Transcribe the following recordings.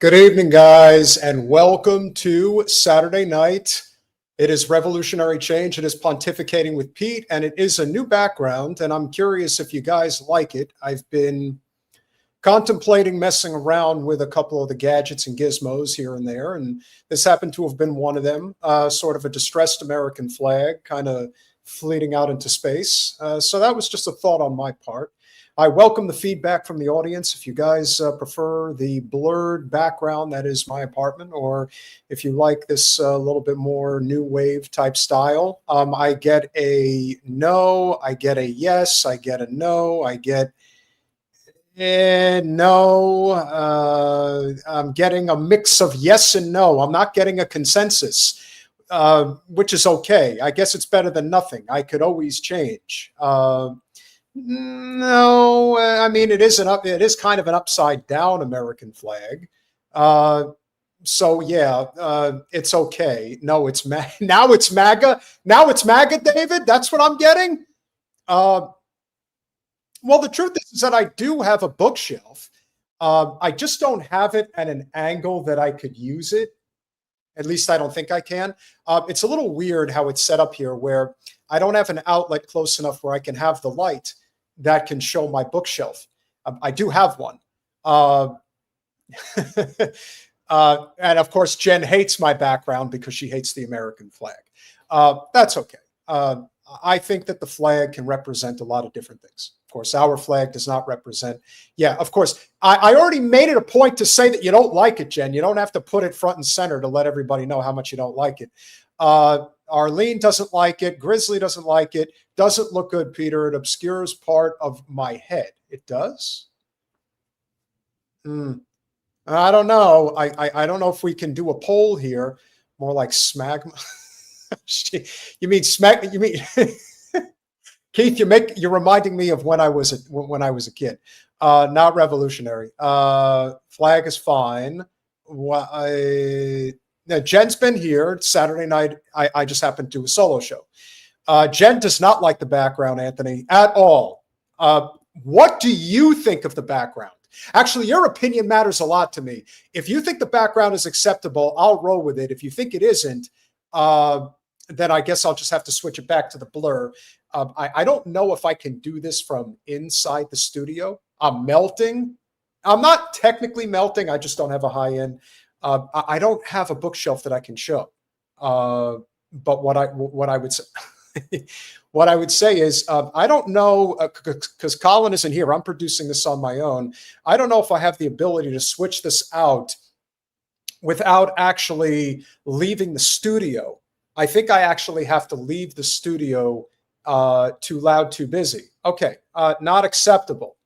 Good evening, guys, and welcome to Saturday night. It is Revolutionary Change. It is Pontificating with Pete, and it is a new background, and I'm curious if you guys like it. I've been contemplating messing around with a couple of the gadgets and gizmos here and there, and this happened to have been one of them, sort of a distressed American flag, kind of fleeting out into space. So that was just a thought on my part. I welcome the feedback from the audience. If you guys prefer the blurred background, that is my apartment, or if you like this little bit more new wave type style, I get a no, I get a yes, I get a no, I get no. I'm getting a mix of yes and no. I'm not getting a consensus, which is okay. I guess it's better than nothing. I could always change. No, I mean it is kind of an upside down American flag. So yeah, it's okay. No, now it's MAGA. Now it's MAGA, David. That's what I'm getting. Well, the truth is that I do have a bookshelf. I just don't have it at an angle that I could use it. At least I don't think I can. It's a little weird how it's set up here, where I don't have an outlet close enough where I can have the light that can show my bookshelf. I do have one. And of course, Jen hates my background because she hates the American flag. That's okay. I think that the flag can represent a lot of different things. Of course, our flag does not represent. Yeah, of course. I already made it a point to say that you don't like it, Jen. You don't have to put it front and center to let everybody know how much you don't like it. Arlene doesn't like it. Grizzly doesn't like it. Doesn't look good, Peter. It obscures part of my head. It does? I don't know. I don't know if we can do a poll here. More like smagma. You mean smag? You mean Keith? You're reminding me of when I was a kid. Not revolutionary. Flag is fine. Now, Jen's been here Saturday night. I just happened to do a solo show. Jen does not like the background, Anthony, at all. What do you think of the background? Actually, your opinion matters a lot to me. If you think the background is acceptable, I'll roll with it. If you think it isn't, then I guess I'll just have to switch it back to the blur. I don't know if I can do this from inside the studio. I'm melting. I'm not technically melting. I just don't have a high end. I don't have a bookshelf that I can show. But what I would say, what I would say is, I don't know, because Colin isn't here. I'm producing this on my own. I don't know if I have the ability to switch this out without actually leaving the studio. I think I actually have to leave the studio. Too loud, too busy. Okay, not acceptable.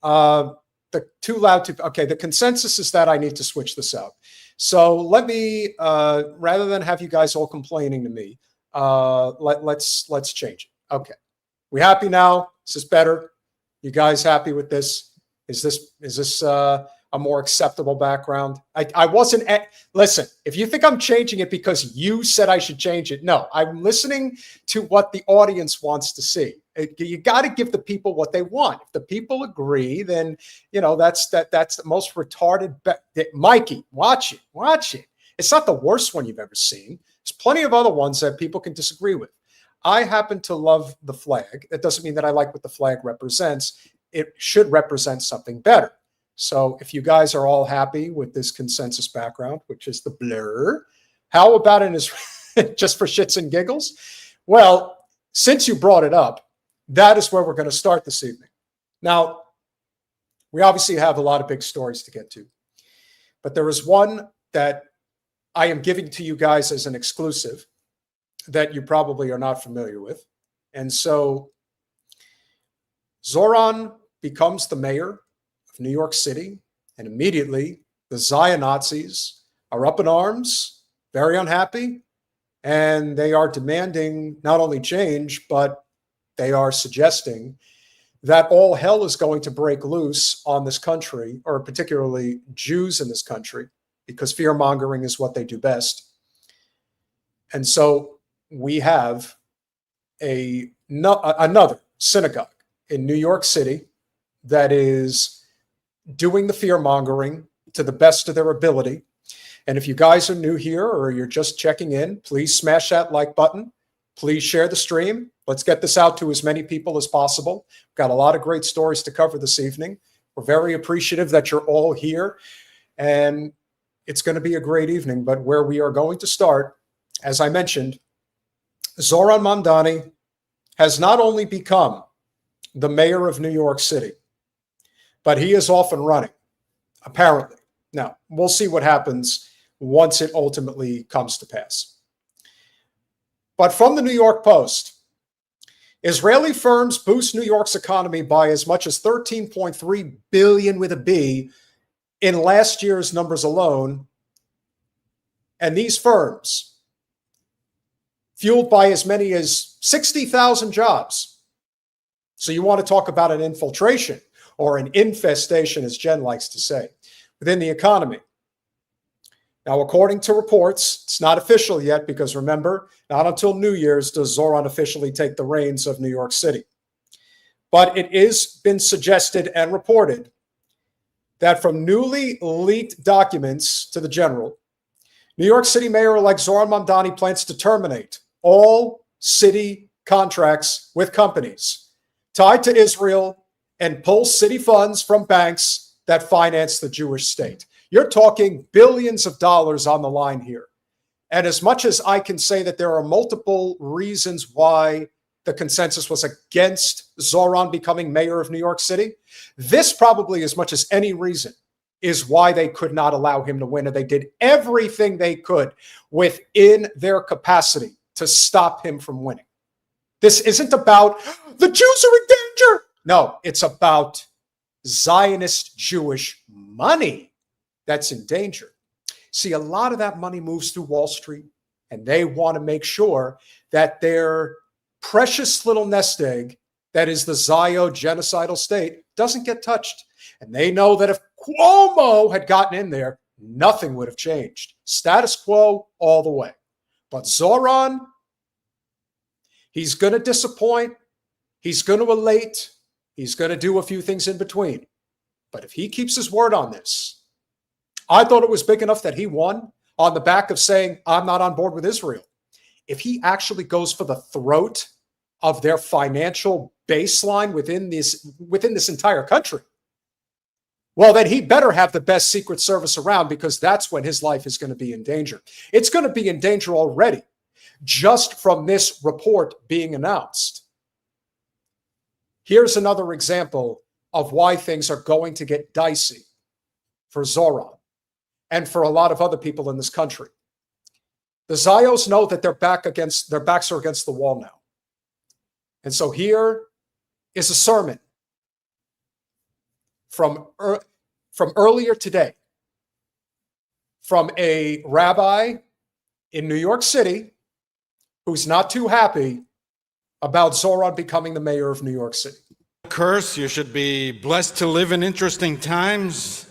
The too loud, too, okay, the consensus is that I need to switch this out. So let me, rather than have you guys all complaining to me, let's change it. Okay, we happy now? Is this better? You guys happy with this? Is this a more acceptable background? I wasn't, listen, if you think I'm changing it because you said I should change it, no, I'm listening to what the audience wants to see. You got to give the people what they want. If the people agree, then, you know, that's the most retarded. Mikey, watch it. It's not the worst one you've ever seen. There's plenty of other ones that people can disagree with. I happen to love the flag. That doesn't mean that I like what the flag represents. It should represent something better. So if you guys are all happy with this consensus background, which is the blur, how about it is just for shits and giggles? Well, since you brought it up, that is where we're going to start this evening. Now, we obviously have a lot of big stories to get to, but there is one that I am giving to you guys as an exclusive that you probably are not familiar with. And so Zoran becomes the mayor of New York City, and immediately the Zionists are up in arms, very unhappy, and they are demanding not only change, but they are suggesting that all hell is going to break loose on this country, or particularly Jews in this country, because fear-mongering is what they do best. And so we have another synagogue in New York City that is doing the fear-mongering to the best of their ability. And if you guys are new here or you're just checking in, please smash that like button. Please share the stream. Let's get this out to as many people as possible. We've got a lot of great stories to cover this evening. We're very appreciative that you're all here. And it's going to be a great evening. But where we are going to start, as I mentioned, Zohran Mamdani has not only become the mayor of New York City, but he is off and running, apparently. Now, we'll see what happens once it ultimately comes to pass. But from the New York Post, Israeli firms boost New York's economy by as much as 13.3 billion with a B in last year's numbers alone. And these firms, fueled by as many as 60,000 jobs. So you want to talk about an infiltration or an infestation, as Jen likes to say, within the economy. Now, according to reports, it's not official yet because remember, not until New Year's does Zohran officially take the reins of New York City. But it is been suggested and reported that from newly leaked documents to the general, New York City Mayor-elect Zohran Mamdani plans to terminate all city contracts with companies tied to Israel and pull city funds from banks that finance the Jewish state. You're talking billions of dollars on the line here. And as much as I can say that there are multiple reasons why the consensus was against Zohran becoming mayor of New York City, this probably as much as any reason is why they could not allow him to win. And they did everything they could within their capacity to stop him from winning. This isn't about the Jews are in danger. No, it's about Zionist Jewish money that's in danger. See, a lot of that money moves through Wall Street, and they want to make sure that their precious little nest egg that is the Zio genocidal state doesn't get touched. And they know that if Cuomo had gotten in there, nothing would have changed. Status quo all the way. But Zohran, he's going to disappoint. He's going to elate. He's going to do a few things in between. But if he keeps his word on this, I thought it was big enough that he won on the back of saying, I'm not on board with Israel. If he actually goes for the throat of their financial baseline within this entire country, well, then he better have the best Secret Service around, because that's when his life is going to be in danger. It's going to be in danger already, just from this report being announced. Here's another example of why things are going to get dicey for Zohran and for a lot of other people in this country. The Zios know that their backs are against the wall now. And so here is a sermon from earlier today from a rabbi in New York City who's not too happy about Zohran becoming the mayor of New York City. Curse, you should be blessed to live in interesting times.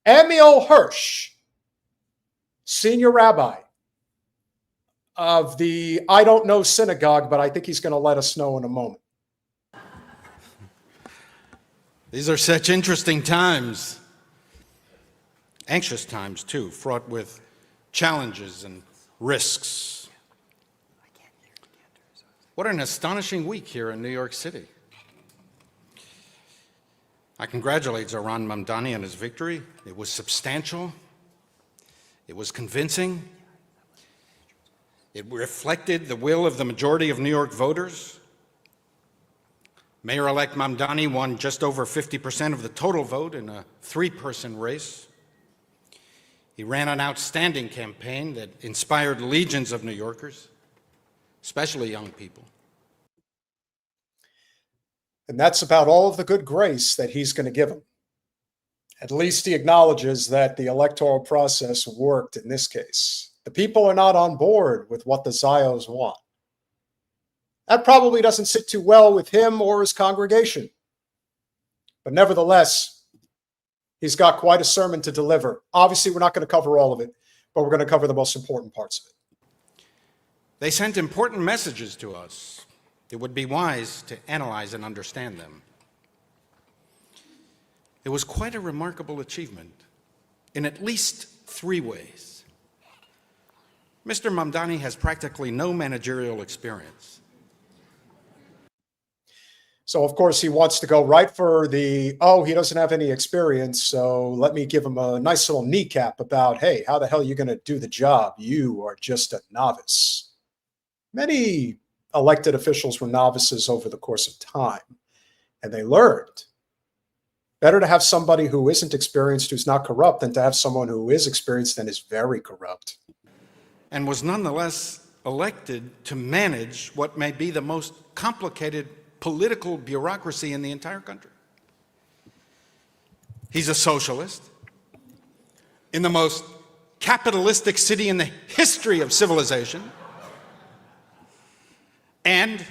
Amiel Hirsch, senior rabbi of the I don't know synagogue, but I think he's going to let us know in a moment. These are such interesting times. Anxious times, too, fraught with challenges and risks. What an astonishing week here in New York City. I congratulate Zohran Mamdani on his victory. It was substantial. It was convincing. It reflected the will of the majority of New York voters. Mayor-elect Mamdani won just over 50% of the total vote in a three-person race. He ran an outstanding campaign that inspired legions of New Yorkers, especially young people. And that's about all of the good grace that he's going to give them. At least he acknowledges that the electoral process worked in this case. The people are not on board with what the Zios want. That probably doesn't sit too well with him or his congregation. But nevertheless, he's got quite a sermon to deliver. Obviously, we're not going to cover all of it, but we're going to cover the most important parts of it. They sent important messages to us. It would be wise to analyze and understand them. It was quite a remarkable achievement in at least 3 ways. Mr. Mamdani has practically no managerial experience. So, of course, he wants to go right for the, oh, he doesn't have any experience, so let me give him a nice little kneecap about, hey, how the hell are you going to do the job? You are just a novice. Many elected officials were novices over the course of time, and they learned. Better to have somebody who isn't experienced, who's not corrupt, than to have someone who is experienced and is very corrupt. And was nonetheless elected to manage what may be the most complicated political bureaucracy in the entire country. He's a socialist in the most capitalistic city in the history of civilization, and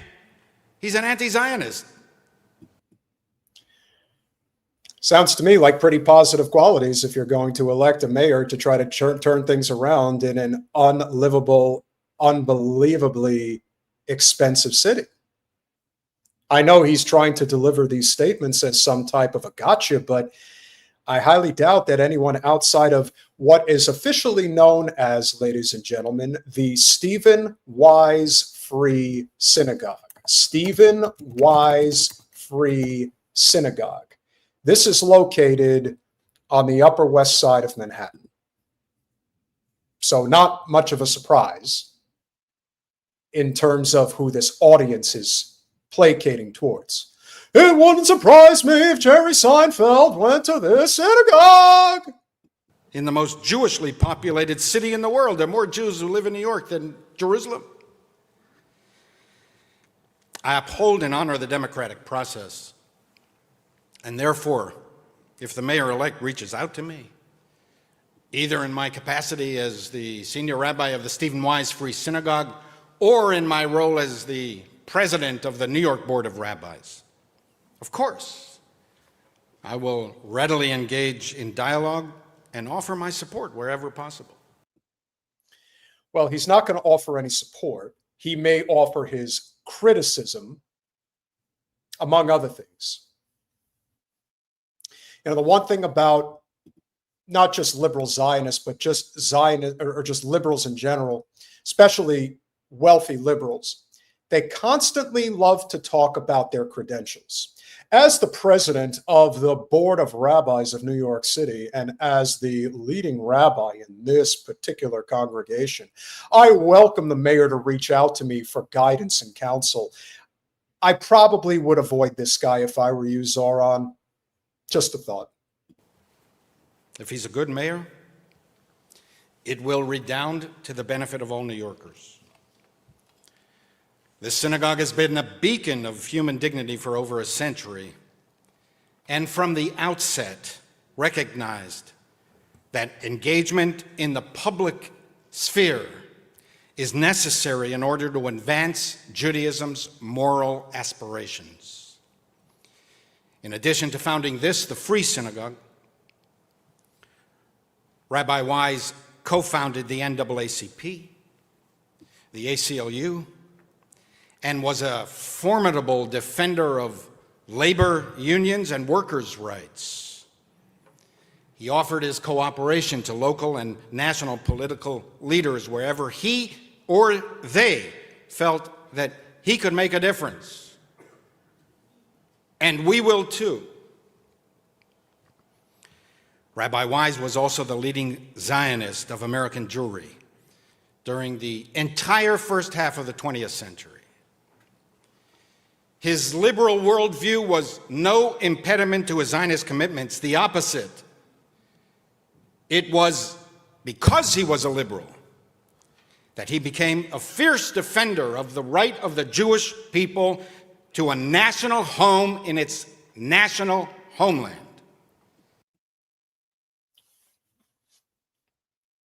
he's an anti-Zionist. Sounds to me like pretty positive qualities if you're going to elect a mayor to try to turn things around in an unlivable, unbelievably expensive city. I know he's trying to deliver these statements as some type of a gotcha, but I highly doubt that anyone outside of what is officially known as, ladies and gentlemen, the Stephen Wise Free Synagogue. Stephen Wise Free Synagogue. This is located on the Upper West Side of Manhattan. So not much of a surprise in terms of who this audience is placating towards. It wouldn't surprise me if Jerry Seinfeld went to this synagogue. In the most Jewishly populated city in the world, there are more Jews who live in New York than Jerusalem. I uphold and honor the democratic process. And therefore, if the mayor-elect reaches out to me, either in my capacity as the senior rabbi of the Stephen Wise Free Synagogue or in my role as the president of the New York Board of Rabbis, of course, I will readily engage in dialogue and offer my support wherever possible. Well, he's not going to offer any support. He may offer his criticism, among other things. You know, the one thing about not just liberal Zionists, but just Zionists or just liberals in general, especially wealthy liberals, they constantly love to talk about their credentials. As the president of the Board of Rabbis of New York City and as the leading rabbi in this particular congregation, I welcome the mayor to reach out to me for guidance and counsel. I probably would avoid this guy if I were you, Zoran. Just a thought. If he's a good mayor, it will redound to the benefit of all New Yorkers. This synagogue has been a beacon of human dignity for over a century, and from the outset recognized that engagement in the public sphere is necessary in order to advance Judaism's moral aspirations. In addition to founding this, the Free Synagogue, Rabbi Wise co-founded the NAACP, the ACLU, and was a formidable defender of labor unions and workers' rights. He offered his cooperation to local and national political leaders wherever he or they felt that he could make a difference. And we will too. Rabbi Wise was also the leading Zionist of American Jewry during the entire first half of the 20th century. His liberal worldview was no impediment to his Zionist commitments, the opposite. It was because he was a liberal that he became a fierce defender of the right of the Jewish people to a national home in its national homeland.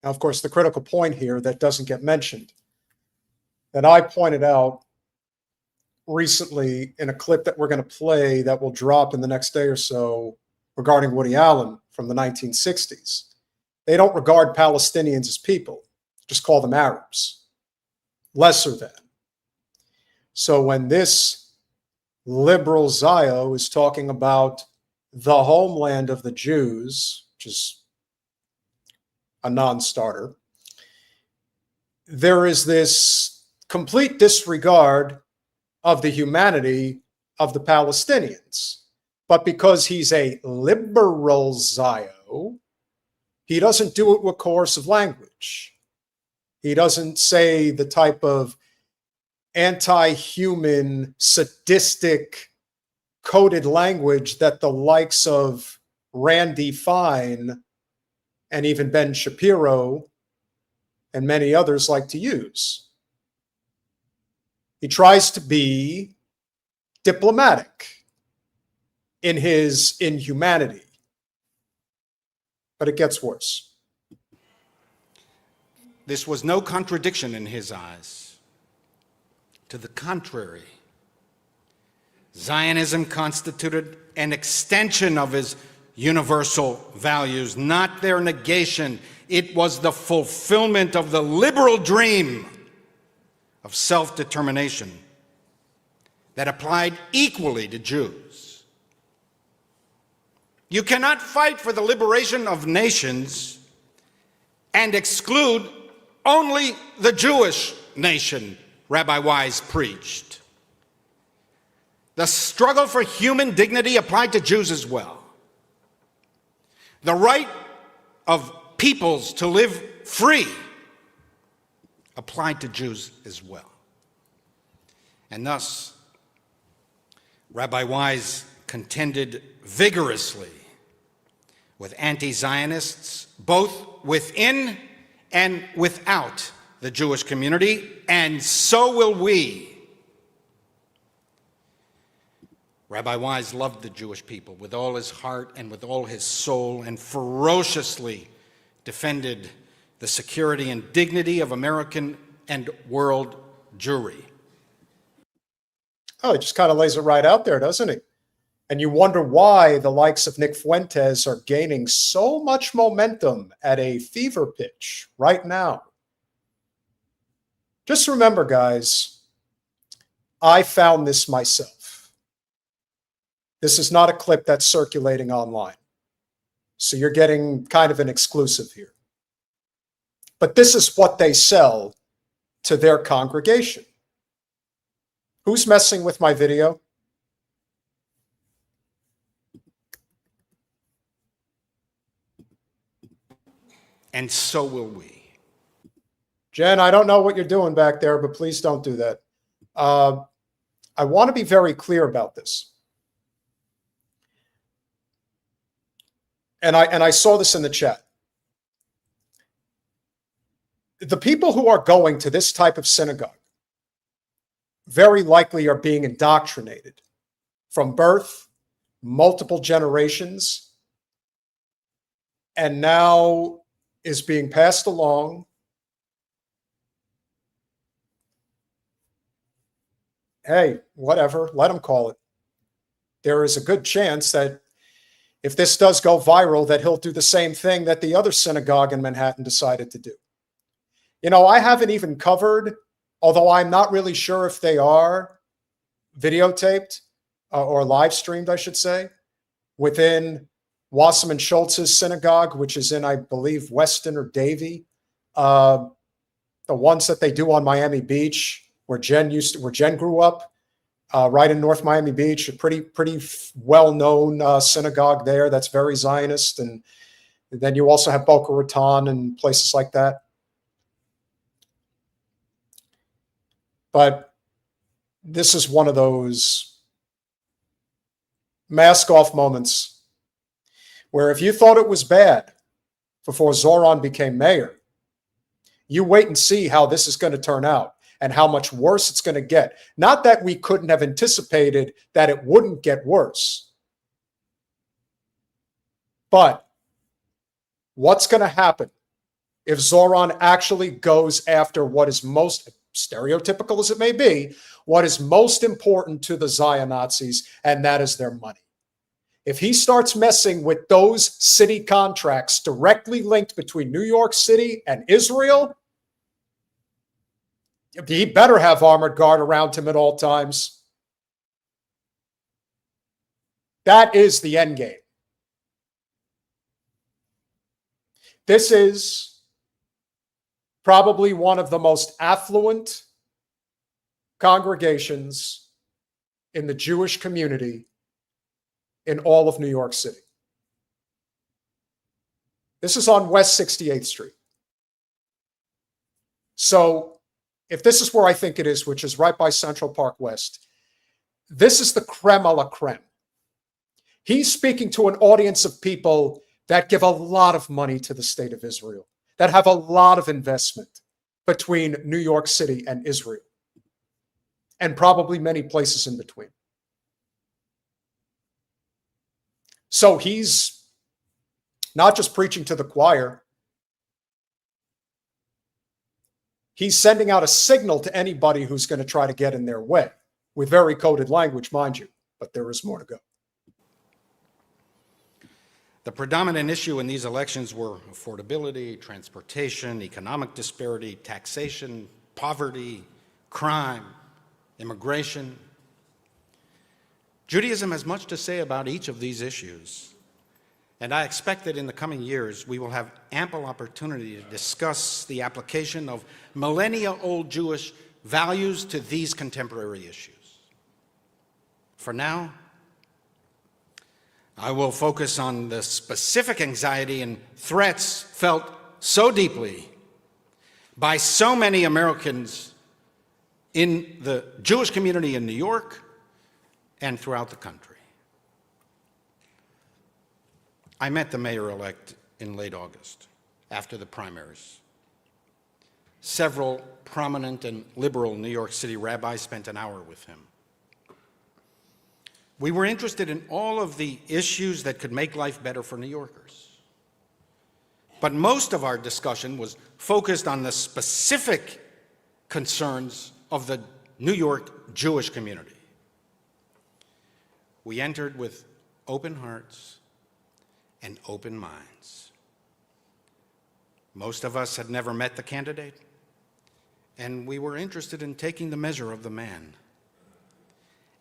Now, of course, the critical point here that doesn't get mentioned, that I pointed out recently in a clip that we're going to play that will drop in the next day or so regarding Woody Allen from the 1960s. They don't regard Palestinians as people, just call them Arabs, lesser than. So when this liberal Zio is talking about the homeland of the Jews, which is a non-starter, there is this complete disregard of the humanity of the Palestinians. But because he's a liberal Zio, he doesn't do it with coercive language. He doesn't say the type of anti-human, sadistic, coded language that the likes of Randy Fine and even Ben Shapiro and many others like to use. He tries to be diplomatic in his inhumanity, but it gets worse. This was no contradiction in his eyes. To the contrary, Zionism constituted an extension of his universal values, not their negation. It was the fulfillment of the liberal dream of self-determination that applied equally to Jews. You cannot fight for the liberation of nations and exclude only the Jewish nation, Rabbi Wise preached. The struggle for human dignity applied to Jews as well. The right of peoples to live free applied to Jews as well. And thus, Rabbi Wise contended vigorously with anti-Zionists, both within and without the Jewish community, and so will we. Rabbi Wise loved the Jewish people with all his heart and with all his soul, and ferociously defended the security and dignity of American and world Jewry. Oh, he just kind of lays it right out there, doesn't he? And you wonder why the likes of Nick Fuentes are gaining so much momentum at a fever pitch right now. Just remember, guys, I found this myself. This is not a clip that's circulating online. So you're getting kind of an exclusive here. But this is what they sell to their congregation. Who's messing with my video? And so will we. Jen, I don't know what you're doing back there, but please don't do that. I want to be very clear about this. And I saw this in the chat. The people who are going to this type of synagogue very likely are being indoctrinated from birth, multiple generations, and now is being passed along. Hey, whatever, let them call it. There is a good chance that if this does go viral, that he'll do the same thing that the other synagogue in Manhattan decided to do. You know, I haven't even covered, although I'm not really sure if they are videotaped or live streamed, I should say, within Wasserman Schultz's synagogue, which is in, I believe, Weston or Davie. The ones that they do on Miami Beach, where Jen grew up, right in North Miami Beach, a pretty well-known synagogue there that's very Zionist. And then you also have Boca Raton and places like that. But this is one of those mask-off moments where if you thought it was bad before Zoran became mayor, you wait and see how this is going to turn out and how much worse it's going to get. Not that we couldn't have anticipated that it wouldn't get worse, but what's going to happen if Zoran actually goes after what is most, stereotypical as it may be, what is most important to the Zion-Nazis, and that is their money. If he starts messing with those city contracts directly linked between New York City and Israel, he better have armored guard around him at all times. That is the end game. This is probably one of the most affluent congregations in the Jewish community in all of New York City. This is on West 68th Street. So if this is where I think it is, which is right by Central Park West, this is the creme a la creme. He's speaking to an audience of people that give a lot of money to the state of Israel, that have a lot of investment between New York City and Israel, and probably many places in between. So he's not just preaching to the choir. He's sending out a signal to anybody who's going to try to get in their way, with very coded language, mind you, but there is more to go. The predominant issue in these elections were affordability, transportation, economic disparity, taxation, poverty, crime, immigration. Judaism has much to say about each of these issues, and I expect that in the coming years we will have ample opportunity to discuss the application of millennia-old Jewish values to these contemporary issues. For now, I will focus on the specific anxiety and threats felt so deeply by so many Americans in the Jewish community in New York and throughout the country. I met the mayor-elect in late August, after the primaries. Several prominent and liberal New York City rabbis spent an hour with him. We were interested in all of the issues that could make life better for New Yorkers. But most of our discussion was focused on the specific concerns of the New York Jewish community. We entered with open hearts and open minds. Most of us had never met the candidate, and we were interested in taking the measure of the man.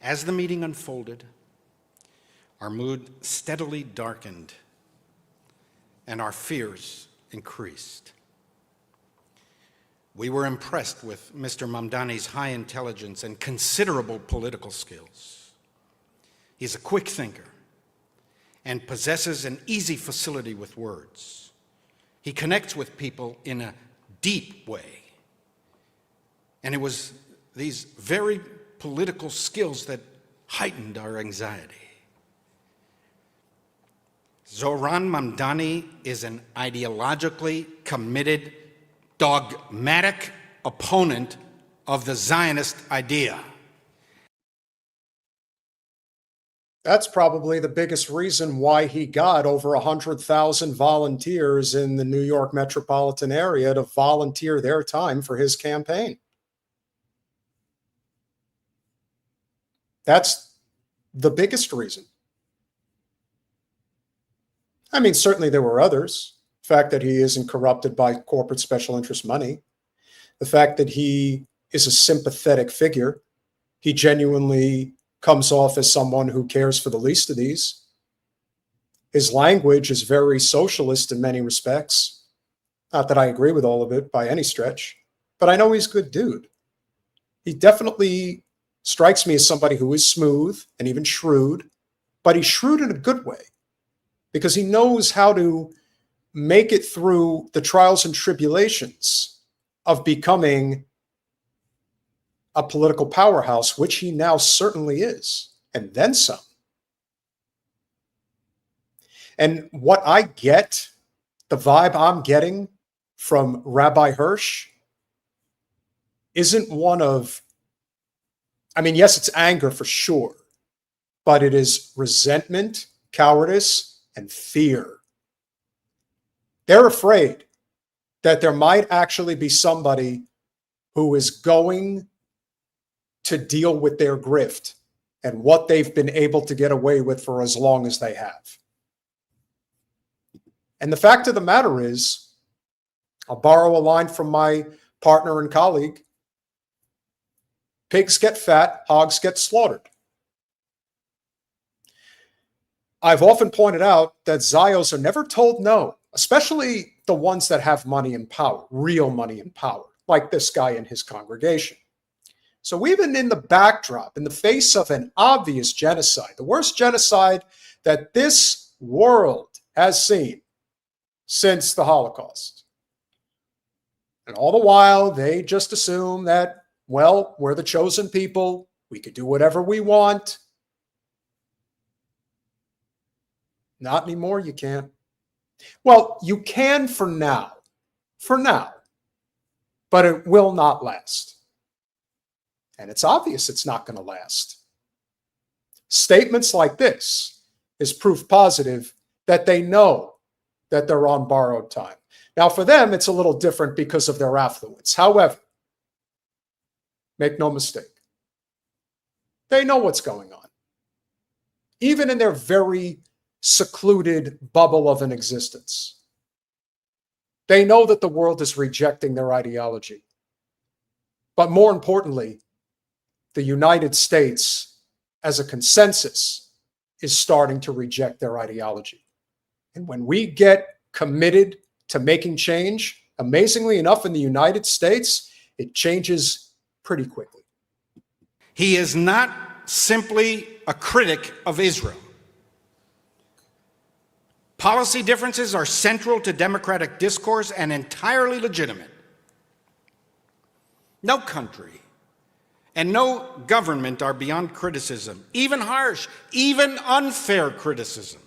As the meeting unfolded, our mood steadily darkened and our fears increased. We were impressed with Mr. Mamdani's high intelligence and considerable political skills. He's a quick thinker and possesses an easy facility with words. He connects with people in a deep way. And it was these very political skills that heightened our anxiety. Zohran Mamdani is an ideologically committed, dogmatic opponent of the Zionist idea. That's probably the biggest reason why he got over 100,000 volunteers in the New York metropolitan area to volunteer their time for his campaign. That's the biggest reason. I mean, certainly there were others. The fact that he isn't corrupted by corporate special interest money. The fact that he is a sympathetic figure. He genuinely comes off as someone who cares for the least of these. His language is very socialist in many respects. Not that I agree with all of it by any stretch, but I know he's a good dude. He definitely strikes me as somebody who is smooth and even shrewd, but he's shrewd in a good way because he knows how to make it through the trials and tribulations of becoming a political powerhouse, which he now certainly is, and then some. And what I get, the vibe I'm getting from Rabbi Hirsch, isn't one of, I mean, yes, it's anger for sure, but it is resentment, cowardice, and fear. They're afraid that there might actually be somebody who is going to deal with their grift and what they've been able to get away with for as long as they have. And the fact of the matter is, I'll borrow a line from my partner and colleague, pigs get fat, hogs get slaughtered. I've often pointed out that Zios are never told no, especially the ones that have money and power, real money and power, like this guy and his congregation. So even in the backdrop, in the face of an obvious genocide, the worst genocide that this world has seen since the Holocaust, and all the while they just assume that, well, we're the chosen people, we could do whatever we want. Not anymore, you can't. Well, you can for now, but it will not last. And it's obvious it's not going to last. Statements like this is proof positive that they know that they're on borrowed time. Now, for them, it's a little different because of their affluence. However, make no mistake, they know what's going on. Even in their very secluded bubble of an existence, they know that the world is rejecting their ideology. But more importantly, the United States, as a consensus, is starting to reject their ideology. And when we get committed to making change, amazingly enough, in the United States, it changes pretty quickly. He is not simply a critic of Israel. Policy differences are central to democratic discourse and entirely legitimate. No country and no government are beyond criticism, even harsh, even unfair criticism.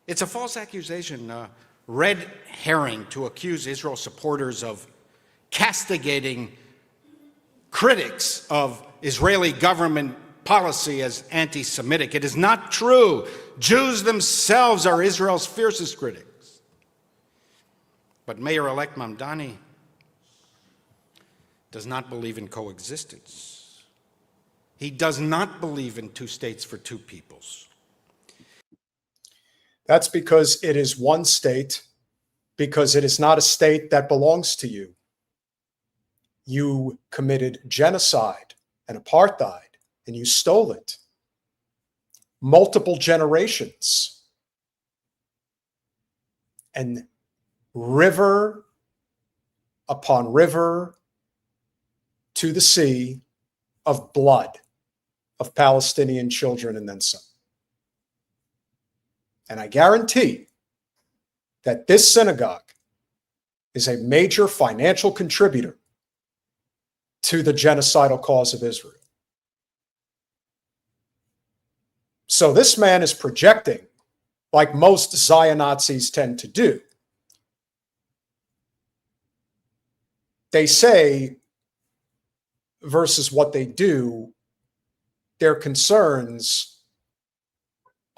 It's a false accusation, a red herring to accuse Israel supporters of castigating critics of Israeli government policy as anti-Semitic. It is not true. Jews themselves are Israel's fiercest critics. But Mayor-elect Mamdani does not believe in coexistence. He does not believe in two states for two peoples. That's because it is one state, because it is not a state that belongs to you. You committed genocide and apartheid, and you stole it. Multiple generations. And river upon river to the sea of blood of Palestinian children and then some. And I guarantee that this synagogue is a major financial contributor to the genocidal cause of Israel. So this man is projecting, like most Zionazis tend to do. They say, versus what they do, their concerns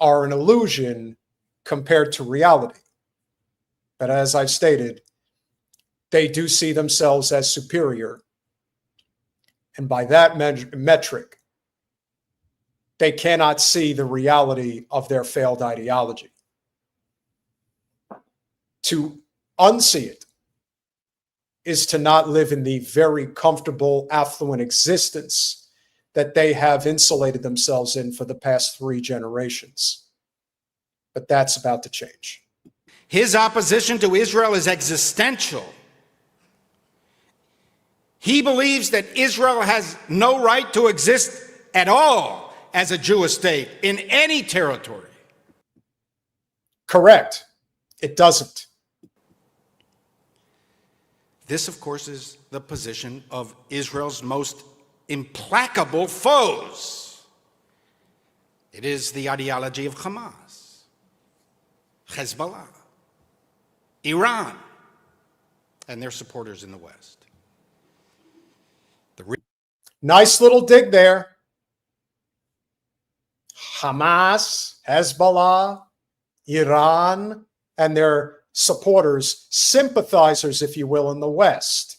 are an illusion compared to reality. But as I've stated, they do see themselves as superior. And by that metric, they cannot see the reality of their failed ideology. To unsee it is to not live in the very comfortable, affluent existence that they have insulated themselves in for the past 3 generations. But that's about to change. His opposition to Israel is existential. He believes that Israel has no right to exist at all as a Jewish state in any territory. Correct. It doesn't. This, of course, is the position of Israel's most implacable foes. It is the ideology of Hamas, Hezbollah, Iran, and their supporters in the West. Nice little dig there. Hamas, Hezbollah, Iran, and their supporters, sympathizers, if you will, in the West,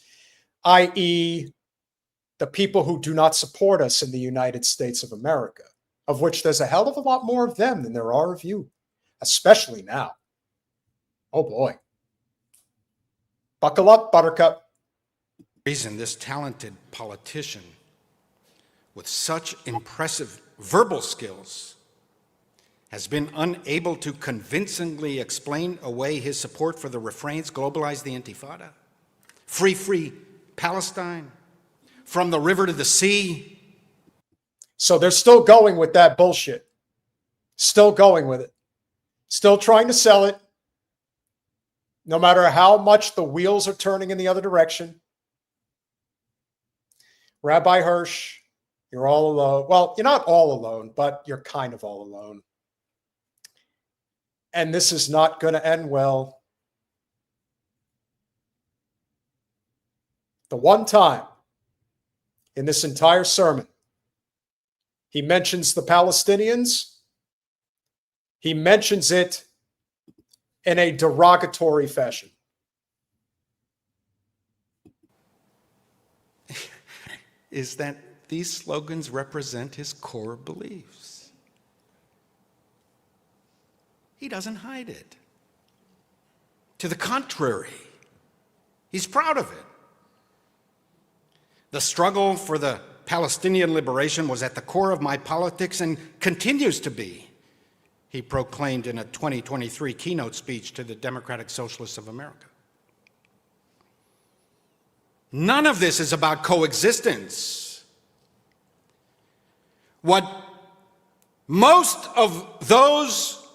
i.e., the people who do not support us in the United States of America, of which there's a hell of a lot more of them than there are of you, especially now. Oh boy. Buckle up, Buttercup. Reason this talented politician with such impressive verbal skills has been unable to convincingly explain away his support for the refrains, globalize the Intifada, free Palestine, from the river to the sea. So they're still going with that bullshit. Still going with it. Still trying to sell it. No matter how much the wheels are turning in the other direction. Rabbi Hirsch, you're all alone. Well, you're not all alone, but you're kind of all alone. And this is not going to end well. The one time in this entire sermon, he mentions the Palestinians. He mentions it in a derogatory fashion. Is that these slogans represent his core beliefs. He doesn't hide it. To the contrary, he's proud of it. The struggle for the Palestinian liberation was at the core of my politics and continues to be, he proclaimed in a 2023 keynote speech to the Democratic Socialists of America. None of this is about coexistence. What most of those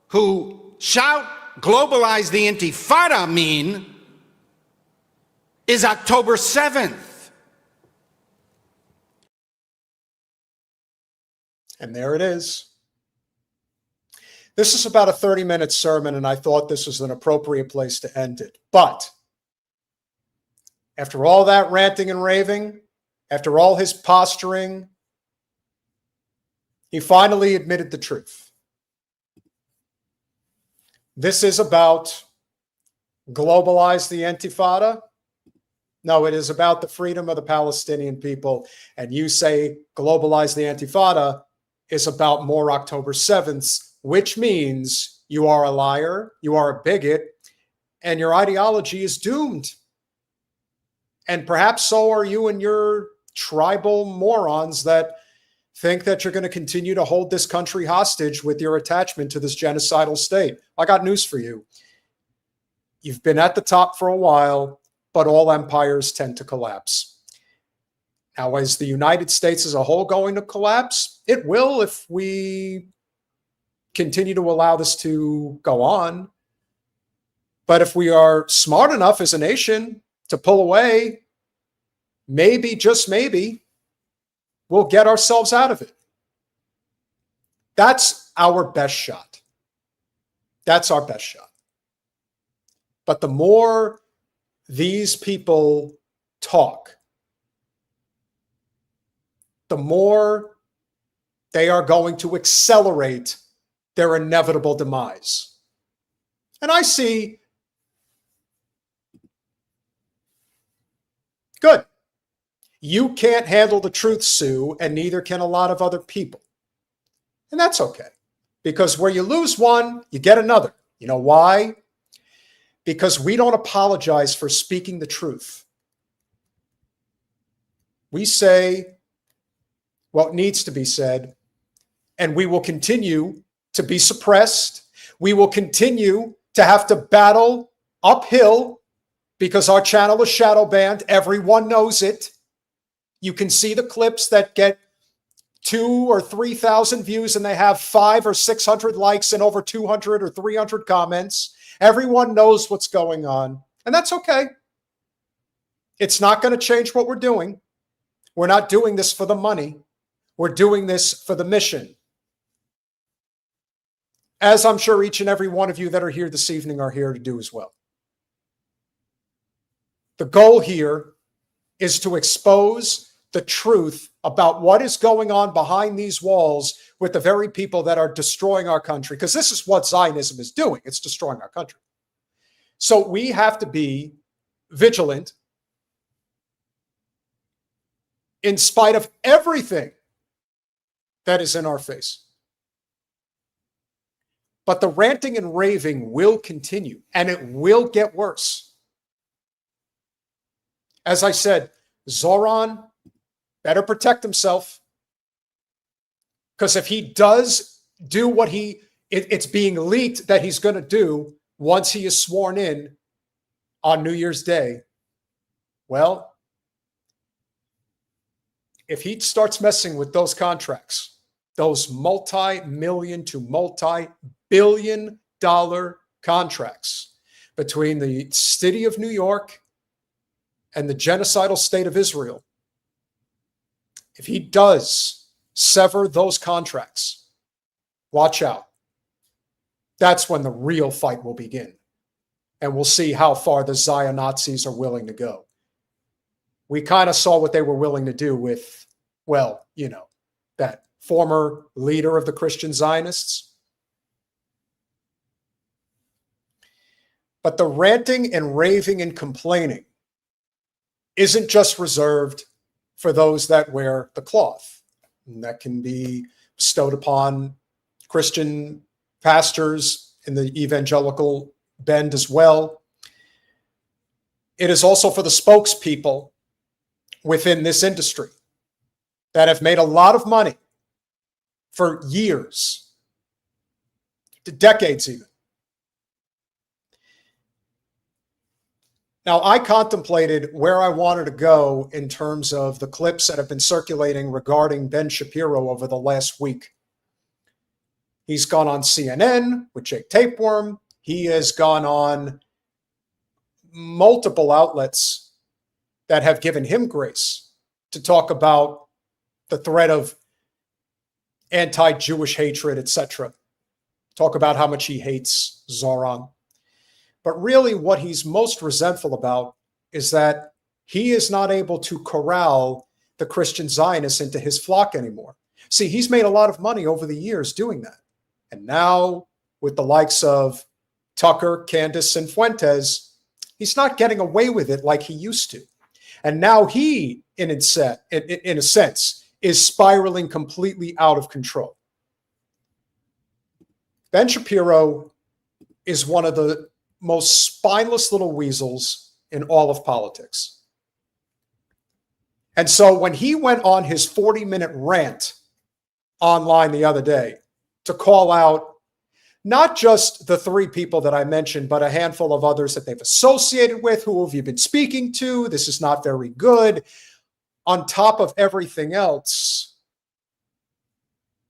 who shout globalize the Intifada mean is October 7th. And there it is. This is about a 30-minute sermon, and I thought this was an appropriate place to end it. But after all that ranting and raving, after all his posturing, he finally admitted the truth. This is about globalize the Intifada. No, it is about the freedom of the Palestinian people. And you say globalize the Intifada is about more October 7ths, which means you are a liar, you are a bigot, and your ideology is doomed. And perhaps so are you and your tribal morons that think that you're going to continue to hold this country hostage with your attachment to this genocidal state. I got news for you. You've been at the top for a while, but all empires tend to collapse. Now, is the United States as a whole going to collapse? It will if we continue to allow this to go on. But if we are smart enough as a nation to pull away, maybe, just maybe, we'll get ourselves out of it. That's our best shot. That's our best shot. But the more these people talk, the more they are going to accelerate their inevitable demise. And I see, good. You can't handle the truth, Sue, and neither can a lot of other people. And that's okay. Because where you lose one, you get another. You know why? Because we don't apologize for speaking the truth. We say what needs to be said, and we will continue to be suppressed. We will continue to have to battle uphill because our channel is shadow banned. Everyone knows it. You can see the clips that get 2,000 or 3,000 views and they have 500 or 600 likes and over 200 or 300 comments. Everyone knows what's going on, and that's okay. It's not going to change what we're doing. We're not doing this for the money. We're doing this for the mission. As I'm sure each and every one of you that are here this evening are here to do as well. The goal here is to expose the truth about what is going on behind these walls with the very people that are destroying our country, because this is what Zionism is doing. It's destroying our country. So we have to be vigilant in spite of everything that is in our face. But the ranting and raving will continue, and it will get worse. As I said, Zoran better protect himself, because if he does do what it's being leaked that he's going to do once he is sworn in on New Year's Day. Well, if he starts messing with those contracts, those multi-million to multi-billion dollar contracts between the city of New York and the genocidal state of Israel, if he does sever those contracts, watch out. That's when the real fight will begin. And we'll see how far the Zion Nazis are willing to go. We kind of saw what they were willing to do with, well, you know, that former leader of the Christian Zionists. But the ranting and raving and complaining isn't just reserved for those that wear the cloth. And that can be bestowed upon Christian pastors in the evangelical bend as well. It is also for the spokespeople within this industry that have made a lot of money for years, decades even. Now, I contemplated where I wanted to go in terms of the clips that have been circulating regarding Ben Shapiro over the last week. He's gone on CNN with Jake Tapeworm. He has gone on multiple outlets that have given him grace to talk about the threat of anti-Jewish hatred, etc. Talk about how much he hates Zoran. But really what he's most resentful about is that he is not able to corral the Christian Zionists into his flock anymore. See, he's made a lot of money over the years doing that. And now with the likes of Tucker, Candace, and Fuentes, he's not getting away with it like he used to. And now he, in a sense, is spiraling completely out of control. Ben Shapiro is one of the most spineless little weasels in all of politics. And so when he went on his 40-minute rant online the other day to call out not just the three people that I mentioned, but a handful of others that they've associated with, who have you been speaking to? This is not very good. On top of everything else,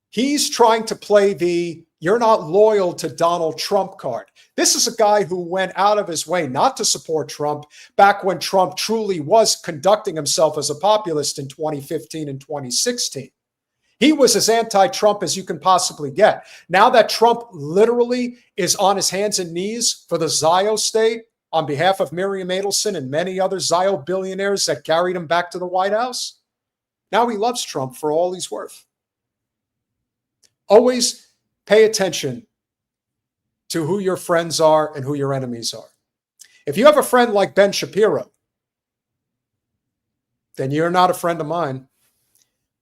he's trying to play the "you're not loyal to Donald Trump" card. This is a guy who went out of his way not to support Trump back when Trump truly was conducting himself as a populist in 2015 and 2016. He was as anti-Trump as you can possibly get. Now that Trump literally is on his hands and knees for the Zio state on behalf of Miriam Adelson and many other Zio billionaires that carried him back to the White House, now he loves Trump for all he's worth. Always pay attention to who your friends are and who your enemies are. If you have a friend like Ben Shapiro, then you're not a friend of mine.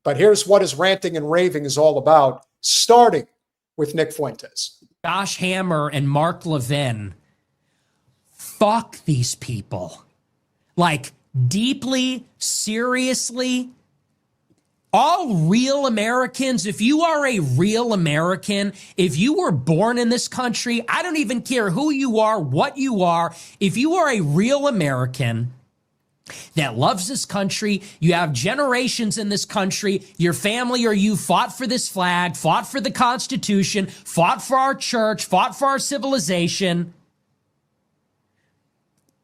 But here's what his ranting and raving is all about, starting with Nick Fuentes. Josh Hammer and Mark Levin. Fuck these people. Like, deeply, seriously. All real Americans, if you are a real American, if you were born in this country, I don't even care who you are, what you are. If you are a real American that loves this country, you have generations in this country, your family or you fought for this flag, fought for the Constitution, fought for our church, fought for our civilization.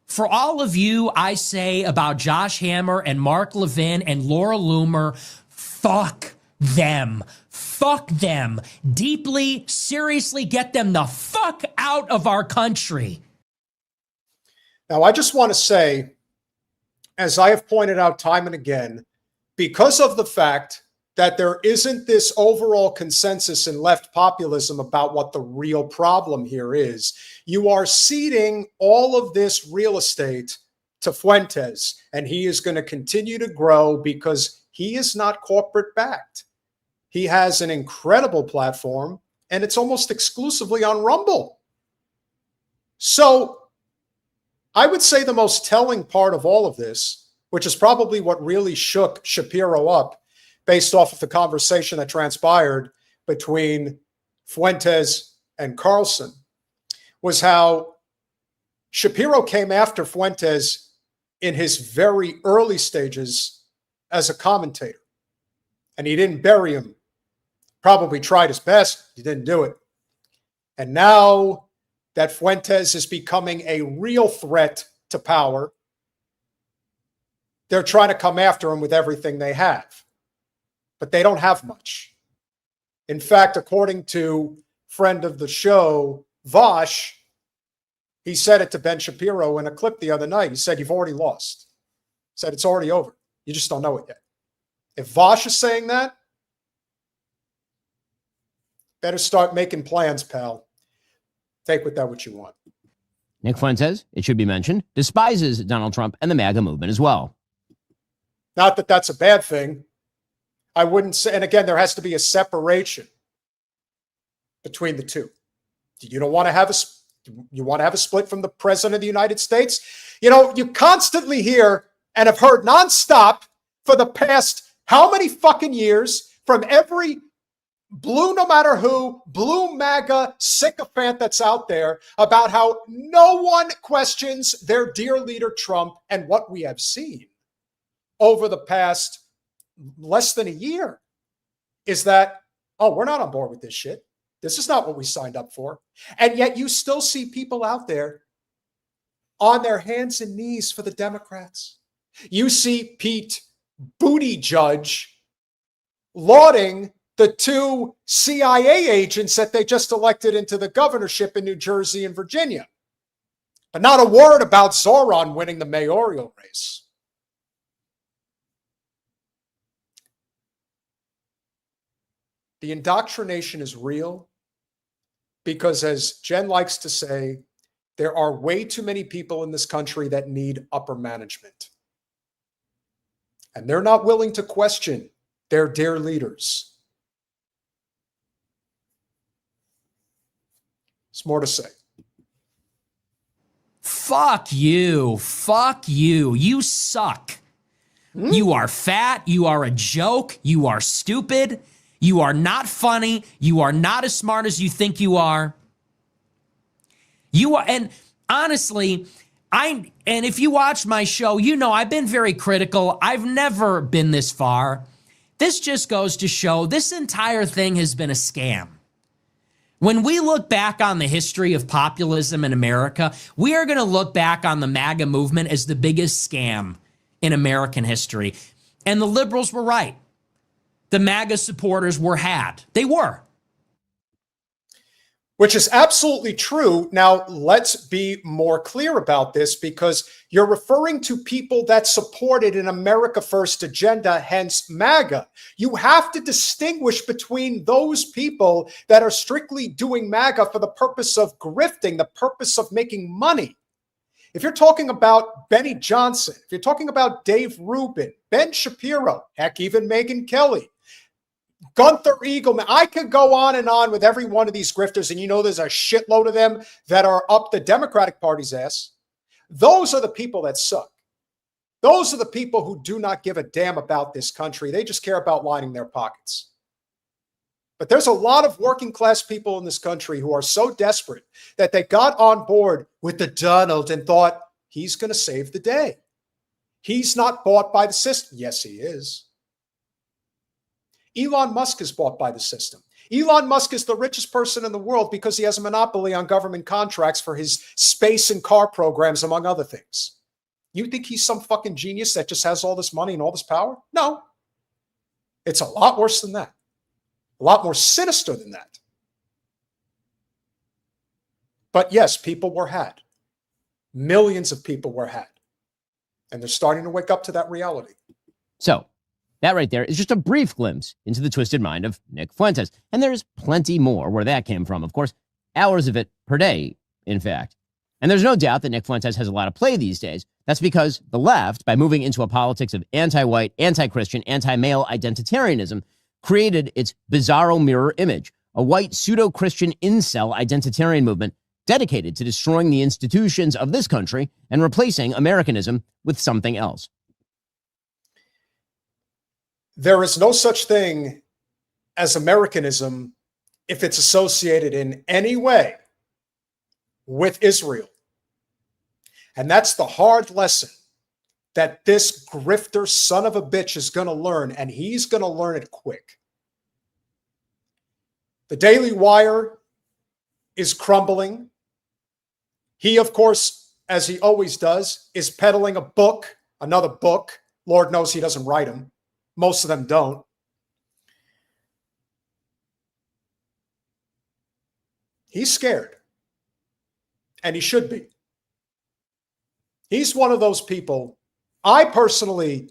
For all of you, I say about Josh Hammer and Mark Levin and Laura Loomer, fuck them. Fuck them. Deeply, seriously, get them the fuck out of our country. Now, I just want to say, as I have pointed out time and again, because of the fact that there isn't this overall consensus in left populism about what the real problem here is, you are ceding all of this real estate to Fuentes, and he is going to continue to grow because he is not corporate backed. He has an incredible platform, and it's almost exclusively on Rumble. So I would say the most telling part of all of this, which is probably what really shook Shapiro up based off of the conversation that transpired between Fuentes and Carlson was how Shapiro came after Fuentes in his very early stages as a commentator. And he didn't bury him. Probably tried his best. He didn't do it. And now that Fuentes is becoming a real threat to power, they're trying to come after him with everything they have. But they don't have much. In fact, according to friend of the show, Vosh, he said it to Ben Shapiro in a clip the other night. He said, "You've already lost." He said, "It's already over. You just don't know it yet." If Vosh is saying that, better start making plans, pal. Take with that what you want. Nick Fuentes, it should be mentioned, despises Donald Trump and the MAGA movement as well. Not that that's a bad thing. I wouldn't say, and again, there has to be a separation between the two. You don't want to have a split from the president of the United States. You know, you constantly hear and have heard nonstop for the past how many fucking years from every blue, no matter who, blue MAGA sycophant that's out there about how no one questions their dear leader Trump. And what we have seen over the past less than a year is that, oh, we're not on board with this shit. This is not what we signed up for. And yet you still see people out there on their hands and knees for the Democrats. You see Pete Buttigieg lauding the two CIA agents that they just elected into the governorship in New Jersey and Virginia. But not a word about Zoran winning the mayoral race. The indoctrination is real because, as Jen likes to say, there are way too many people in this country that need upper management. And they're not willing to question their dear leaders. There's more to say. Fuck you. Fuck you. You suck. You are fat. You are a joke. You are stupid. You are not funny. You are not as smart as you think you are. You are, and honestly, and if you watch my show, you know I've been very critical. I've never been this far. This just goes to show this entire thing has been a scam. When we look back on the history of populism in America, we are going to look back on the MAGA movement as the biggest scam in American history. And the liberals were right. The MAGA supporters were had. They were. Which is absolutely true. Now, let's be more clear about this because you're referring to people that supported an America First agenda, hence MAGA. You have to distinguish between those people that are strictly doing MAGA for the purpose of grifting, the purpose of making money. If you're talking about Benny Johnson, if you're talking about Dave Rubin, Ben Shapiro, heck, even Megyn Kelly, Gunther Eagleman, I could go on and on with every one of these grifters, and you know there's a shitload of them that are up the Democratic Party's ass. Those are the people that suck. Those are the people who do not give a damn about this country. They just care about lining their pockets. But there's a lot of working class people in this country who are so desperate that they got on board with the Donald and thought he's going to save the day. He's not bought by the system. Yes, he is. Elon Musk is bought by the system. Elon Musk is the richest person in the world because he has a monopoly on government contracts for his space and car programs, among other things. You think he's some fucking genius that just has all this money and all this power? No. It's a lot worse than that. A lot more sinister than that. But yes, people were had. Millions of people were had. And they're starting to wake up to that reality. So, that right there is just a brief glimpse into the twisted mind of Nick Fuentes. And there's plenty more where that came from, of course. Hours of it per day, in fact. And there's no doubt that Nick Fuentes has a lot of play these days. That's because the left, by moving into a politics of anti-white, anti-Christian, anti-male identitarianism, created its bizarro mirror image, a white pseudo-Christian incel identitarian movement dedicated to destroying the institutions of this country and replacing Americanism with something else. There is no such thing as Americanism if it's associated in any way with Israel. And that's the hard lesson that this grifter son of a bitch is going to learn, and he's going to learn it quick. The Daily Wire is crumbling. He, of course, as he always does, is peddling a book, another book. Lord knows he doesn't write them. Most of them don't. He's scared. And he should be. He's one of those people. I personally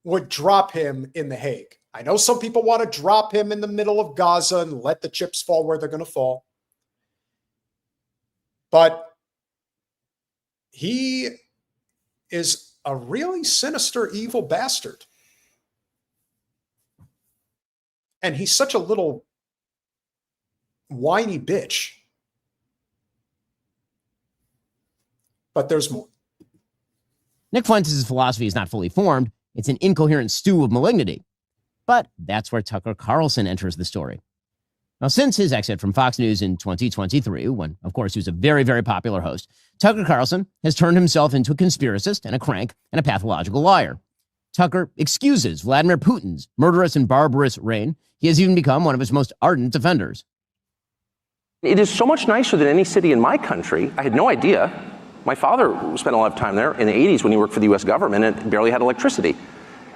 would drop him in The Hague. I know some people want to drop him in the middle of Gaza and let the chips fall where they're going to fall. But he is a really sinister, evil bastard. And he's such a little whiny bitch. But there's more. Nick Fuentes' philosophy is not fully formed. It's an incoherent stew of malignity. But that's where Tucker Carlson enters the story. Now, since his exit from Fox News in 2023, when, of course, he was a very, very popular host, Tucker Carlson has turned himself into a conspiracist and a crank and a pathological liar. Tucker excuses Vladimir Putin's murderous and barbarous reign. He has even become one of his most ardent defenders. It is so much nicer than any city in my country. I had no idea. My father spent a lot of time there in the 80s when he worked for the US government and barely had electricity.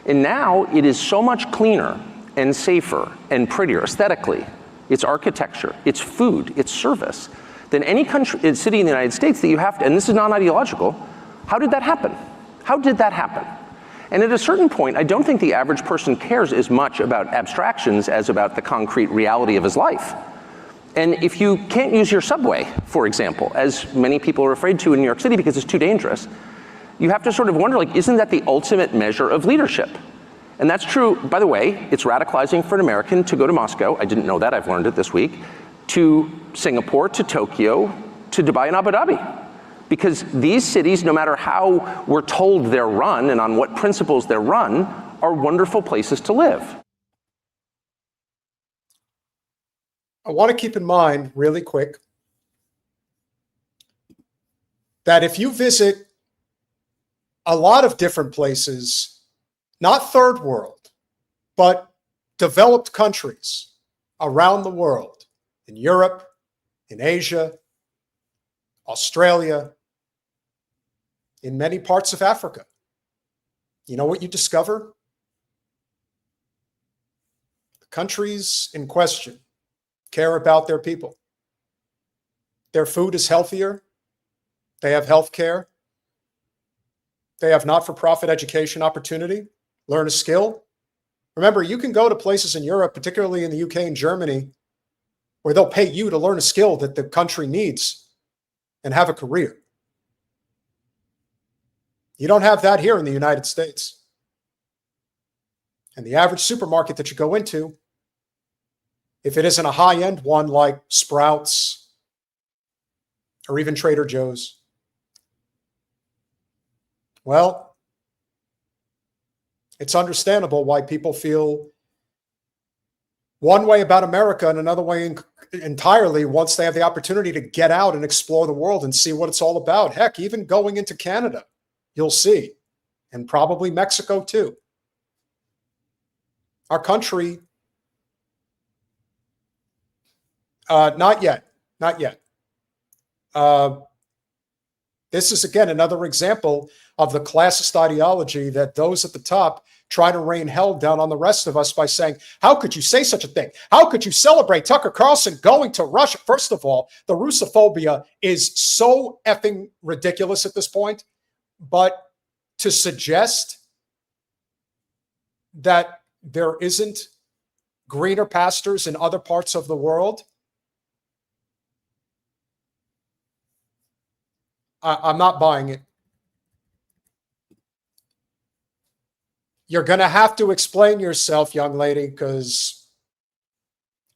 And now it is so much cleaner and safer and prettier aesthetically. Its architecture, its food, its service, than any country, city in the United States that you have to, and this is non-ideological, how did that happen? How did that happen? And at a certain point, I don't think the average person cares as much about abstractions as about the concrete reality of his life. And if you can't use your subway, for example, as many people are afraid to in New York City because it's too dangerous, you have to sort of wonder, like, isn't that the ultimate measure of leadership? And that's true, by the way, it's radicalizing for an American to go to Moscow, I didn't know that, I've learned it this week, to Singapore, to Tokyo, to Dubai and Abu Dhabi. Because these cities, no matter how we're told they're run and on what principles they're run, are wonderful places to live. I want to keep in mind, really quick, that if you visit a lot of different places, not third world, but developed countries around the world, in Europe, in Asia, Australia, in many parts of Africa, you know what you discover? The countries in question care about their people. Their food is healthier. They have health care. They have not-for-profit education opportunity. Learn a skill. Remember, you can go to places in Europe, particularly in the UK and Germany, where they'll pay you to learn a skill that the country needs and have a career. You don't have that here in the United States. And the average supermarket that you go into, if it isn't a high-end one like Sprouts or even Trader Joe's, well, it's understandable why people feel one way about America and another way entirely once they have the opportunity to get out and explore the world and see what it's all about. Heck, even going into Canada, you'll see, and probably Mexico too. Our country, not yet. This is, again, another example of the classist ideology that those at the top try to rain hell down on the rest of us by saying, how could you say such a thing? How could you celebrate Tucker Carlson going to Russia? First of all, the Russophobia is so effing ridiculous at this point. But to suggest that there isn't greener pastures in other parts of the world, I'm not buying it. You're going to have to explain yourself, young lady, because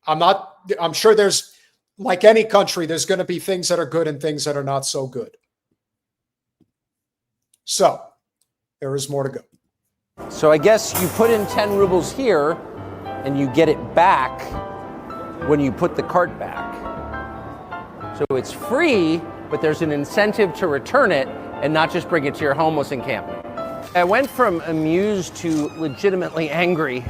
I'm sure there's, like any country, there's going to be things that are good and things that are not so good. So there is more to go. So I guess you put in 10 rubles here and you get it back when you put the cart back. So it's free, but there's an incentive to return it and not just bring it to your homeless encampment. I went from amused to legitimately angry.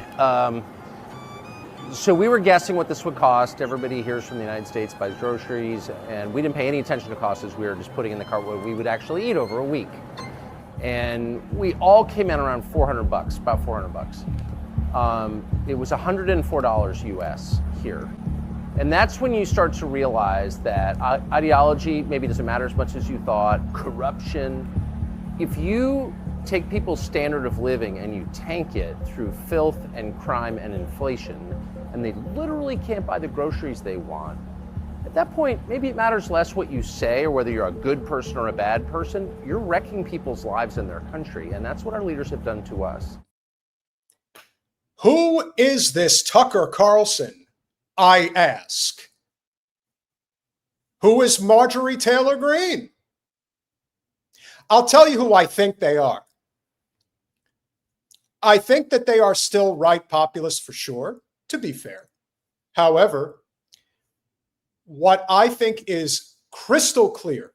So we were guessing what this would cost. Everybody hears from the United States, buys groceries, and we didn't pay any attention to costs as we were just putting in the cart what we would actually eat over a week. And we all came in around $400, about $400. It was $104 US here. And that's when you start to realize that ideology maybe doesn't matter as much as you thought, corruption. If you take people's standard of living and you tank it through filth and crime and inflation, and they literally can't buy the groceries they want, at that point, maybe it matters less what you say or whether you're a good person or a bad person. You're wrecking people's lives in their country, and that's what our leaders have done to us. Who is this Tucker Carlson, I ask? Who is Marjorie Taylor Greene? I'll tell you who I think they are. I think that they are still right populists for sure, to be fair. However, what I think is crystal clear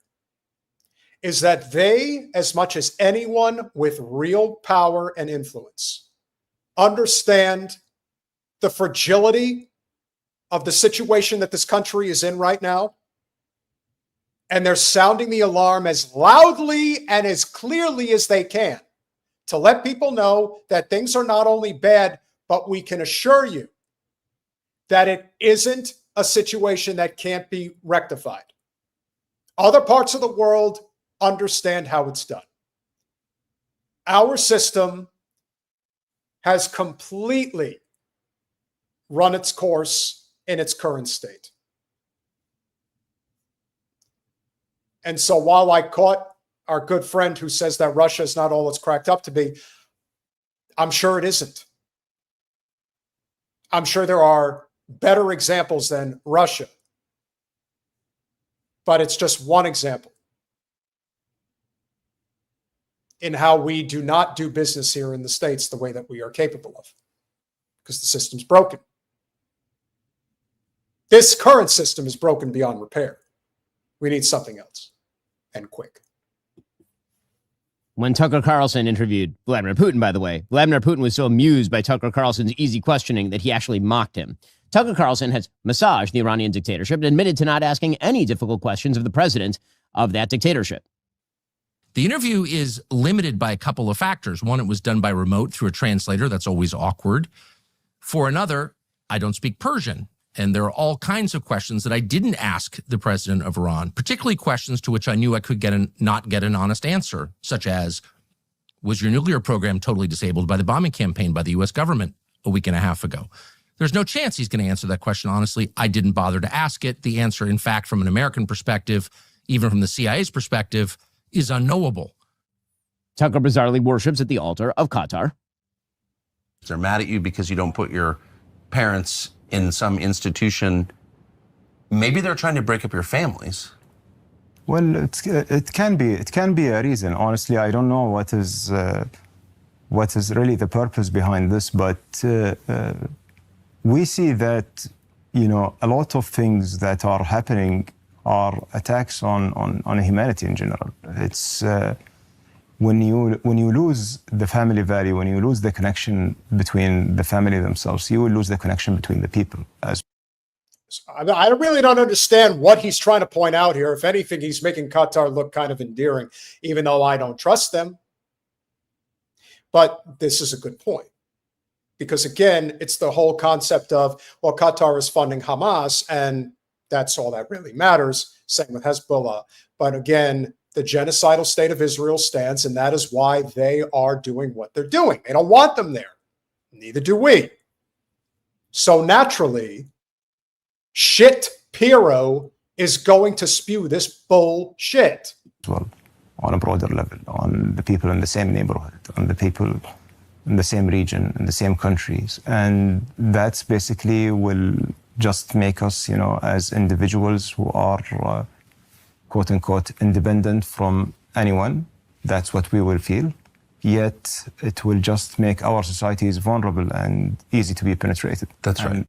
is that they, as much as anyone with real power and influence, understand the fragility of the situation that this country is in right now. And they're sounding the alarm as loudly and as clearly as they can to let people know that things are not only bad, but we can assure you that it isn't a situation that can't be rectified. Other parts of the world understand how it's done. Our system has completely run its course in its current state. And so while I caught our good friend who says that Russia is not all it's cracked up to be, I'm sure it isn't. I'm sure there are better examples than Russia. But it's just one example in how we do not do business here in the States the way that we are capable of, because the system's broken. This current system is broken beyond repair. We need something else, and quick. When Tucker Carlson interviewed Vladimir Putin, by the way, Vladimir Putin was so amused by Tucker Carlson's easy questioning that he actually mocked him. Tucker Carlson has massaged the Iranian dictatorship and admitted to not asking any difficult questions of the president of that dictatorship. The interview is limited by a couple of factors. One, it was done by remote through a translator. That's always awkward. For another, I don't speak Persian. And there are all kinds of questions that I didn't ask the president of Iran, particularly questions to which I knew I could not get an honest answer, such as, was your nuclear program totally disabled by the bombing campaign by the U.S. government a week and a half ago? There's no chance he's going to answer that question honestly. I didn't bother to ask it. The answer, in fact, from an American perspective, even from the CIA's perspective, is unknowable. Tucker bizarrely worships at the altar of Qatar. They're mad at you because you don't put your parents in some institution. Maybe they're trying to break up your families. Well, it can be a reason. Honestly, I don't know what is really the purpose behind this, but we see that, you know, a lot of things that are happening are attacks on humanity in general. It's when you lose the family value, when you lose the connection between the family themselves, you will lose the connection between the people. I really don't understand what he's trying to point out here. If anything, he's making Qatar look kind of endearing, even though I don't trust them. But this is a good point. Because again, it's the whole concept of, well, Qatar is funding Hamas, and that's all that really matters. Same with Hezbollah. But again, the genocidal state of Israel stands, and that is why they are doing what they're doing. They don't want them there. Neither do we. So naturally, Shapiro is going to spew this bullshit. Well, on a broader level, on the people in the same neighborhood, on the people in the same region, in the same countries. And that's basically will just make us, you know, as individuals who are quote unquote independent from anyone. That's what we will feel. Yet it will just make our societies vulnerable and easy to be penetrated. That's right.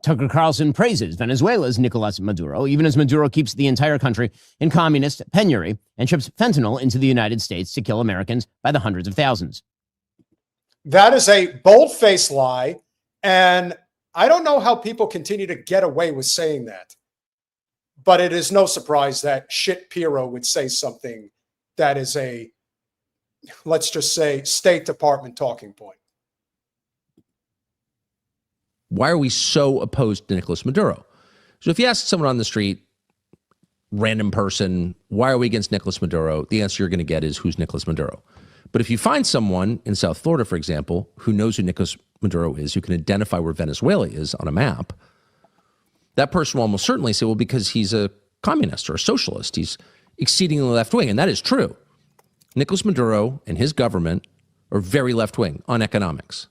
Tucker Carlson praises Venezuela's Nicolas Maduro, even as Maduro keeps the entire country in communist penury and ships fentanyl into the United States to kill Americans by the hundreds of thousands. That is a bold-faced lie, and I don't know how people continue to get away with saying that. But it is no surprise that Shapiro would say something that is a, let's just say, State Department talking point. Why are we so opposed to Nicolas Maduro? So if you ask someone on the street, random person, why are we against Nicolas Maduro? The answer you're going to get is, who's Nicolas Maduro? But if you find someone in South Florida, for example, who knows who Nicolas Maduro is, who can identify where Venezuela is on a map, that person will almost certainly say, well, because he's a communist or a socialist, he's exceedingly left-wing. And that is true. Nicolas Maduro and his government are very left-wing on economics.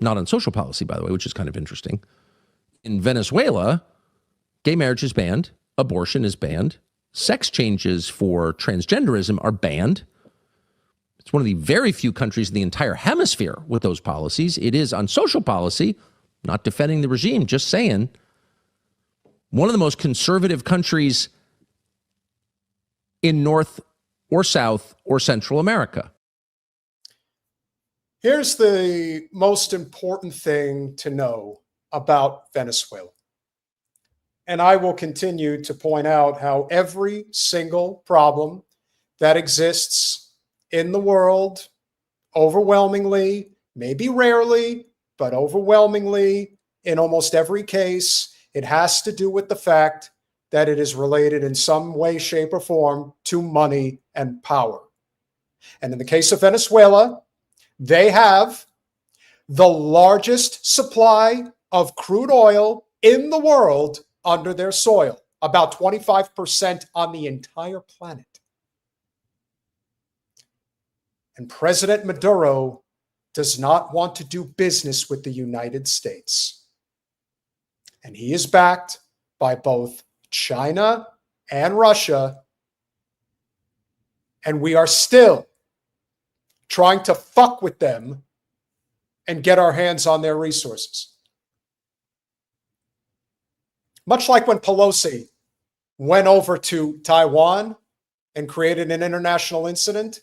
Not on social policy, by the way, which is kind of interesting. In Venezuela, gay marriage is banned, abortion is banned, sex changes for transgenderism are banned. It's one of the very few countries in the entire hemisphere with those policies. It is on social policy, not defending the regime, just saying, one of the most conservative countries in North or South or Central America. Here's the most important thing to know about Venezuela. And I will continue to point out how every single problem that exists in the world, overwhelmingly, maybe rarely, but overwhelmingly, in almost every case, it has to do with the fact that it is related in some way, shape, or form to money and power. And in the case of Venezuela, they have the largest supply of crude oil in the world under their soil, about 25% on the entire planet. And President Maduro does not want to do business with the United States. And he is backed by both China and Russia. And we are still trying to fuck with them and get our hands on their resources. Much like when Pelosi went over to Taiwan and created an international incident,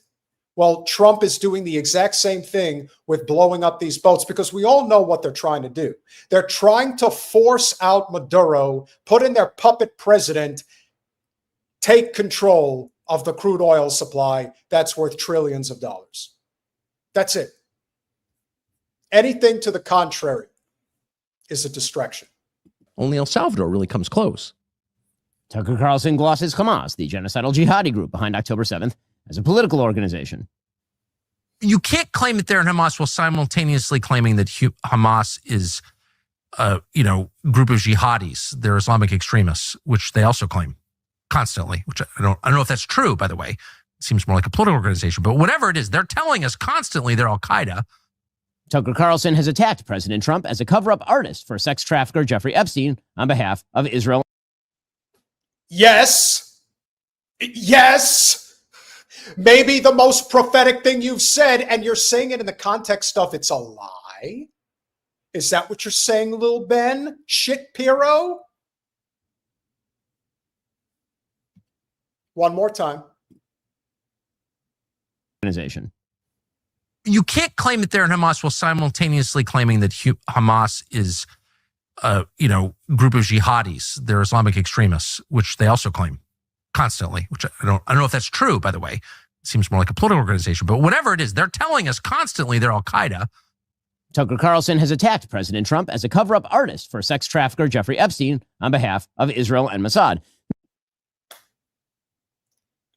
well, Trump is doing the exact same thing with blowing up these boats, because we all know what they're trying to do. They're trying to force out Maduro, put in their puppet president, take control of the crude oil supply that's worth trillions of dollars. That's it. Anything to the contrary is a distraction. Only El Salvador really comes close. Tucker Carlson glosses Hamas, the genocidal jihadi group behind October 7th, as a political organization. You can't claim that they're in Hamas while simultaneously claiming that Hamas is a group of jihadis. They're Islamic extremists, which they also claim constantly, which I don't know if that's true, by the way. It seems more like a political organization, but whatever it is, they're telling us constantly they're Al-Qaeda. Tucker Carlson has attacked President Trump as a cover-up artist for sex trafficker Jeffrey Epstein on behalf of Israel. Yes. Yes. Maybe the most prophetic thing you've said, and you're saying it in the context of it's a lie. Is that what you're saying, Lil Ben? Shapiro? One more time. Organization. You can't claim that they're in Hamas while simultaneously claiming that Hamas is a group of jihadis. They're Islamic extremists, which they also claim constantly, which I don't know if that's true, by the way. It seems more like a political organization, but whatever it is, they're telling us constantly they're Al-Qaeda. Tucker Carlson has attacked President Trump as a cover-up artist for sex trafficker Jeffrey Epstein on behalf of Israel and Mossad.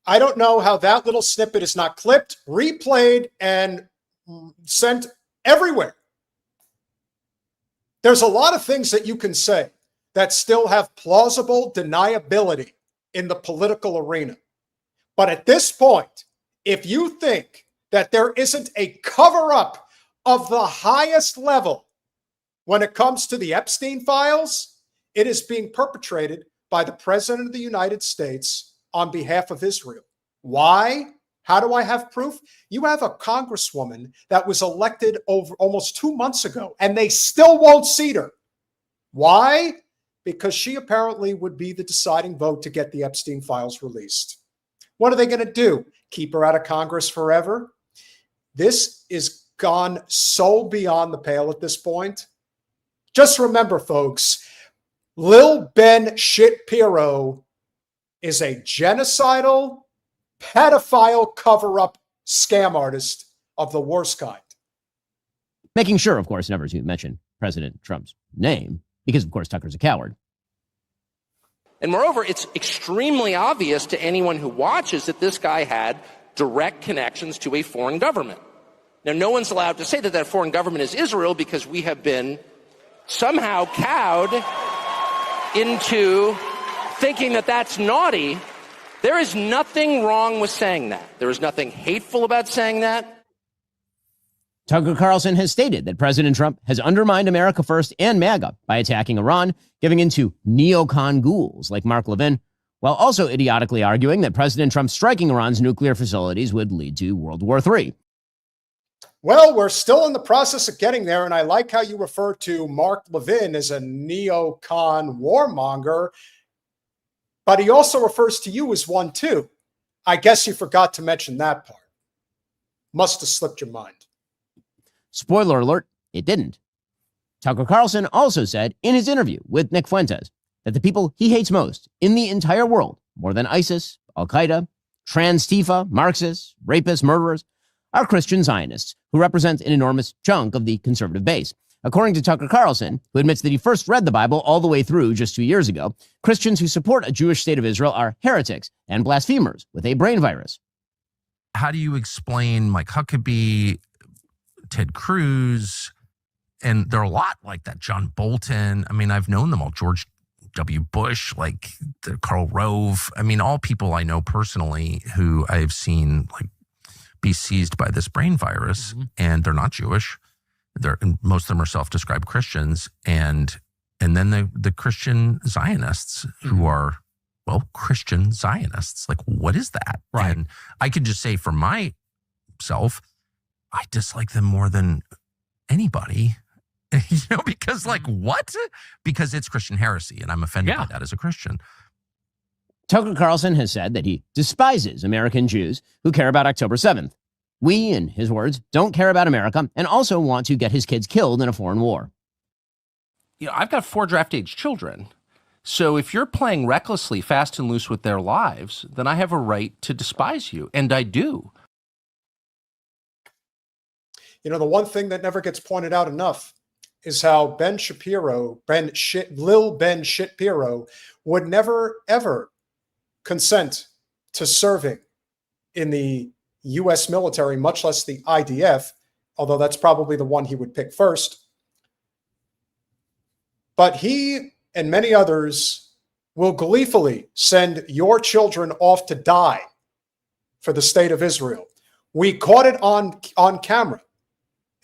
I don't know how that little snippet is not clipped, replayed, and sent everywhere. There's a lot of things that you can say that still have plausible deniability in the political arena. But at this point, if you think that there isn't a cover-up of the highest level when it comes to the Epstein files, it is being perpetrated by the President of the United States on behalf of Israel. Why? How do I have proof? You have a congresswoman that was elected over almost 2 months ago, and they still won't seat her Why? Because she apparently would be the deciding vote to get the Epstein files released. What are they going to do? Keep her out of Congress forever? This is gone so beyond the pale at this point. Just remember, folks, Lil Ben Shapiro is a genocidal, pedophile cover-up scam artist of the worst kind. Making sure, of course, never to mention President Trump's name, because, of course, Tucker's a coward. And moreover, it's extremely obvious to anyone who watches that this guy had direct connections to a foreign government. Now, no one's allowed to say that that foreign government is Israel because we have been somehow cowed into thinking that that's naughty. There is nothing wrong with saying that. There is nothing hateful about saying that. Tucker Carlson has stated that President Trump has undermined America First and MAGA by attacking Iran, giving in to neocon ghouls like Mark Levin, while also idiotically arguing that President Trump striking Iran's nuclear facilities would lead to World War III. Well, we're still in the process of getting there, and I like how you refer to Mark Levin as a neocon warmonger, but he also refers to you as one too. I guess you forgot to mention that part. Must have slipped your mind. Spoiler alert, it didn't. Tucker Carlson also said in his interview with Nick Fuentes that the people he hates most in the entire world, more than ISIS, Al-Qaeda, Trans-Tifa, Marxists, rapists, murderers, are Christian Zionists, who represent an enormous chunk of the conservative base. According to Tucker Carlson, who admits that he first read the Bible all the way through just 2 years ago, Christians who support a Jewish state of Israel are heretics and blasphemers with a brain virus. How do you explain Mike Huckabee, Ted Cruz, and there are a lot like that, John Bolton. I mean, I've known them all, George W. Bush, like Karl Rove. I mean, all people I know personally who I've seen like be seized by this brain virus, and they're not Jewish. Most of them are self-described Christians, and then the Christian Zionists who are, well, Christian Zionists. Like, what is that? Right. And I could just say for myself, I dislike them more than anybody, because like what? Because it's Christian heresy, and I'm offended by that as a Christian. Tucker Carlson has said that he despises American Jews who care about October 7th. We, in his words, don't care about America and also want to get his kids killed in a foreign war. I've got 4 draft-age children. So if you're playing recklessly, fast and loose with their lives, then I have a right to despise you, and I do. You know, the one thing that never gets pointed out enough is how Lil Ben Shapiro would never, ever consent to serving in the U.S. military, much less the IDF, although that's probably the one he would pick first. But he and many others will gleefully send your children off to die for the state of Israel. We caught it on camera.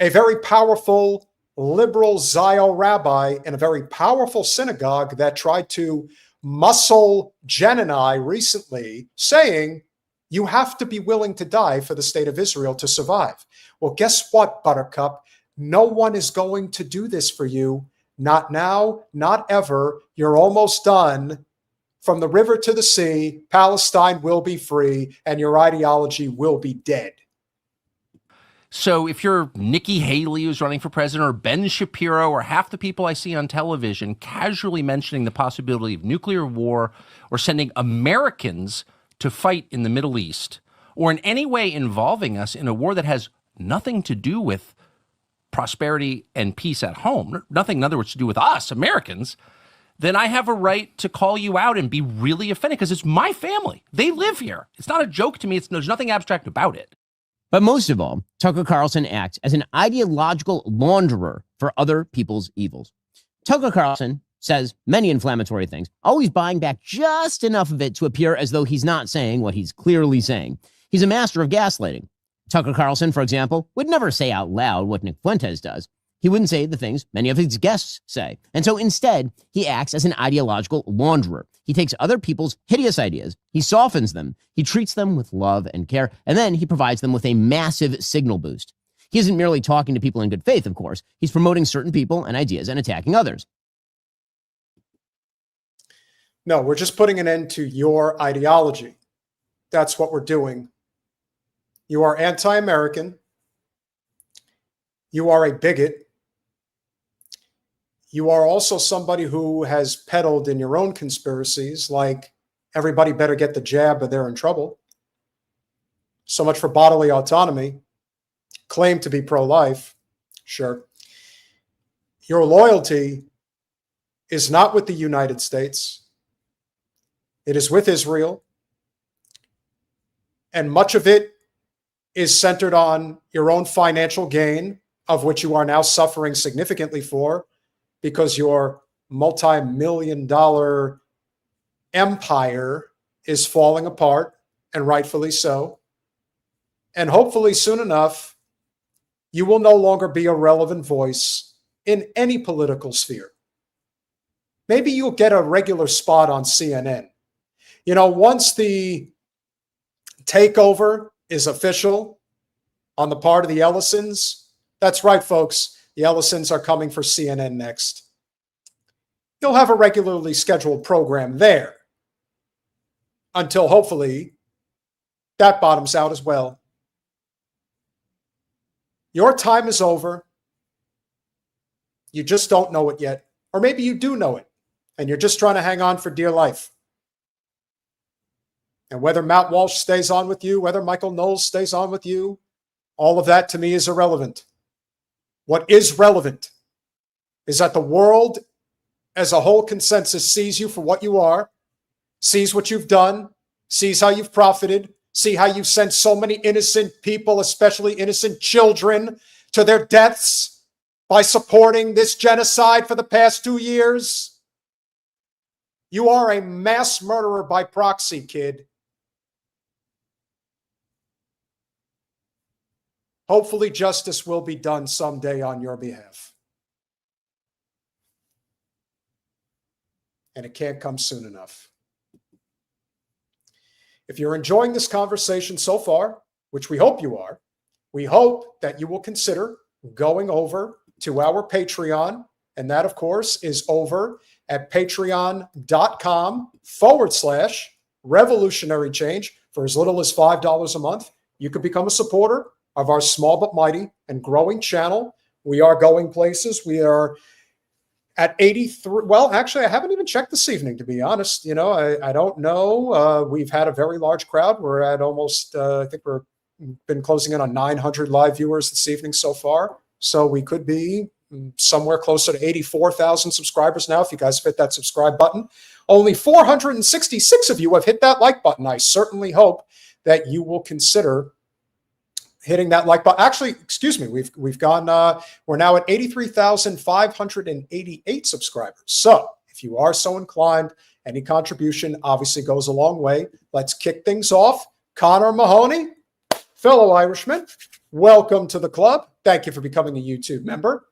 A very powerful liberal Zio rabbi in a very powerful synagogue that tried to muscle Jen and I recently, saying, you have to be willing to die for the state of Israel to survive. Well, guess what, Buttercup? No one is going to do this for you. Not now, not ever. You're almost done. From the river to the sea, Palestine will be free, and your ideology will be dead. So if you're Nikki Haley, who's running for president, or Ben Shapiro, or half the people I see on television casually mentioning the possibility of nuclear war or sending Americans to fight in the Middle East, or in any way involving us in a war that has nothing to do with prosperity and peace at home, nothing, in other words, to do with us, Americans, then I have a right to call you out and be really offended because it's my family. They live here. It's not a joke to me. There's nothing abstract about it. But most of all, Tucker Carlson acts as an ideological launderer for other people's evils. Tucker Carlson says many inflammatory things, always buying back just enough of it to appear as though he's not saying what he's clearly saying. He's a master of gaslighting. Tucker Carlson, for example, would never say out loud what Nick Fuentes does. He wouldn't say the things many of his guests say. And so instead, he acts as an ideological launderer. He takes other people's hideous ideas, he softens them, he treats them with love and care, and then he provides them with a massive signal boost. He isn't merely talking to people in good faith, of course. He's promoting certain people and ideas and attacking others. No, we're just putting an end to your ideology. That's what we're doing. You are anti-American. You are a bigot. You are also somebody who has peddled in your own conspiracies, like everybody better get the jab or they're in trouble. So much for bodily autonomy. Claim to be pro-life. Sure. Your loyalty is not with the United States. It is with Israel. And much of it is centered on your own financial gain, of which you are now suffering significantly for, because your multi-million-dollar empire is falling apart, and rightfully so. And hopefully soon enough, you will no longer be a relevant voice in any political sphere. Maybe you'll get a regular spot on CNN. You know, once the takeover is official on the part of the Ellisons, that's right, folks, the Ellisons are coming for CNN next. You'll have a regularly scheduled program there until hopefully that bottoms out as well. Your time is over. You just don't know it yet. Or maybe you do know it, and you're just trying to hang on for dear life. And whether Matt Walsh stays on with you, whether Michael Knowles stays on with you, all of that to me is irrelevant. What is relevant is that the world as a whole consensus sees you for what you are, sees what you've done, sees how you've profited, see how you've sent so many innocent people, especially innocent children, to their deaths by supporting this genocide for the past 2 years. You are a mass murderer by proxy, kid. Hopefully justice will be done someday on your behalf. And it can't come soon enough. If you're enjoying this conversation so far, which we hope you are, we hope that you will consider going over to our Patreon. And that, of course, is over at patreon.com/revolutionary change. For as little as $5 a month, you could become a supporter of our small but mighty and growing channel. We are going places. We are at 83. Well, actually, I haven't even checked this evening, to be honest. You know, I don't know. We've had a very large crowd. We're at almost, I think we're been closing in on 900 live viewers this evening so far. So we could be somewhere closer to 84,000 subscribers now if you guys hit that subscribe button. Only 466 of you have hit that like button. I certainly hope that you will consider hitting that like button. Actually, excuse me, we've gone, we're now at 83,588 subscribers. So if you are so inclined, any contribution obviously goes a long way. Let's kick things off. Connor Mahoney, fellow Irishman, welcome to the club. Thank you for becoming a YouTube member.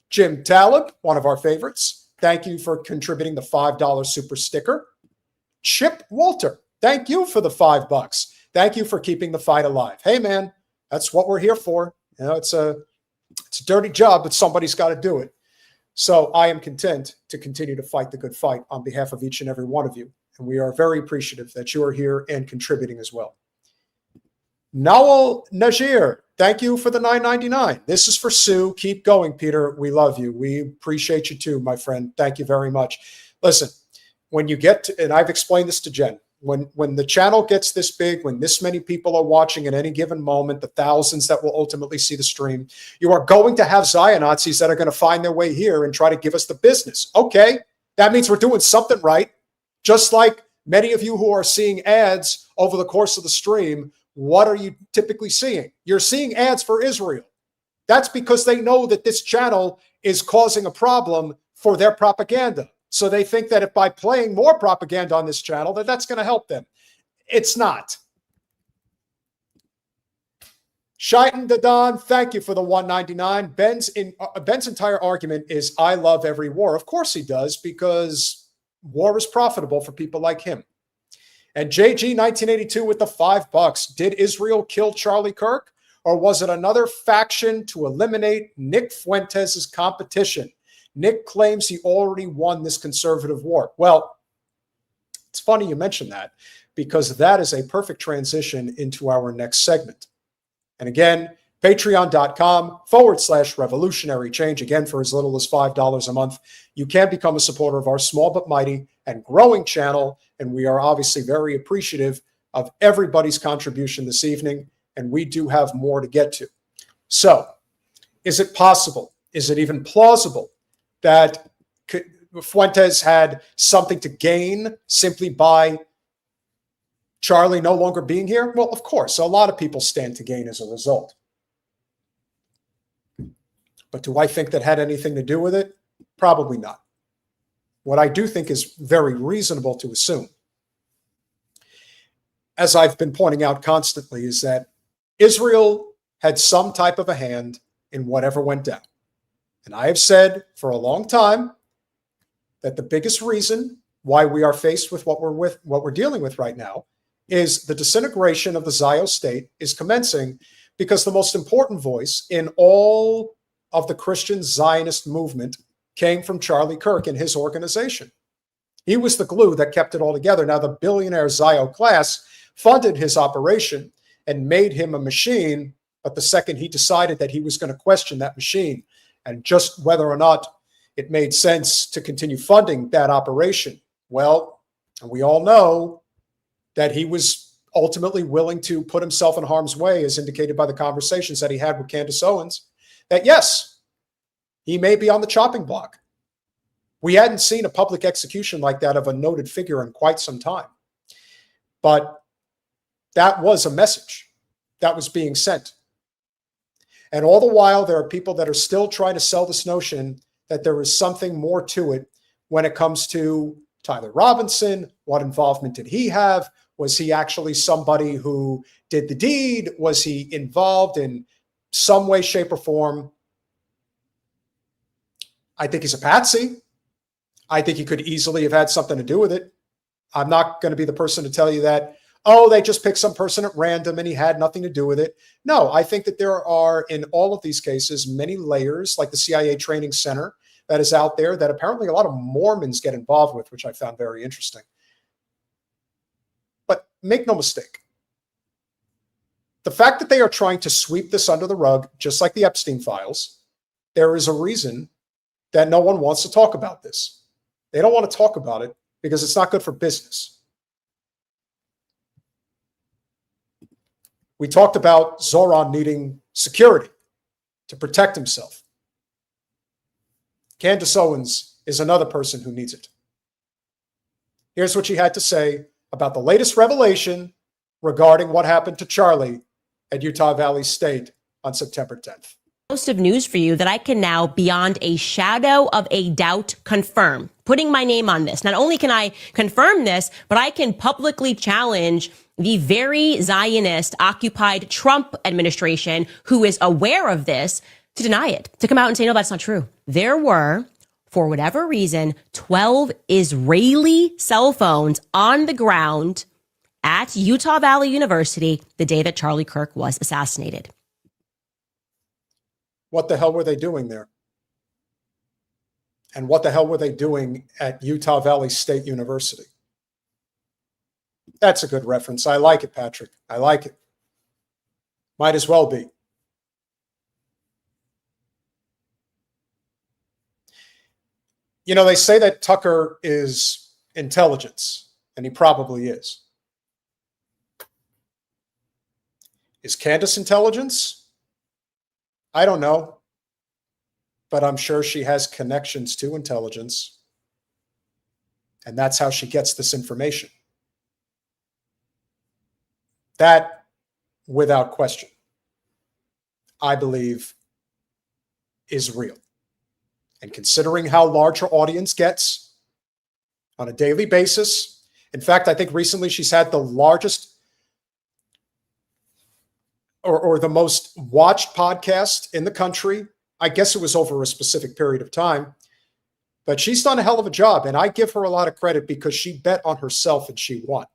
Jim Talib, one of our favorites. Thank you for contributing the $5 super sticker. Chip Walter, thank you for the $5. Thank you for keeping the fight alive. Hey, man. That's what we're here for. You know, it's a dirty job, but somebody's got to do it. So I am content to continue to fight the good fight on behalf of each and every one of you. And we are very appreciative that you are here and contributing as well. Nawal Najir, thank you for the $9.99. This is for Sue. Keep going, Peter. We love you. We appreciate you too, my friend. Thank you very much. Listen, when you get to, and I've explained this to Jen, when the channel gets this big, when this many people are watching at any given moment, the thousands that will ultimately see the stream, you are going to have Zionazis that are going to find their way here and try to give us the business. Okay, that means we're doing something right. Just like many of you who are seeing ads over the course of the stream, what are you typically seeing? You're seeing ads for Israel. That's because they know that this channel is causing a problem for their propaganda. So they think that if by playing more propaganda on this channel, that's going to help them. It's not. Shaitan Dadan, thank you for the $1.99. Ben's entire argument is, I love every war. Of course he does, because war is profitable for people like him. And JG 1982 with the $5. Did Israel kill Charlie Kirk, or was it another faction to eliminate Nick Fuentes' competition? Nick claims he already won this conservative war. Well, It's funny you mentioned that, because that is a perfect transition into our next segment. And again, patreon.com/revolutionary change. Again, for as little as $5 a month, you can become a supporter of our small but mighty and growing channel. And we are obviously very appreciative of everybody's contribution this evening. And we do have more to get to. So, is it possible? Is it even plausible that Fuentes had something to gain simply by Charlie no longer being here? Well, of course, a lot of people stand to gain as a result. But do I think that had anything to do with it? Probably not. What I do think is very reasonable to assume, as I've been pointing out constantly, is that Israel had some type of a hand in whatever went down. And I have said for a long time that the biggest reason why we are faced with what we're dealing with right now is the disintegration of the Zionist state is commencing, because the most important voice in all of the Christian Zionist movement came from Charlie Kirk and his organization. He was the glue that kept it all together. Now, the billionaire Zio class funded his operation and made him a machine, but the second he decided that he was going to question that machine and just whether or not it made sense to continue funding that operation, well, and we all know that he was ultimately willing to put himself in harm's way, as indicated by the conversations that he had with Candace Owens, that yes, he may be on the chopping block. We hadn't seen a public execution like that of a noted figure in quite some time. But that was a message that was being sent. And all the while, there are people that are still trying to sell this notion that there is something more to it when it comes to Tyler Robinson. What involvement did he have? Was he actually somebody who did the deed? Was he involved in some way, shape, or form? I think he's a patsy. I think he could easily have had something to do with it. I'm not going to be the person to tell you that, oh, they just picked some person at random and he had nothing to do with it. No, I think that there are, in all of these cases, many layers, like the CIA training center that is out there that apparently a lot of Mormons get involved with, which I found very interesting. But make no mistake, the fact that they are trying to sweep this under the rug, just like the Epstein files, there is a reason that no one wants to talk about this. They don't want to talk about it because it's not good for business. We talked about Zoran needing security to protect himself. Candace Owens is another person who needs it. Here's what she had to say about the latest revelation regarding what happened to Charlie at Utah Valley State on September 10th. Of news for you that I can now, beyond a shadow of a doubt, confirm. Putting my name on this. Not only can I confirm this, but I can publicly challenge the very Zionist occupied Trump administration, who is aware of this, to deny it, to come out and say, no, that's not true. There were, for whatever reason, 12 Israeli cell phones on the ground at Utah Valley University the day that Charlie Kirk was assassinated. What the hell were they doing there? And what the hell were they doing at Utah Valley State University? That's a good reference. I like it, Patrick. I like it. Might as well be. You know, they say that Tucker is intelligence, and he probably is. Is Candace intelligence? I don't know, but I'm sure she has connections to intelligence, and that's how she gets this information. That, without question, I believe is real. And considering how large her audience gets on a daily basis, in fact, I think recently she's had the largest or the most watched podcast in the country. I guess it was over a specific period of time, but she's done a hell of a job. And I give her a lot of credit because she bet on herself and she won.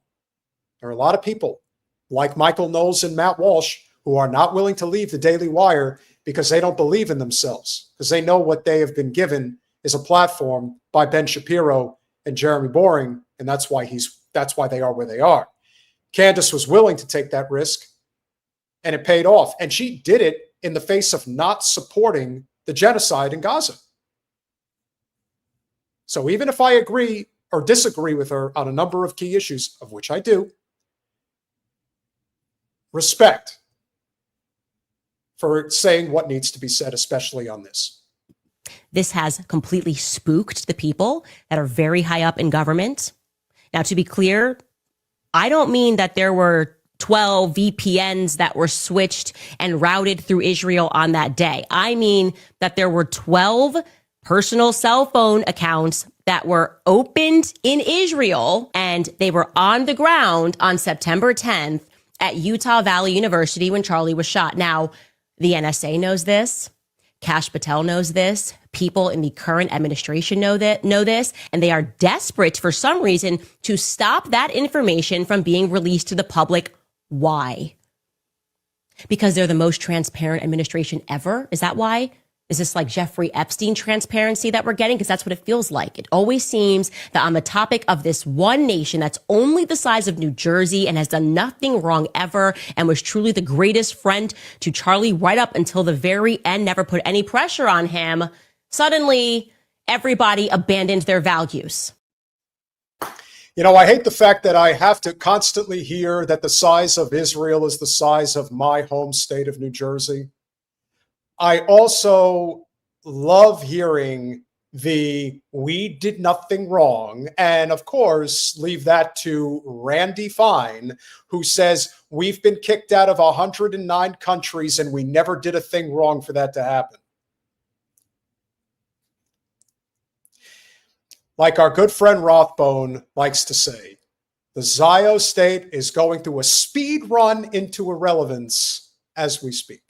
There are a lot of people like Michael Knowles and Matt Walsh who are not willing to leave the Daily Wire because they don't believe in themselves, because they know what they have been given is a platform by Ben Shapiro and Jeremy Boring. And that's why he's that's why they are where they are. Candace was willing to take that risk, and it paid off. And she did it in the face of not supporting the genocide in Gaza. So even if I agree or disagree with her on a number of key issues, of which I do, respect for saying what needs to be said, especially on this. This has completely spooked the people that are very high up in government. Now, to be clear, I don't mean that there were 12 VPNs that were switched and routed through Israel on that day. I mean that there were 12 personal cell phone accounts that were opened in Israel, and they were on the ground on September 10th at Utah Valley University when Charlie was shot. Now, the NSA knows this. Kash Patel knows this. People in the current administration know this, and they are desperate for some reason to stop that information from being released to the public. Why? Because they're the most transparent administration ever? Is that why? Is this like Jeffrey Epstein transparency that we're getting? Because that's what it feels like. It always seems that on the topic of this one nation that's only the size of New Jersey and has done nothing wrong ever and was truly the greatest friend to Charlie right up until the very end, never put any pressure on him, suddenly everybody abandoned their values. You know, I hate the fact that I have to constantly hear that the size of Israel is the size of my home state of New Jersey. I also love hearing the "we did nothing wrong," and of course, leave that to Randy Fine, who says we've been kicked out of 109 countries and we never did a thing wrong for that to happen. Like our good friend Rothbone likes to say, the Zio state is going through a speed run into irrelevance as we speak.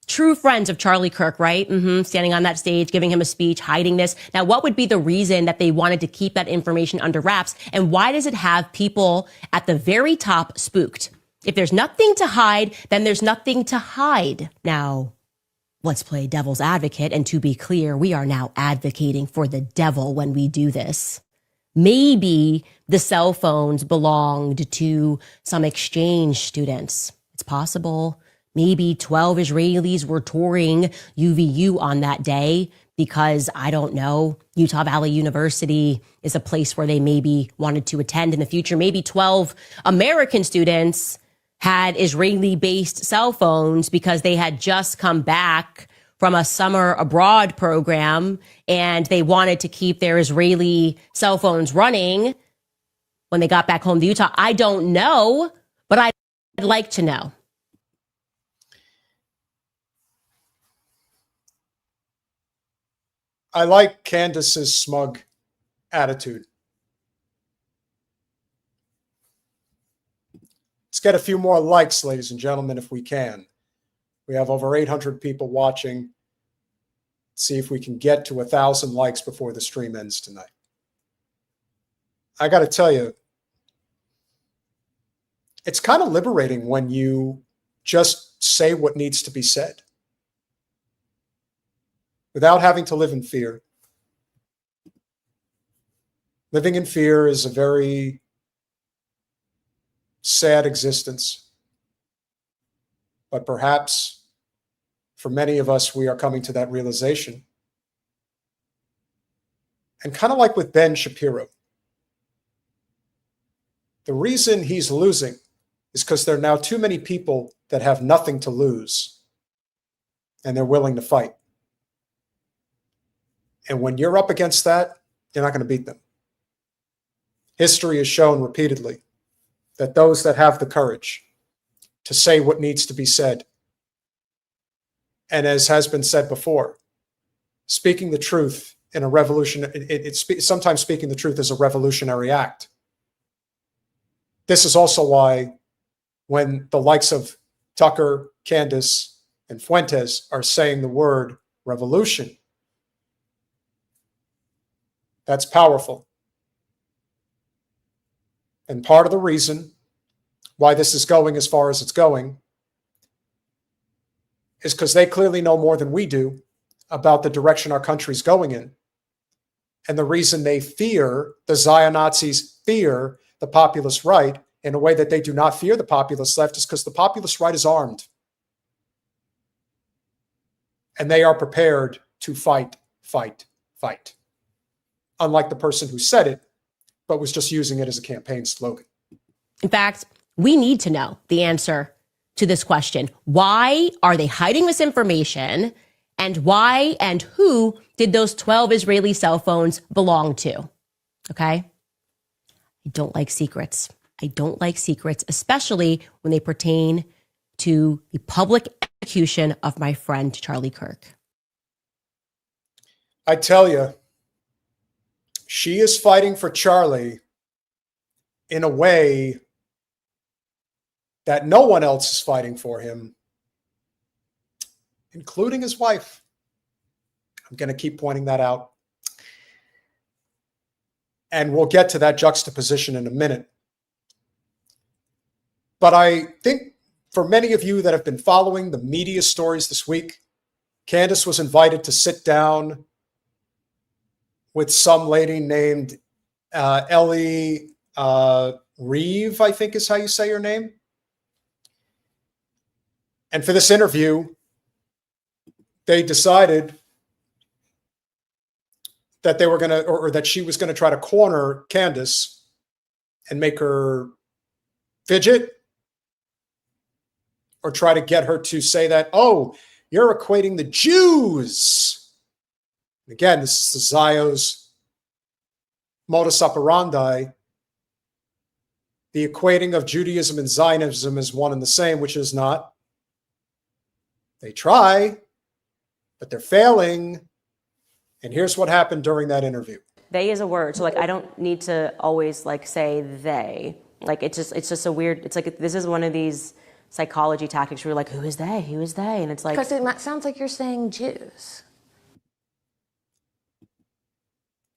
True friends of Charlie Kirk, right? Standing on that stage, giving him a speech, hiding this. Now, what would be the reason that they wanted to keep that information under wraps? And why does it have people at the very top spooked? If there's nothing to hide, then there's nothing to hide. Now, let's play devil's advocate. And to be clear, we are now advocating for the devil when we do this. Maybe the cell phones belonged to some exchange students. It's possible. Maybe 12 Israelis were touring UVU on that day because, I don't know, Utah Valley University is a place where they maybe wanted to attend in the future. Maybe 12 American students had Israeli-based cell phones because they had just come back from a summer abroad program and they wanted to keep their Israeli cell phones running when they got back home to Utah. I don't know, but I'd like to know. I like Candace's smug attitude. Let's get a few more likes, ladies and gentlemen, if we can. We have over 800 people watching. Let's see if we can get to 1,000 likes before the stream ends tonight. I got to tell you, it's kind of liberating when you just say what needs to be said without having to live in fear. Living in fear is a very sad existence. But perhaps for many of us, we are coming to that realization. And kind of like with Ben Shapiro, the reason he's losing is because there are now too many people that have nothing to lose, and they're willing to fight. And when you're up against that, you're not going to beat them. History has shown repeatedly that those that have the courage to say what needs to be said, and as has been said before, speaking the truth in a revolution, sometimes speaking the truth is a revolutionary act. This is also why when the likes of Tucker, Candace, and Fuentes are saying the word revolution, that's powerful. And part of the reason why this is going as far as it's going is because they clearly know more than we do about the direction our country's going in. And the reason they fear, the Zion-Nazis fear the populist right in a way that they do not fear the populist left is because the populist right is armed. And they are prepared to fight, fight, fight. Unlike the person who said it, but was just using it as a campaign slogan. In fact, we need to know the answer to this question. Why are they hiding this information? And why and who did those 12 Israeli cell phones belong to? Okay? I don't like secrets. I don't like secrets, especially when they pertain to the public execution of my friend Charlie Kirk. I tell you, she is fighting for Charlie in a way that no one else is fighting for him, including his wife. I'm going to keep pointing that out. And we'll get to that juxtaposition in a minute. But I think for many of you that have been following the media stories this week, Candace was invited to sit down with some lady named Ellie Reeve, I think is how you say her name. And for this interview, they decided that they were going to, or that she was going to try to corner Candace and make her fidget or try to get her to say that, oh, you're equating the Jews. Again, this is the Zio's modus operandi. The equating of Judaism and Zionism is one and the same, which is not. They try, but they're failing. And here's what happened during that interview. They is a word. So like, I don't need to always like say they, like, it's just a weird, it's like, this is one of these psychology tactics where you're like, who is they? Who is they? And it's like, because it sounds like you're saying Jews.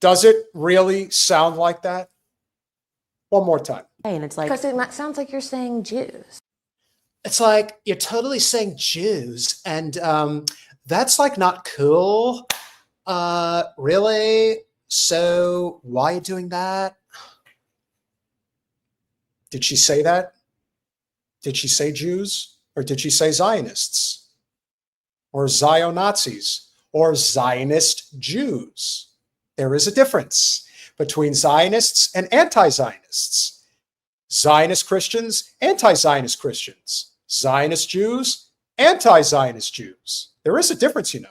Does it really sound like that? One more time. and it's like, Because it sounds like you're saying Jews. It's like, you're totally saying Jews, and that's like not cool. Really? So why are you doing that? Did she say that? Did she say Jews? Or did she say Zionists? Or Zio-Nazis? Or Zionist Jews? There is a difference between Zionists and anti-Zionists. Zionist Christians, anti-Zionist Christians. Zionist Jews, anti-Zionist Jews. There is a difference, you know.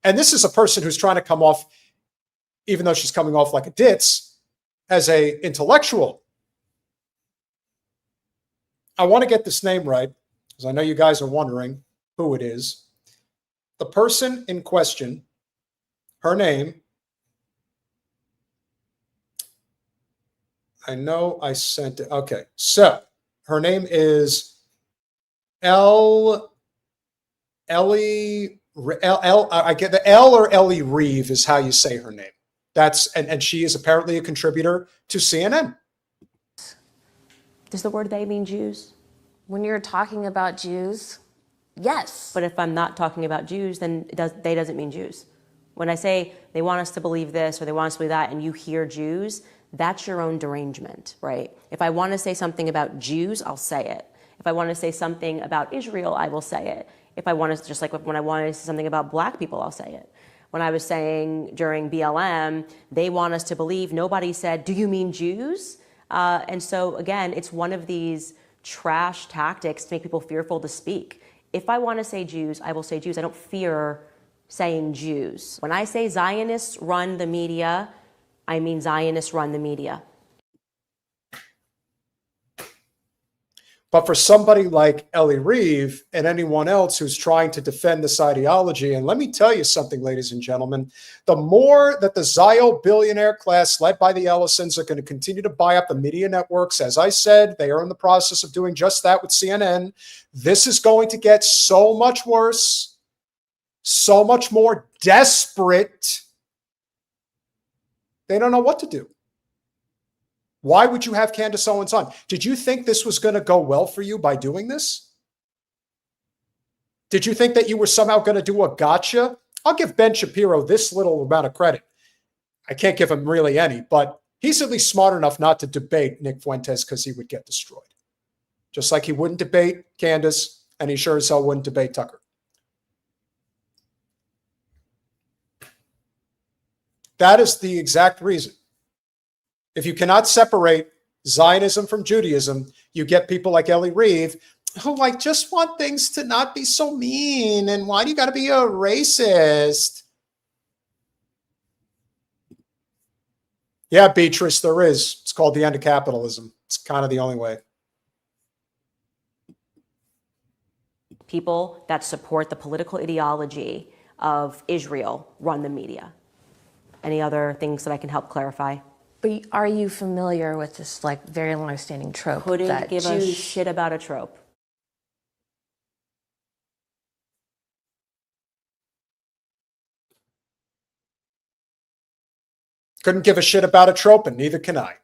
And this is a person who's trying to come off, even though she's coming off like a ditz, as a intellectual. I want to get this name right, because I know you guys are wondering who it is. The person in question, her name, I know I sent it. Okay, so her name is I get the L or Ellie Reeve is how you say her name. And she is apparently a contributor to CNN. does the word they mean Jews? When you're talking about Jews, yes. But if I'm not talking about Jews, then they doesn't mean Jews. When I say they want us to believe this or they want us to believe that, and you hear Jews, that's your own derangement, right? If I want to say something about Jews, I'll say it. If I want to say something about Israel, I will say it. If I want to, just like when I want to say something about black people, I'll say it. When I was saying during BLM, they want us to believe, nobody said, do you mean Jews? And so again, it's one of these trash tactics to make people fearful to speak. If I want to say Jews, I will say Jews. I don't fear saying Jews. When I say Zionists run the media, I mean Zionists run the media. But for somebody like Ellie Reeve and anyone else who's trying to defend this ideology, and let me tell you something, ladies and gentlemen, the more that the Zio billionaire class led by the Ellisons are going to continue to buy up the media networks, as I said, they are in the process of doing just that with CNN. This is going to get so much worse, so much more desperate. They don't know what to do. Why would you have Candace Owens on? Did you think this was going to go well for you by doing this? Did you think that you were somehow going to do a gotcha? I'll give Ben Shapiro this little amount of credit. I can't give him really any, but he's at least smart enough not to debate Nick Fuentes because he would get destroyed. Just like he wouldn't debate Candace, and he sure as hell wouldn't debate Tucker. That is the exact reason. If you cannot separate Zionism from Judaism, you get people like Ellie Reeve who like just want things to not be so mean. And why do you got to be a racist? Yeah, Beatrice, there is. It's called the end of capitalism. It's kind of the only way. People that support the political ideology of Israel run the media. Any other things that I can help clarify? But are you familiar with this like very long-standing trope? Couldn't that give a Jews- shit about a trope. Couldn't give a shit about a trope, and neither can I.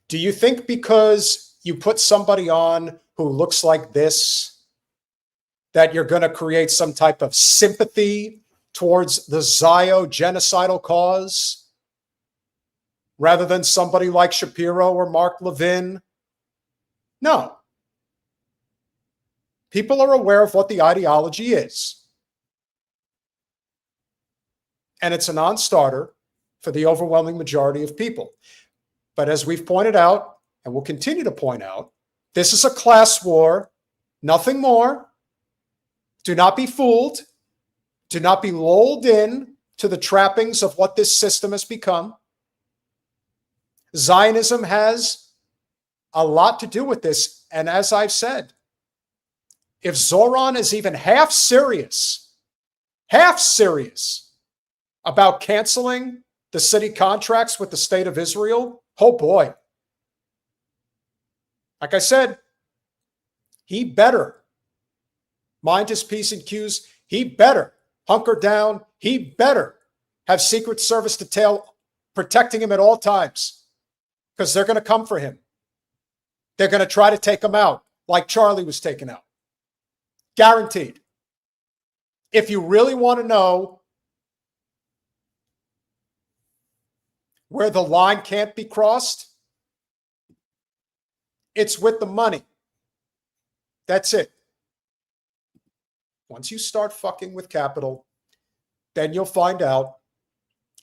Do you think because you put somebody on who looks like this, that you're going to create some type of sympathy towards the genocidal cause, rather than somebody like Shapiro or Mark Levin? No. People are aware of what the ideology is. And it's a non-starter for the overwhelming majority of people. But as we've pointed out, and will continue to point out, this is a class war, nothing more. Do not be fooled. Do not be lulled in to the trappings of what this system has become. Zionism has a lot to do with this. And as I've said, if Zoran is even half serious about canceling the city contracts with the state of Israel, oh boy. Like I said, he better mind his P's and Q's. He better hunker down. He better have Secret Service detail protecting him at all times, because they're going to come for him. They're going to try to take him out like Charlie was taken out. Guaranteed. If you really want to know where the line can't be crossed, it's with the money. That's it. Once you start fucking with capital, then you'll find out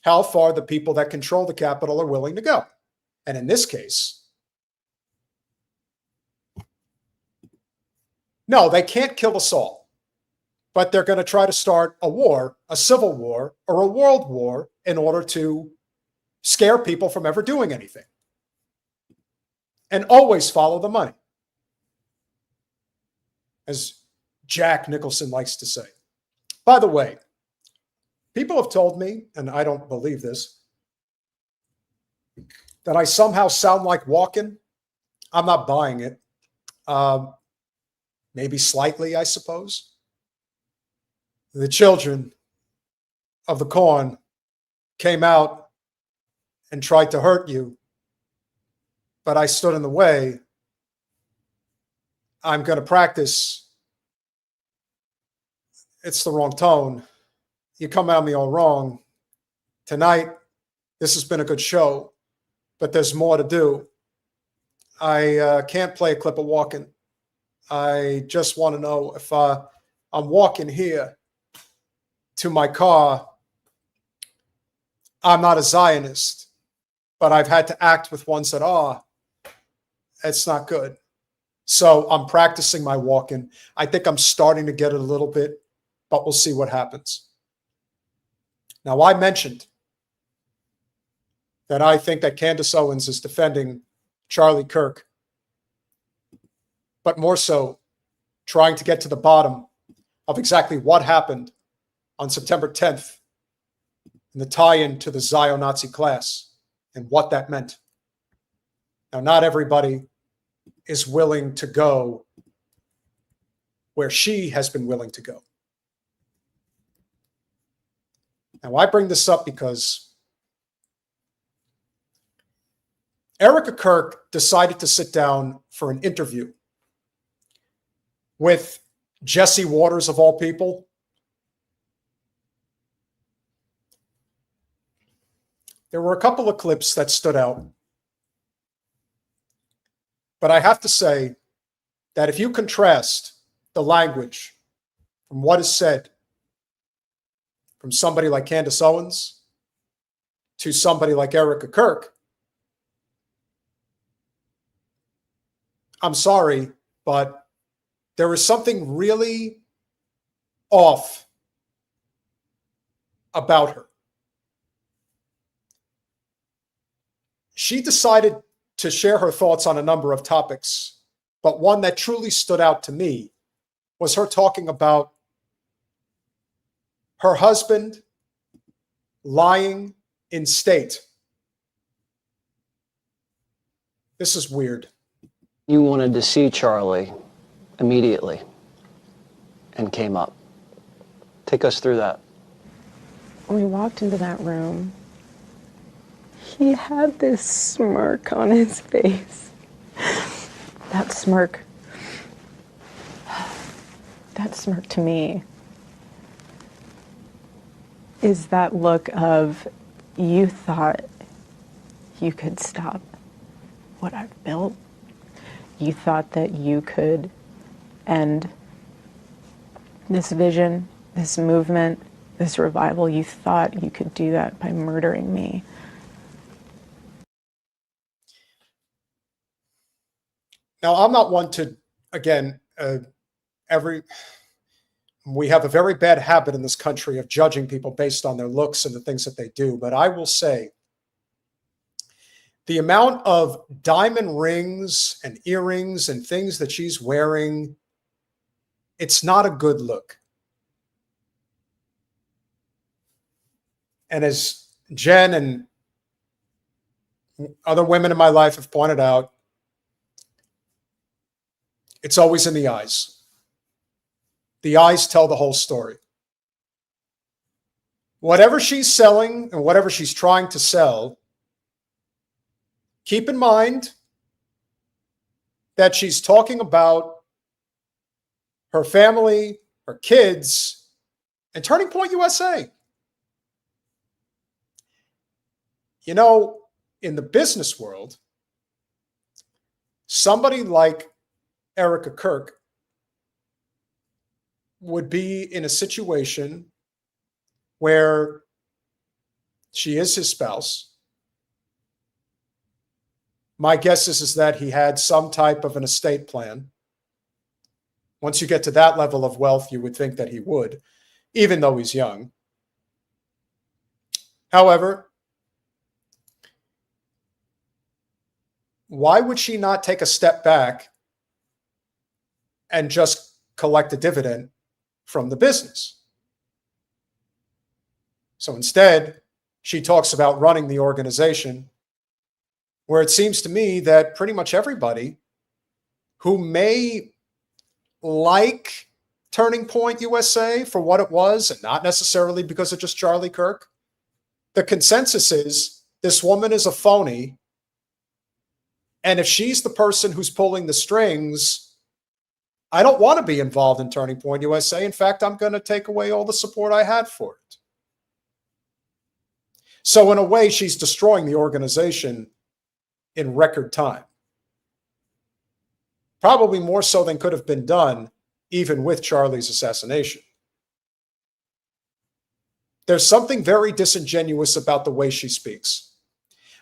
how far the people that control the capital are willing to go. And in this case, no, they can't kill us all, but they're going to try to start a war, a civil war, or a world war in order to scare people from ever doing anything. And always follow the money, as Jack Nicholson likes to say. By the way, people have told me, and I don't believe this, that I somehow sound like Walken. I'm not buying it. Maybe slightly, I suppose. The children of the corn came out and tried to hurt you, but I stood in the way. I'm going to practice. It's the wrong tone. You come at me all wrong. Tonight, this has been a good show, but there's more to do. I can't play a clip of walking. I just want to know if I'm walking here to my car. I'm not a Zionist, but I've had to act with ones that are. It's not good. So I'm practicing my walking. I think I'm starting to get it a little bit, but we'll see what happens. Now, I mentioned that I think that Candace Owens is defending Charlie Kirk, but more so trying to get to the bottom of exactly what happened on September 10th and the tie-in to the Zio-Nazi class and what that meant. Now, not everybody is willing to go where she has been willing to go. Now, I bring this up because Erika Kirk decided to sit down for an interview with Jesse Waters, of all people, There were a couple of clips that stood out. But I have to say that if you contrast the language from what is said from somebody like Candace Owens to somebody like Erika Kirk, I'm sorry, but there is something really off about her. She decided to share her thoughts on a number of topics, but one that truly stood out to me was her talking about her husband lying in state. This is weird. You wanted to see Charlie immediately and came up. Take us through that. When we walked into that room, he had this smirk on his face. That smirk to me is that look of, you thought you could stop what I've built. You thought that you could end this vision, this movement, this revival. You thought you could do that by murdering me. Now, I'm not one to, again, we have a very bad habit in this country of judging people based on their looks and the things that they do. But I will say the amount of diamond rings and earrings and things that she's wearing, it's not a good look. And as Jen and other women in my life have pointed out, it's always in the eyes. The eyes tell the whole story. Whatever she's selling and whatever she's trying to sell, keep in mind that she's talking about her family, her kids, and Turning Point USA. You know, in the business world, somebody like Erika Kirk would be in a situation where she is his spouse. My guess is that he had some type of an estate plan. Once you get to that level of wealth, you would think that he would, even though he's young. However, why would she not take a step back and just collect a dividend from the business? So instead, she talks about running the organization, where it seems to me that pretty much everybody who may like Turning Point USA for what it was, and not necessarily because of just Charlie Kirk, the consensus is this woman is a phony. And if she's the person who's pulling the strings, I don't want to be involved in Turning Point USA. In fact, I'm going to take away all the support I had for it. So in a way, she's destroying the organization in record time. Probably more so than could have been done even with Charlie's assassination. There's something very disingenuous about the way she speaks,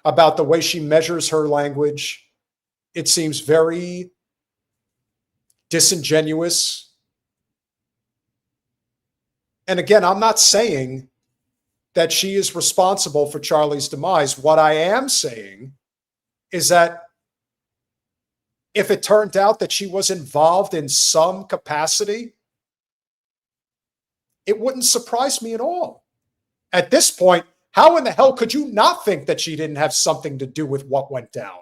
about the way she measures her language. It seems very disingenuous. And again, I'm not saying that she is responsible for Charlie's demise. What I am saying is that if it turned out that she was involved in some capacity, it wouldn't surprise me at all. At this point, how in the hell could you not think that she didn't have something to do with what went down?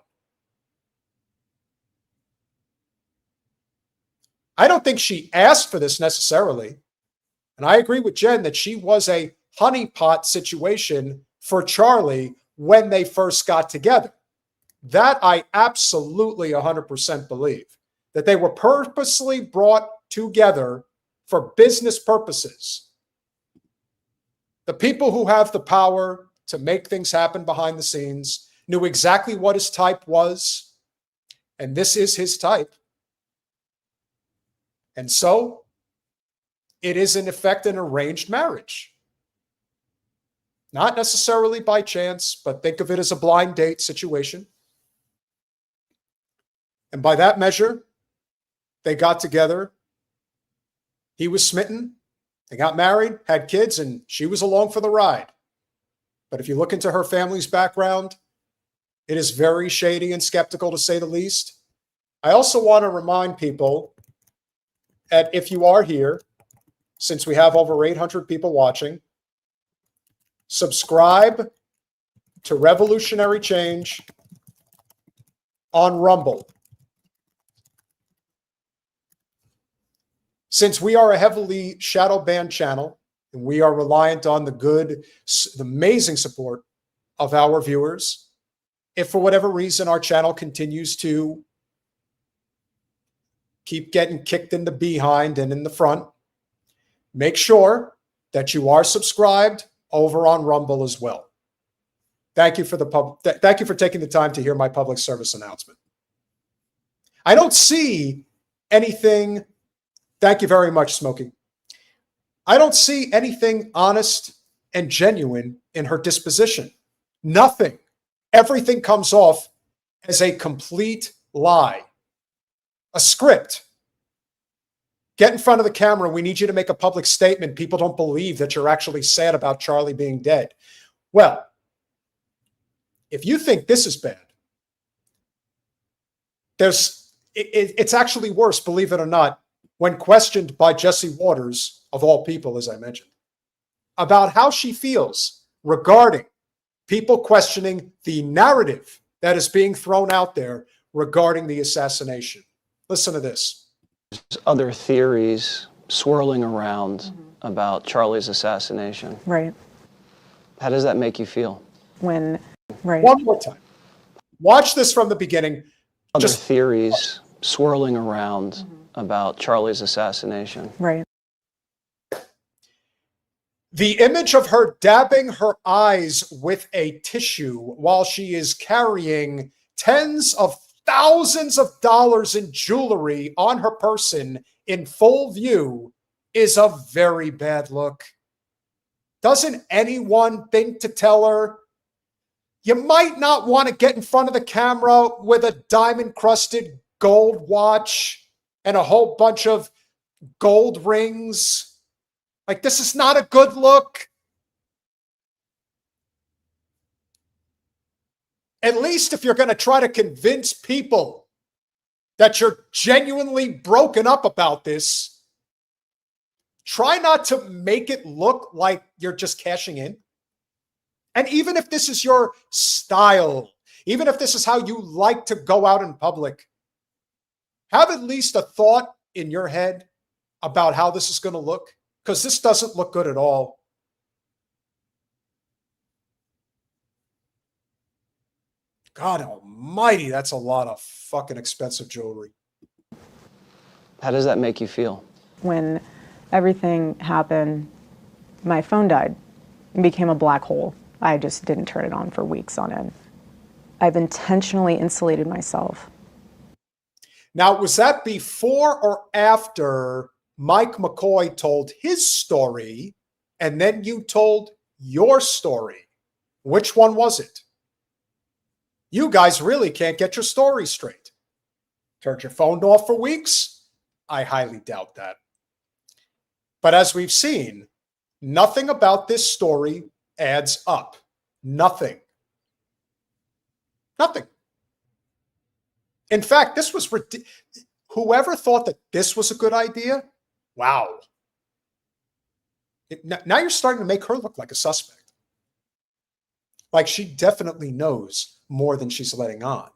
I don't think she asked for this necessarily. And I agree with Jen that she was a honeypot situation for Charlie when they first got together. That I absolutely 100% believe, that they were purposely brought together for business purposes. The people who have the power to make things happen behind the scenes, knew exactly what his type was, and this is his type. And so it is in effect an arranged marriage. Not necessarily by chance, but think of it as a blind date situation. And by that measure, they got together. He was smitten. They got married, had kids, and she was along for the ride. But if you look into her family's background, it is very shady and skeptical, to say the least. I also want to remind people that if you are here, since we have over 800 people watching, subscribe to Revolutionary Change on Rumble. Since we are a heavily shadow banned channel, and we are reliant on the amazing support of our viewers, if for whatever reason our channel continues to keep getting kicked in the behind and in the front, make sure that you are subscribed over on Rumble as well. Thank you for thank you for taking the time to hear my public service announcement. I don't see anything. Thank you very much, Smokey. I don't see anything honest and genuine in her disposition. Nothing. Everything comes off as a complete lie. A script. Get in front of the camera. We need you to make a public statement. People don't believe that you're actually sad about Charlie being dead. Well, if you think this is bad, it's actually worse, believe it or not, when questioned by Jesse Waters, of all people, as I mentioned, about how she feels regarding people questioning the narrative that is being thrown out there regarding the assassination. Listen to this. There's other theories swirling around about Charlie's assassination. Right. How does that make you feel? Right. One more time. Watch this from the beginning. Other theories swirling around about Charlie's assassination. Right. The image of her dabbing her eyes with a tissue while she is carrying tens of thousands of dollars in jewelry on her person in full view is a very bad look. Doesn't anyone think to tell her, you might not want to get in front of the camera with a diamond-crusted gold watch and a whole bunch of gold rings? Like, this is not a good look. At least if you're going to try to convince people that you're genuinely broken up about this, try not to make it look like you're just cashing in. And even if this is your style, even if this is how you like to go out in public, have at least a thought in your head about how this is going to look, because this doesn't look good at all. God almighty, that's a lot of fucking expensive jewelry. How does that make you feel? When everything happened, my phone died and became a black hole. I just didn't turn it on for weeks on end. I've intentionally insulated myself. Now, was that before or after Mike McCoy told his story and then you told your story? Which one was it? You guys really can't get your story straight. Turned your phone off for weeks? I highly doubt that. But as we've seen, nothing about this story adds up. Nothing. Nothing. In fact, this was whoever thought that this was a good idea, wow. Now you're starting to make her look like a suspect. Like she definitely knows more than she's letting on.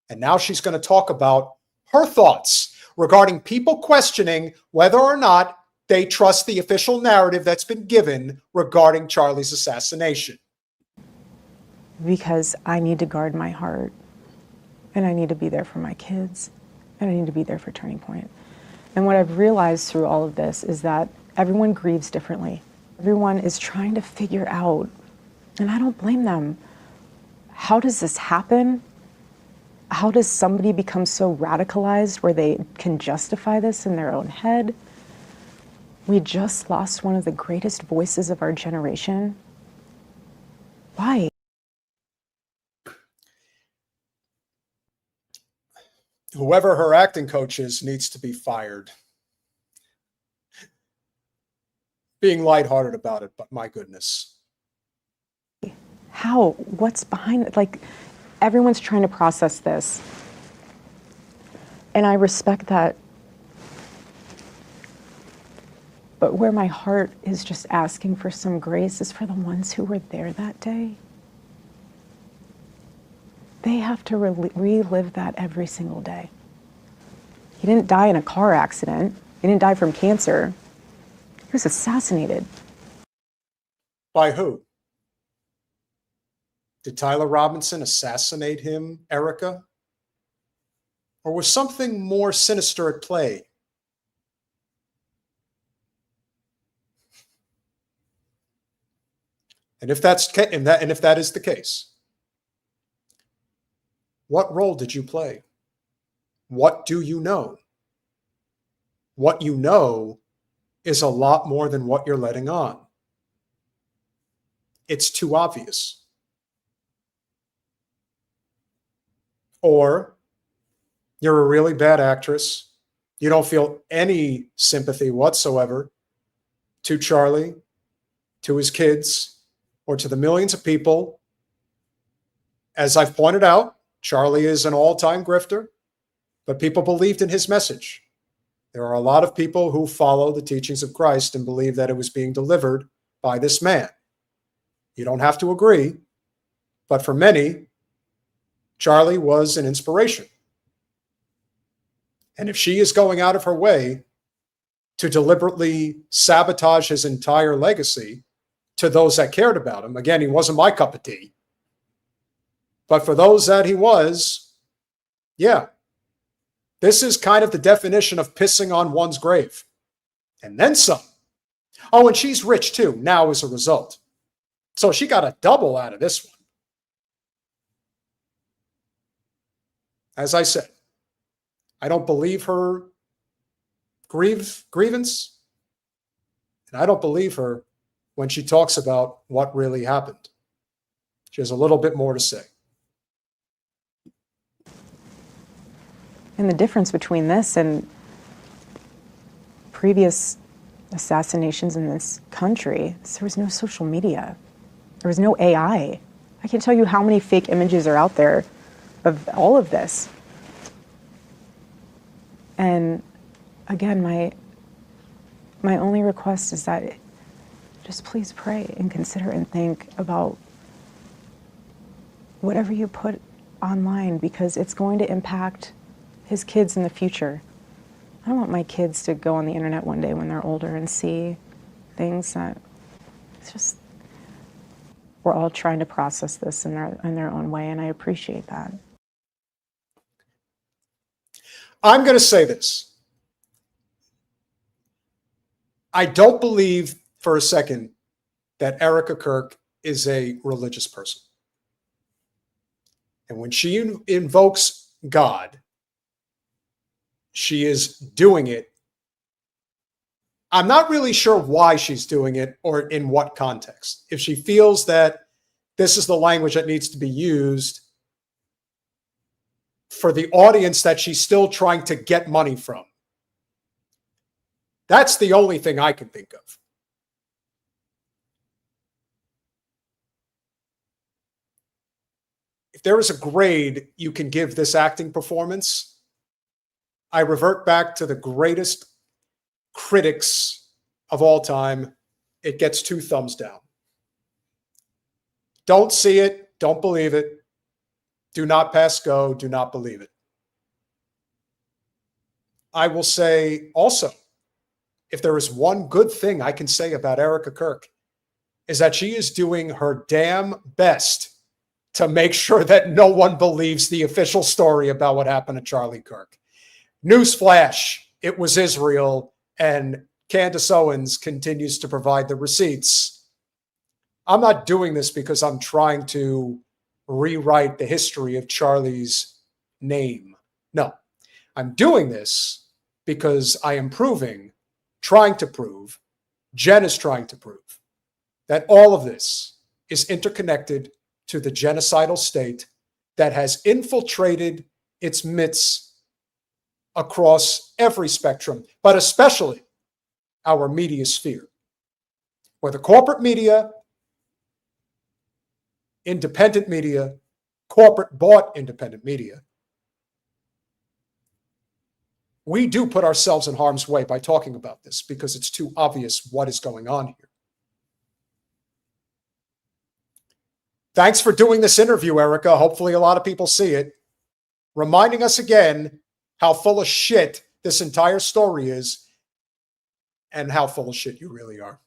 And now she's going to talk about her thoughts regarding people questioning whether or not they trust the official narrative that's been given regarding Charlie's assassination. Because I need to guard my heart, and I need to be there for my kids, and I need to be there for Turning Point. And what I've realized through all of this is that everyone grieves differently. Everyone is trying to figure out And I don't blame them. How does this happen? How does somebody become so radicalized where they can justify this in their own head? We just lost one of the greatest voices of our generation. Why? Whoever her acting coach is needs to be fired. Being lighthearted about it, but my goodness. How? What's behind it? Like, everyone's trying to process this. And I respect that. But where my heart is just asking for some grace is for the ones who were there that day. They have to relive that every single day. He didn't die in a car accident. He didn't die from cancer. He was assassinated. By who? Did Tyler Robinson assassinate him, Erika? Or was something more sinister at play? And if that is the case, what role did you play? What do you know? What you know is a lot more than what you're letting on. It's too obvious. Or you're a really bad actress. You don't feel any sympathy whatsoever to Charlie, to his kids, or to the millions of people. As I've pointed out, Charlie is an all-time grifter, but people believed in his message. There are a lot of people who follow the teachings of Christ and believe that it was being delivered by this man. You don't have to agree, but for many, Charlie was an inspiration. And if she is going out of her way to deliberately sabotage his entire legacy to those that cared about him, again, he wasn't my cup of tea, but for those that he was, yeah, this is kind of the definition of pissing on one's grave. And then some. Oh, and she's rich too, now as a result. So she got a double out of this one. As I said, I don't believe her grievance, and I don't believe her when she talks about what really happened. She has a little bit more to say. And the difference between this and previous assassinations in this country is there was no social media. There was no AI. I can't tell you how many fake images are out there of all of this. And again, my only request is that just please pray and consider and think about whatever you put online, because it's going to impact his kids in the future. I don't want my kids to go on the internet one day when they're older and see things that it's just, we're all trying to process this in their own way, and I appreciate that. I'm going to say this. I don't believe for a second that Erika Kirk is a religious person. And when she invokes God, she is doing it. I'm not really sure why she's doing it or in what context. If she feels that this is the language that needs to be used for the audience that she's still trying to get money from, that's the only thing I can think of. If there is a grade you can give this acting performance, I revert back to the greatest critics of all time. It gets 2 thumbs down. Don't see it. Don't believe it. Do not pass go. Do not believe it. I will say also, if there is one good thing I can say about Erika Kirk, is that she is doing her damn best to make sure that no one believes the official story about what happened to Charlie Kirk. Newsflash, it was Israel, and Candace Owens continues to provide the receipts. I'm not doing this because I'm trying to rewrite the history of Charlie's name. No, I'm doing this because I am trying to prove, Jen is trying to prove, that all of this is interconnected to the genocidal state that has infiltrated its midst across every spectrum, but especially our media sphere, whether corporate media, independent media, corporate bought independent media. We do put ourselves in harm's way by talking about this because it's too obvious what is going on here. Thanks for doing this interview, Erika. Hopefully a lot of people see it. Reminding us again how full of shit this entire story is and how full of shit you really are.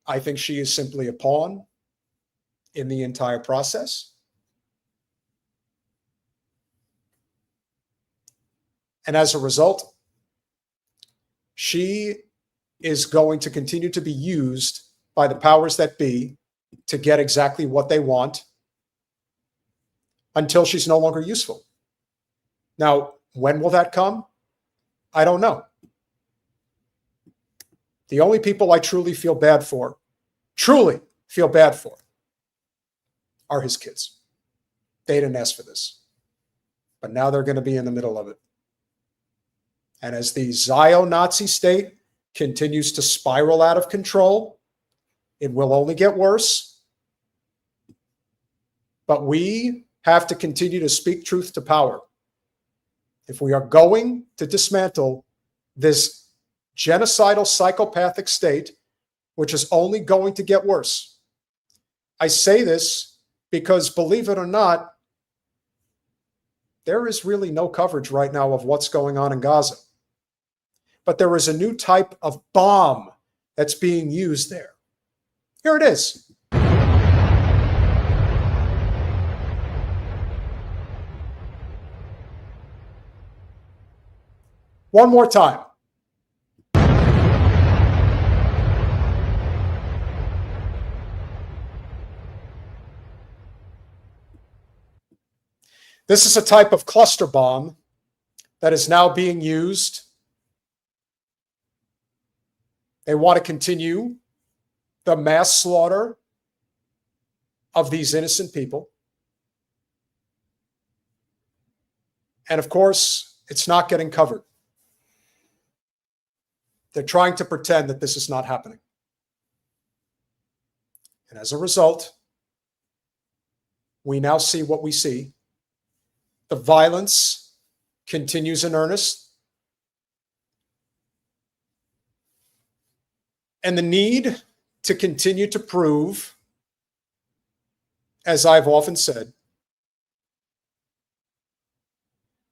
I think she is simply a pawn in the entire process. And as a result, she is going to continue to be used by the powers that be to get exactly what they want until she's no longer useful. Now, when will that come? I don't know. The only people I truly feel bad for, are his kids. They didn't ask for this. But now they're going to be in the middle of it. And as the Zio-Nazi state continues to spiral out of control, it will only get worse. But we have to continue to speak truth to power. If we are going to dismantle this genocidal psychopathic state, which is only going to get worse. I say this because, believe it or not, there is really no coverage right now of what's going on in Gaza. But there is a new type of bomb that's being used there. Here it is. One more time. This is a type of cluster bomb that is now being used. They want to continue the mass slaughter of these innocent people. And of course, it's not getting covered. They're trying to pretend that this is not happening. And as a result, we now see what we see. The violence continues in earnest. And the need to continue to prove, as I've often said,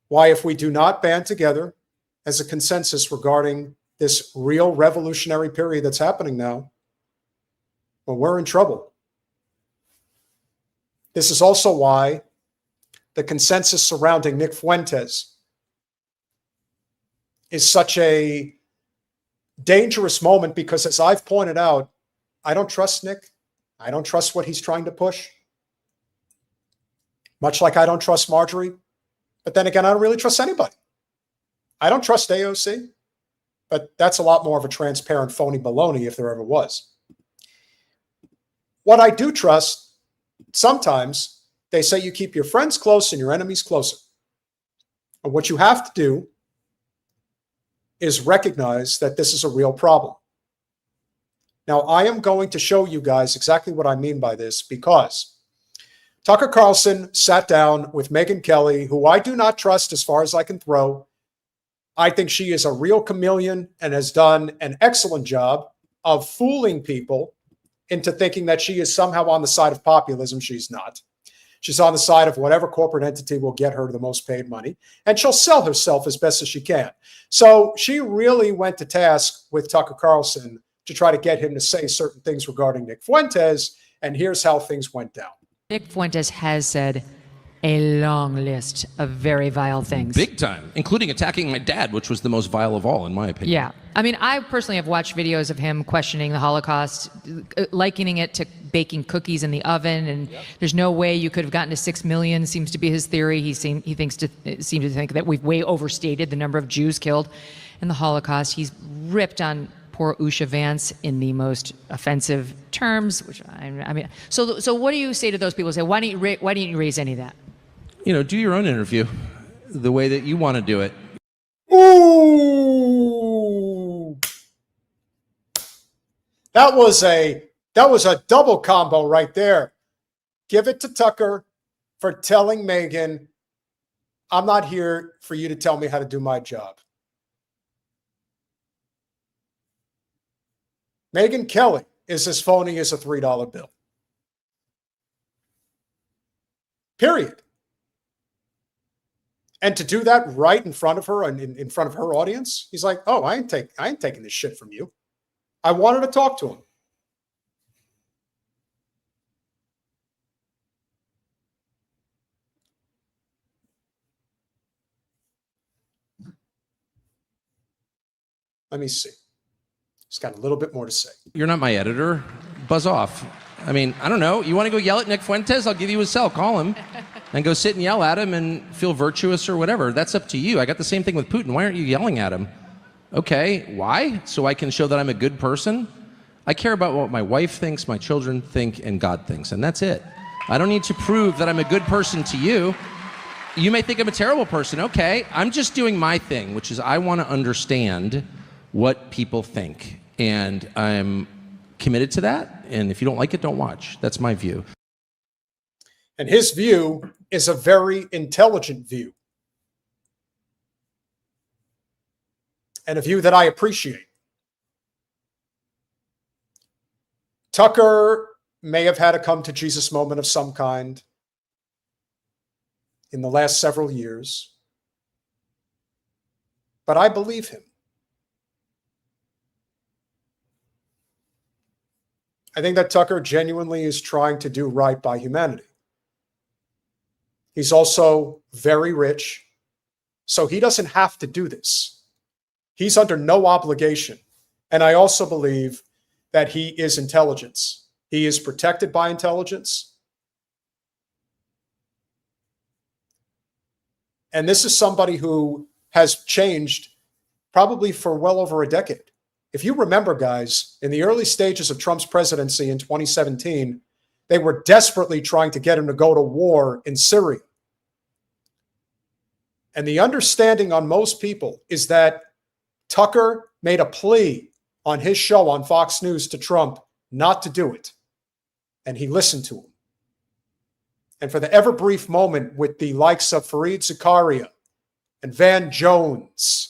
why if we do not band together as a consensus regarding this real revolutionary period that's happening now, well, we're in trouble. This is also why the consensus surrounding Nick Fuentes is such a dangerous moment because, as I've pointed out, I don't trust Nick. I don't trust what he's trying to push. Much like I don't trust Marjorie. But then again, I don't really trust anybody. I don't trust AOC. But that's a lot more of a transparent phony baloney if there ever was. What I do trust, sometimes they say you keep your friends close and your enemies closer. And what you have to do is recognize that this is a real problem. Now, I am going to show you guys exactly what I mean by this because Tucker Carlson sat down with Megyn Kelly, who I do not trust as far as I can throw. I think she is a real chameleon and has done an excellent job of fooling people into thinking that she is somehow on the side of populism. She's not. She's on the side of whatever corporate entity will get her the most paid money, and she'll sell herself as best as she can. So she really went to task with Tucker Carlson to try to get him to say certain things regarding Nick Fuentes, and here's how things went down. Nick Fuentes has said a long list of very vile things. Big time, including attacking my dad, which was the most vile of all, in my opinion. Yeah. I mean, I personally have watched videos of him questioning the Holocaust, likening it to baking cookies in the oven, and there's no way you could have gotten to 6 million, seems to be his theory. He seems to think that we've way overstated the number of Jews killed in the Holocaust. He's ripped on poor Usha Vance in the most offensive terms, which I mean, so what do you say to those people who say, why didn't you raise any of that? You know, do your own interview the way that you want to do it. Ooh, that was a double combo right there. Give it to Tucker for telling Megyn, I'm not here for you to tell me how to do my job. Megyn Kelly is as phony as a $3 bill. Period. And to do that right in front of her and in front of her audience, he's like, "Oh, I ain't taking this shit from you. I wanted to talk to him." Let me see. He's got a little bit more to say. You're not my editor. Buzz off. I mean, I don't know. You want to go yell at Nick Fuentes? I'll give you his cell. Call him. And go sit and yell at him and feel virtuous or whatever. That's up to you. I got the same thing with Putin. Why aren't you yelling at him? Okay, why? So I can show that I'm a good person? I care about what my wife thinks, my children think, and God thinks, and that's it. I don't need to prove that I'm a good person to you. You may think I'm a terrible person. Okay, I'm just doing my thing, which is I want to understand what people think. And I'm committed to that. And if you don't like it, don't watch. That's my view. And his view is a very intelligent view. And a view that I appreciate. Tucker may have had a come to Jesus moment of some kind in the last several years, but I believe him. I think that Tucker genuinely is trying to do right by humanity. He's also very rich, so he doesn't have to do this. He's under no obligation. And I also believe that he is intelligence. He is protected by intelligence. And this is somebody who has changed probably for well over a decade. If you remember, guys, in the early stages of Trump's presidency in 2017, they were desperately trying to get him to go to war in Syria. And the understanding on most people is that Tucker made a plea on his show on Fox News to Trump not to do it. And he listened to him. And for the ever brief moment with the likes of Fareed Zakaria and Van Jones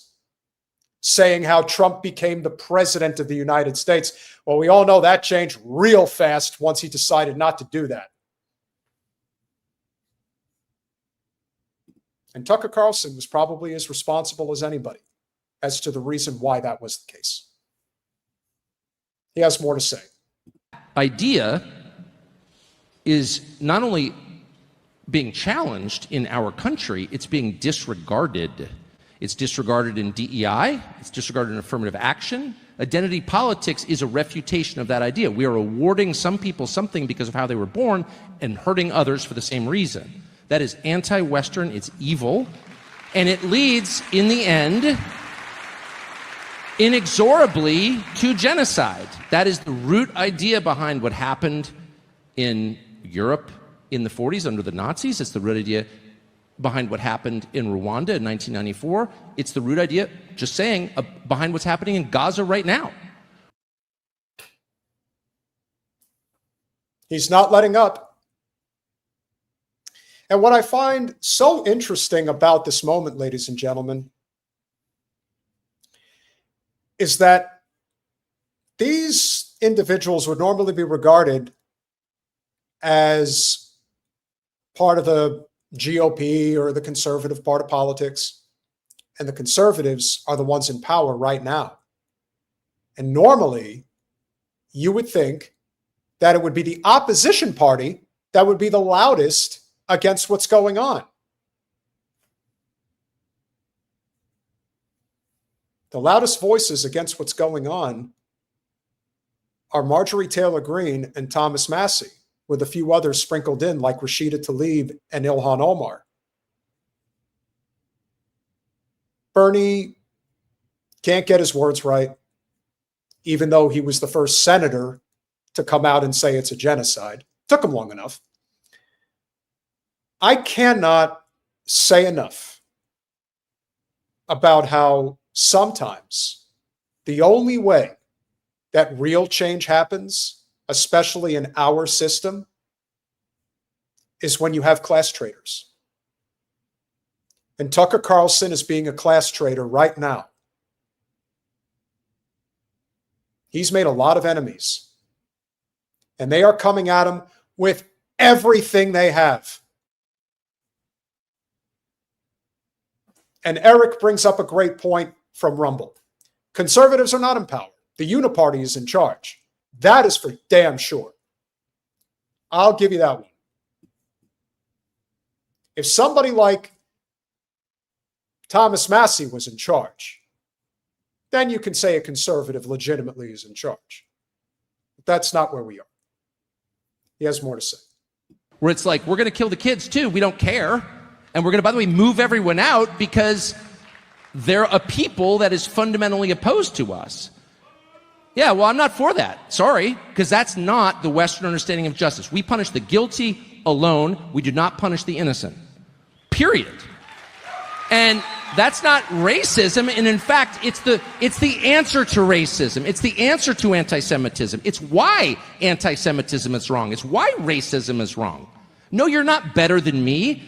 saying how Trump became the president of the United States, well, we all know that changed real fast once he decided not to do that. And Tucker Carlson was probably as responsible as anybody as to the reason why that was the case. He has more to say. Idea is not only being challenged in our country, it's being disregarded. It's disregarded in DEI, it's disregarded in affirmative action. Identity politics is a refutation of that idea. We are awarding some people something because of how they were born and hurting others for the same reason. That is anti-Western, it's evil, and it leads, in the end, inexorably to genocide. That is the root idea behind what happened in Europe in the 40s under the Nazis. It's the root idea behind what happened in Rwanda in 1994. It's the root idea, just saying, behind what's happening in Gaza right now. He's not letting up. And what I find so interesting about this moment, ladies and gentlemen, is that these individuals would normally be regarded as part of the GOP or the conservative part of politics. And the conservatives are the ones in power right now. And normally, you would think that it would be the opposition party that would be the loudest against what's going on. The loudest voices against what's going on are Marjorie Taylor Greene and Thomas Massie, with a few others sprinkled in like Rashida Tlaib and Ilhan Omar. Bernie can't get his words right, even though he was the first senator to come out and say it's a genocide. Took him long enough. I cannot say enough about how sometimes the only way that real change happens, especially in our system, is when you have class traitors. And Tucker Carlson is being a class traitor right now. He's made a lot of enemies. And they are coming at him with everything they have. And Eric brings up a great point from Rumble. Conservatives are not in power. The uniparty is in charge. That is for damn sure. I'll give you that one. If somebody like Thomas Massie was in charge, then you can say a conservative legitimately is in charge. But that's not where we are. He has more to say. Where it's like, we're going to kill the kids too. We don't care. And we're going to, by the way, move everyone out because they're a people that is fundamentally opposed to us. Yeah, well, I'm not for that. Sorry, because that's not the Western understanding of justice. We punish the guilty alone. We do not punish the innocent. Period. And that's not racism. And in fact, it's the answer to racism. It's the answer to anti-Semitism. It's why anti-Semitism is wrong. It's why racism is wrong. No, you're not better than me.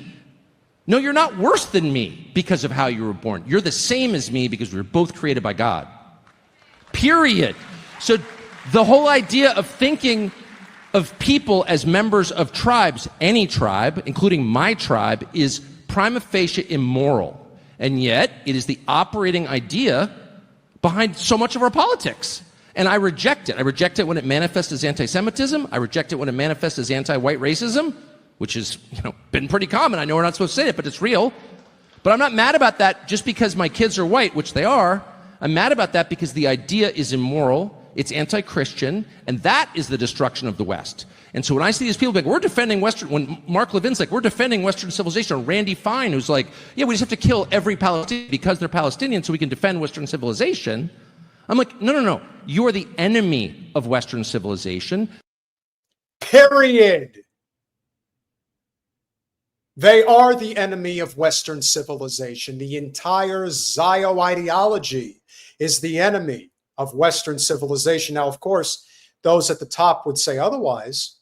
No, you're not worse than me because of how you were born. You're the same as me because we were both created by God. Period. So the whole idea of thinking of people as members of tribes, any tribe, including my tribe, is prima facie immoral. And yet, it is the operating idea behind so much of our politics. And I reject it. I reject it when it manifests as anti-Semitism. I reject it when it manifests as anti-white racism, which has, been pretty common. I know we're not supposed to say it, but it's real. But I'm not mad about that just because my kids are white, which they are. I'm mad about that because the idea is immoral, it's anti-Christian, and that is the destruction of the West. And so when I see these people like, we're defending Western, when Mark Levin's like, we're defending Western civilization, or Randy Fine, who's like, yeah, we just have to kill every Palestinian because they're Palestinian so we can defend Western civilization. I'm like, no. You are the enemy of Western civilization. Period. They are the enemy of Western civilization. The entire Zio ideology is the enemy of Western civilization. Now, of course, those at the top would say otherwise,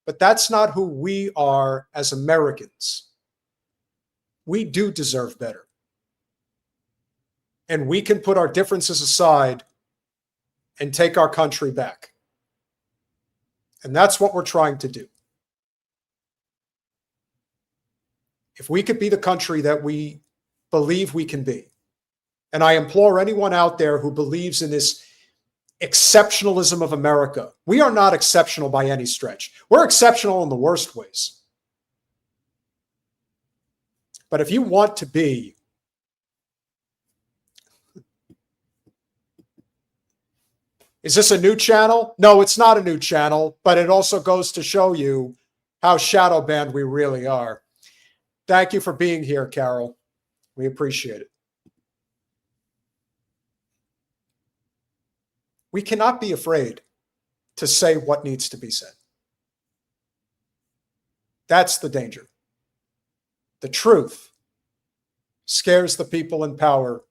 but that's not who we are as Americans. We do deserve better. And we can put our differences aside and take our country back. And that's what we're trying to do. If we could be the country that we believe we can be, and I implore anyone out there who believes in this exceptionalism of America, we are not exceptional by any stretch. We're exceptional in the worst ways. But if you want to be is this a new channel? No, it's not a new channel, but it also goes to show you how shadow banned we really are. Thank you for being here, Carol. We appreciate it. We cannot be afraid to say what needs to be said. That's the danger. The truth scares the people in power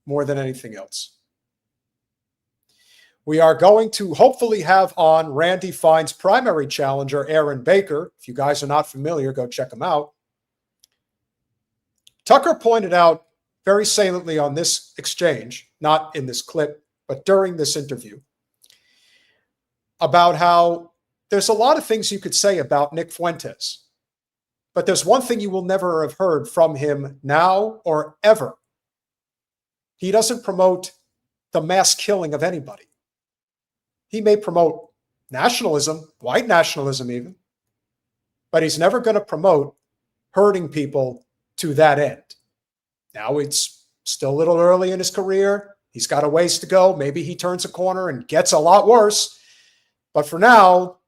more than anything else. We are going to hopefully have on Randy Fine's primary challenger, Aaron Baker. If you guys are not familiar, go check him out. Tucker pointed out very saliently on this exchange, not in this clip, but during this interview, about how there's a lot of things you could say about Nick Fuentes, but there's one thing you will never have heard from him now or ever. He doesn't promote the mass killing of anybody. He may promote nationalism, white nationalism even, but he's never going to promote hurting people to that end. Now it's still a little early in his career. He's got a ways to go. Maybe he turns a corner and gets a lot worse. But for now,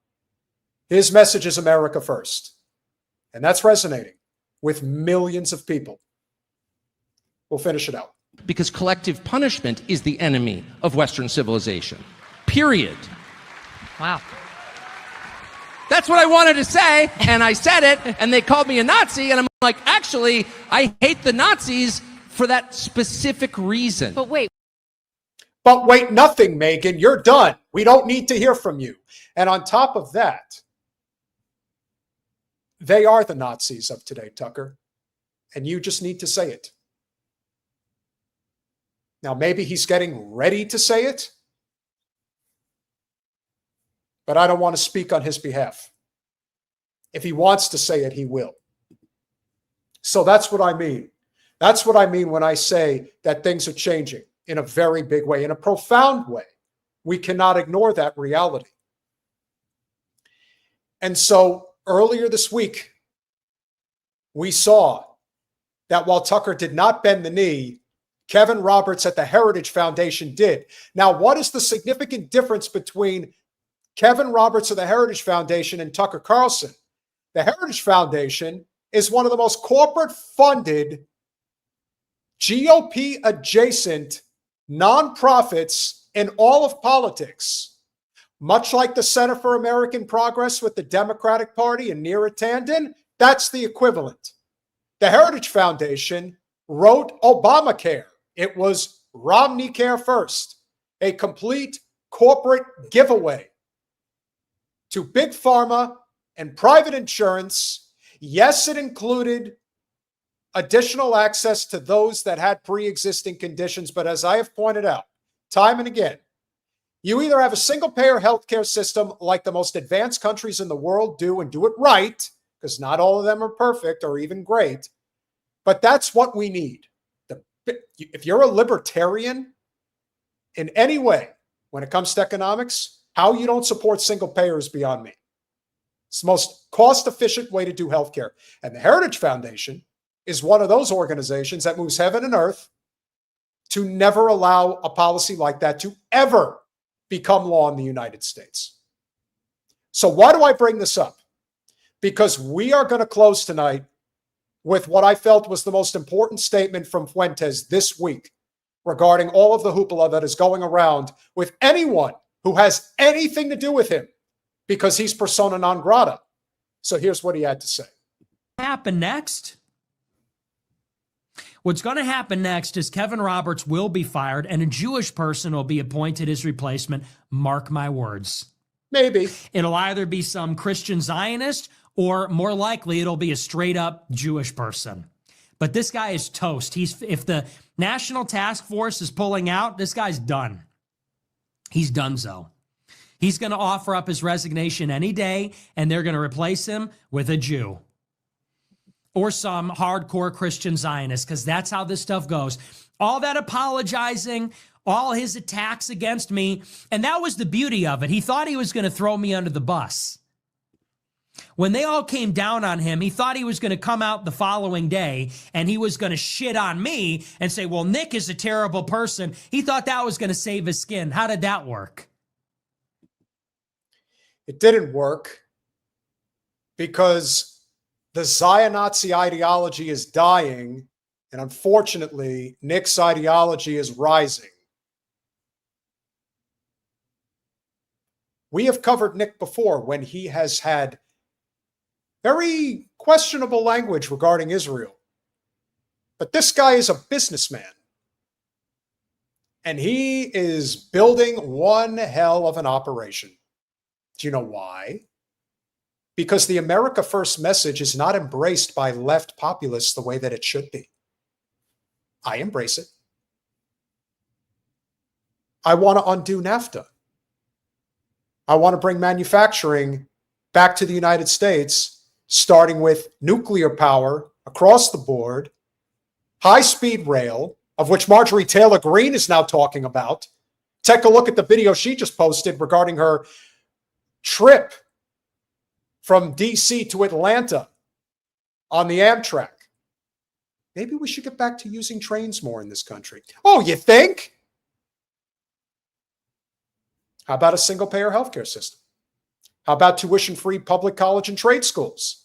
his message is America first. And that's resonating with millions of people. We'll finish it out. Because collective punishment is the enemy of Western civilization. Period. Wow. That's what I wanted to say, and I said it, and they called me a Nazi, and I'm like, actually, I hate the Nazis for that specific reason. But wait. But wait, nothing, Megyn. You're done. We don't need to hear from you. And on top of that, they are the Nazis of today, Tucker. And you just need to say it. Now, maybe he's getting ready to say it, but I don't want to speak on his behalf. If he wants to say it, he will. So that's what I mean. That's what I mean when I say that things are changing in a very big way, in a profound way. We cannot ignore that reality. And so earlier this week, we saw that while Tucker did not bend the knee, Kevin Roberts at the Heritage Foundation did. Now, what is the significant difference between Kevin Roberts of the Heritage Foundation and Tucker Carlson? The Heritage Foundation is one of the most corporate-funded, GOP-adjacent nonprofits in all of politics. Much like the Center for American Progress with the Democratic Party and Neera Tanden, that's the equivalent. The Heritage Foundation wrote Obamacare. It was Romney Care First, a complete corporate giveaway to big pharma and private insurance. Yes, it included additional access to those that had pre-existing conditions. But as I have pointed out time and again, you either have a single-payer healthcare system like the most advanced countries in the world do and do it right, because not all of them are perfect or even great, but that's what we need. If you're a libertarian in any way when it comes to economics, how you don't support single payer is beyond me. It's the most cost-efficient way to do healthcare. And the Heritage Foundation is one of those organizations that moves heaven and earth to never allow a policy like that to ever become law in the United States. So why do I bring this up? Because we are going to close tonight with what I felt was the most important statement from Fuentes this week regarding all of the hoopla that is going around with anyone who has anything to do with him, because he's persona non grata. So here's what he had to say. Happen next? What's going to happen next is Kevin Roberts will be fired and a Jewish person will be appointed his replacement. Mark my words. Maybe. It'll either be some Christian Zionist or more likely it'll be a straight up Jewish person. But this guy is toast. If the National Task Force is pulling out, this guy's done. He's donezo. He's going to offer up his resignation any day, and they're going to replace him with a Jew or some hardcore Christian Zionist, because that's how this stuff goes. All that apologizing, all his attacks against me, and that was the beauty of it. He thought he was going to throw me under the bus. When they all came down on him, he thought he was going to come out the following day and he was going to shit on me and say, well, Nick is a terrible person. He thought that was going to save his skin. How did that work? It didn't work because the Zionazi ideology is dying, and unfortunately, Nick's ideology is rising. We have covered Nick before when he has had very questionable language regarding Israel. But this guy is a businessman. And he is building one hell of an operation. Do you know why? Because the America First message is not embraced by left populists the way that it should be. I embrace it. I want to undo NAFTA. I want to bring manufacturing back to the United States, starting with nuclear power across the board, high-speed rail, of which Marjorie Taylor Greene is now talking about. Take a look at the video she just posted regarding her trip from DC to Atlanta on the Amtrak. Maybe we should get back to using trains more in this country. Oh, you think? How about a single-payer healthcare system? How about tuition-free public college and trade schools?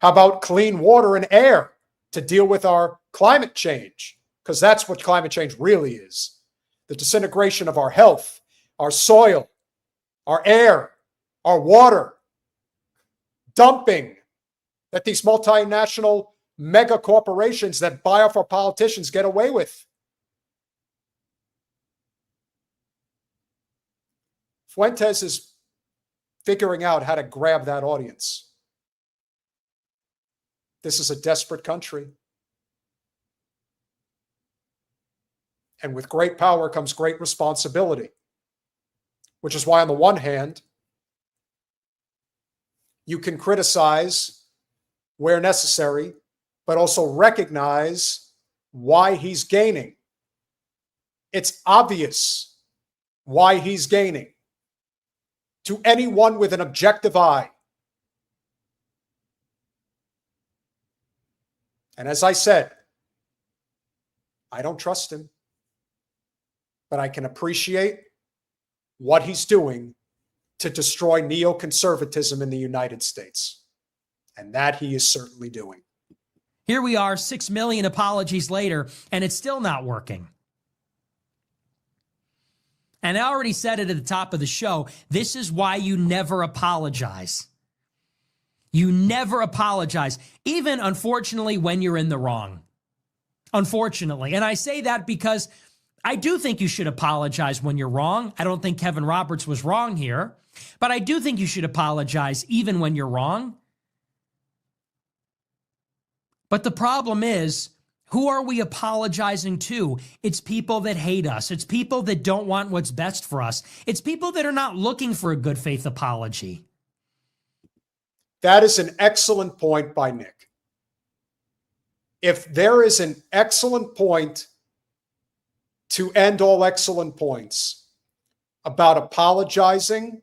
How about clean water and air to deal with our climate change? Because that's what climate change really is. The disintegration of our health, our soil, our air, our water, dumping that these multinational mega corporations that buy off our politicians get away with. Fuentes is figuring out how to grab that audience. This is a desperate country. And with great power comes great responsibility, which is why, on the one hand, you can criticize where necessary, but also recognize why he's gaining. It's obvious why he's gaining to anyone with an objective eye. And as I said, I don't trust him, but I can appreciate what he's doing to destroy neoconservatism in the United States. And that he is certainly doing. Here we are, 6 million apologies later, and it's still not working. And I already said it at the top of the show. This is why you never apologize. You never apologize, even, unfortunately, when you're in the wrong. Unfortunately. And I say that because I do think you should apologize when you're wrong. I don't think Kevin Roberts was wrong here, but I do think you should apologize even when you're wrong. But the problem is, who are we apologizing to? It's people that hate us. It's people that don't want what's best for us. It's people that are not looking for a good faith apology. That is an excellent point by Nick. If there is an excellent point to end all excellent points about apologizing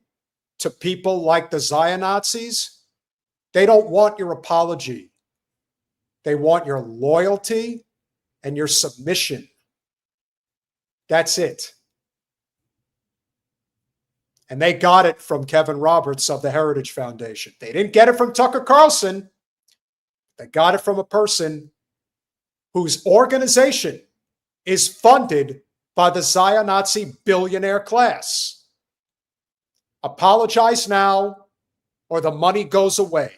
to people like the Zionazis, they don't want your apology. They want your loyalty and your submission. That's it. And they got it from Kevin Roberts of the Heritage Foundation. They didn't get it from Tucker Carlson. They got it from a person whose organization is funded by the Zionazi billionaire class. Apologize now or the money goes away.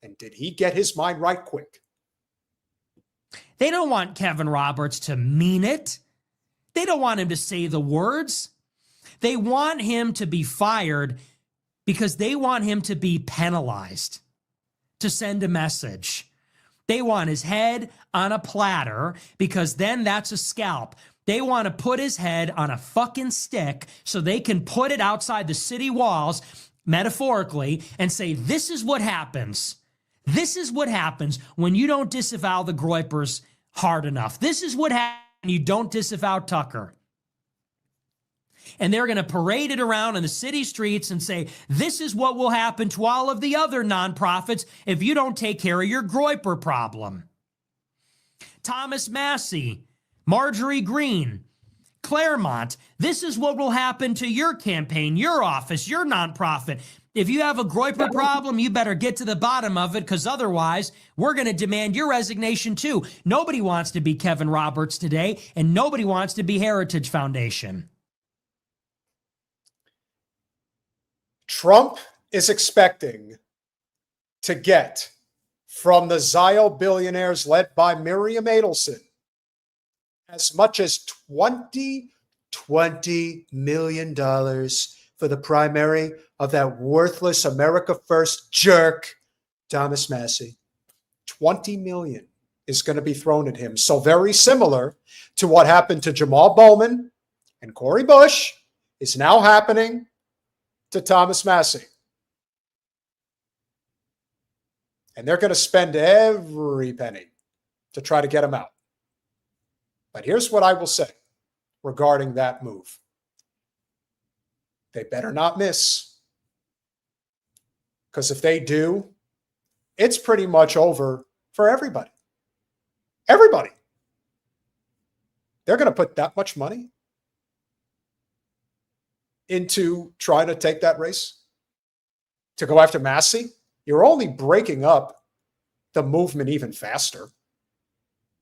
And did he get his mind right quick? They don't want Kevin Roberts to mean it. They don't want him to say the words. They want him to be fired because they want him to be penalized, to send a message. They want his head on a platter because then that's a scalp. They want to put his head on a fucking stick so they can put it outside the city walls, metaphorically, and say, this is what happens. This is what happens when you don't disavow the Groypers hard enough. This is what happens when you don't disavow Tucker. And they're going to parade it around in the city streets and say, this is what will happen to all of the other nonprofits if you don't take care of your Groyper problem. Thomas Massey, Marjorie Green, Claremont, this is what will happen to your campaign, your office, your nonprofit. If you have a Groyper problem, you better get to the bottom of it, because otherwise we're going to demand your resignation too. Nobody wants to be Kevin Roberts today, and nobody wants to be Heritage Foundation. Trump is expecting to get from the Zio billionaires led by Miriam Adelson as much as $20 million for the primary of that worthless America First jerk, Thomas Massey. 20 million is going to be thrown at him. So very similar to what happened to Jamal Bowman and Cori Bush is now happening to Thomas Massey. And they're going to spend every penny to try to get him out. But here's what I will say regarding that move. They better not miss. Because if they do, it's pretty much over for everybody. Everybody. They're going to put that much money into trying to take that race, to go after Massey. You're only breaking up the movement even faster.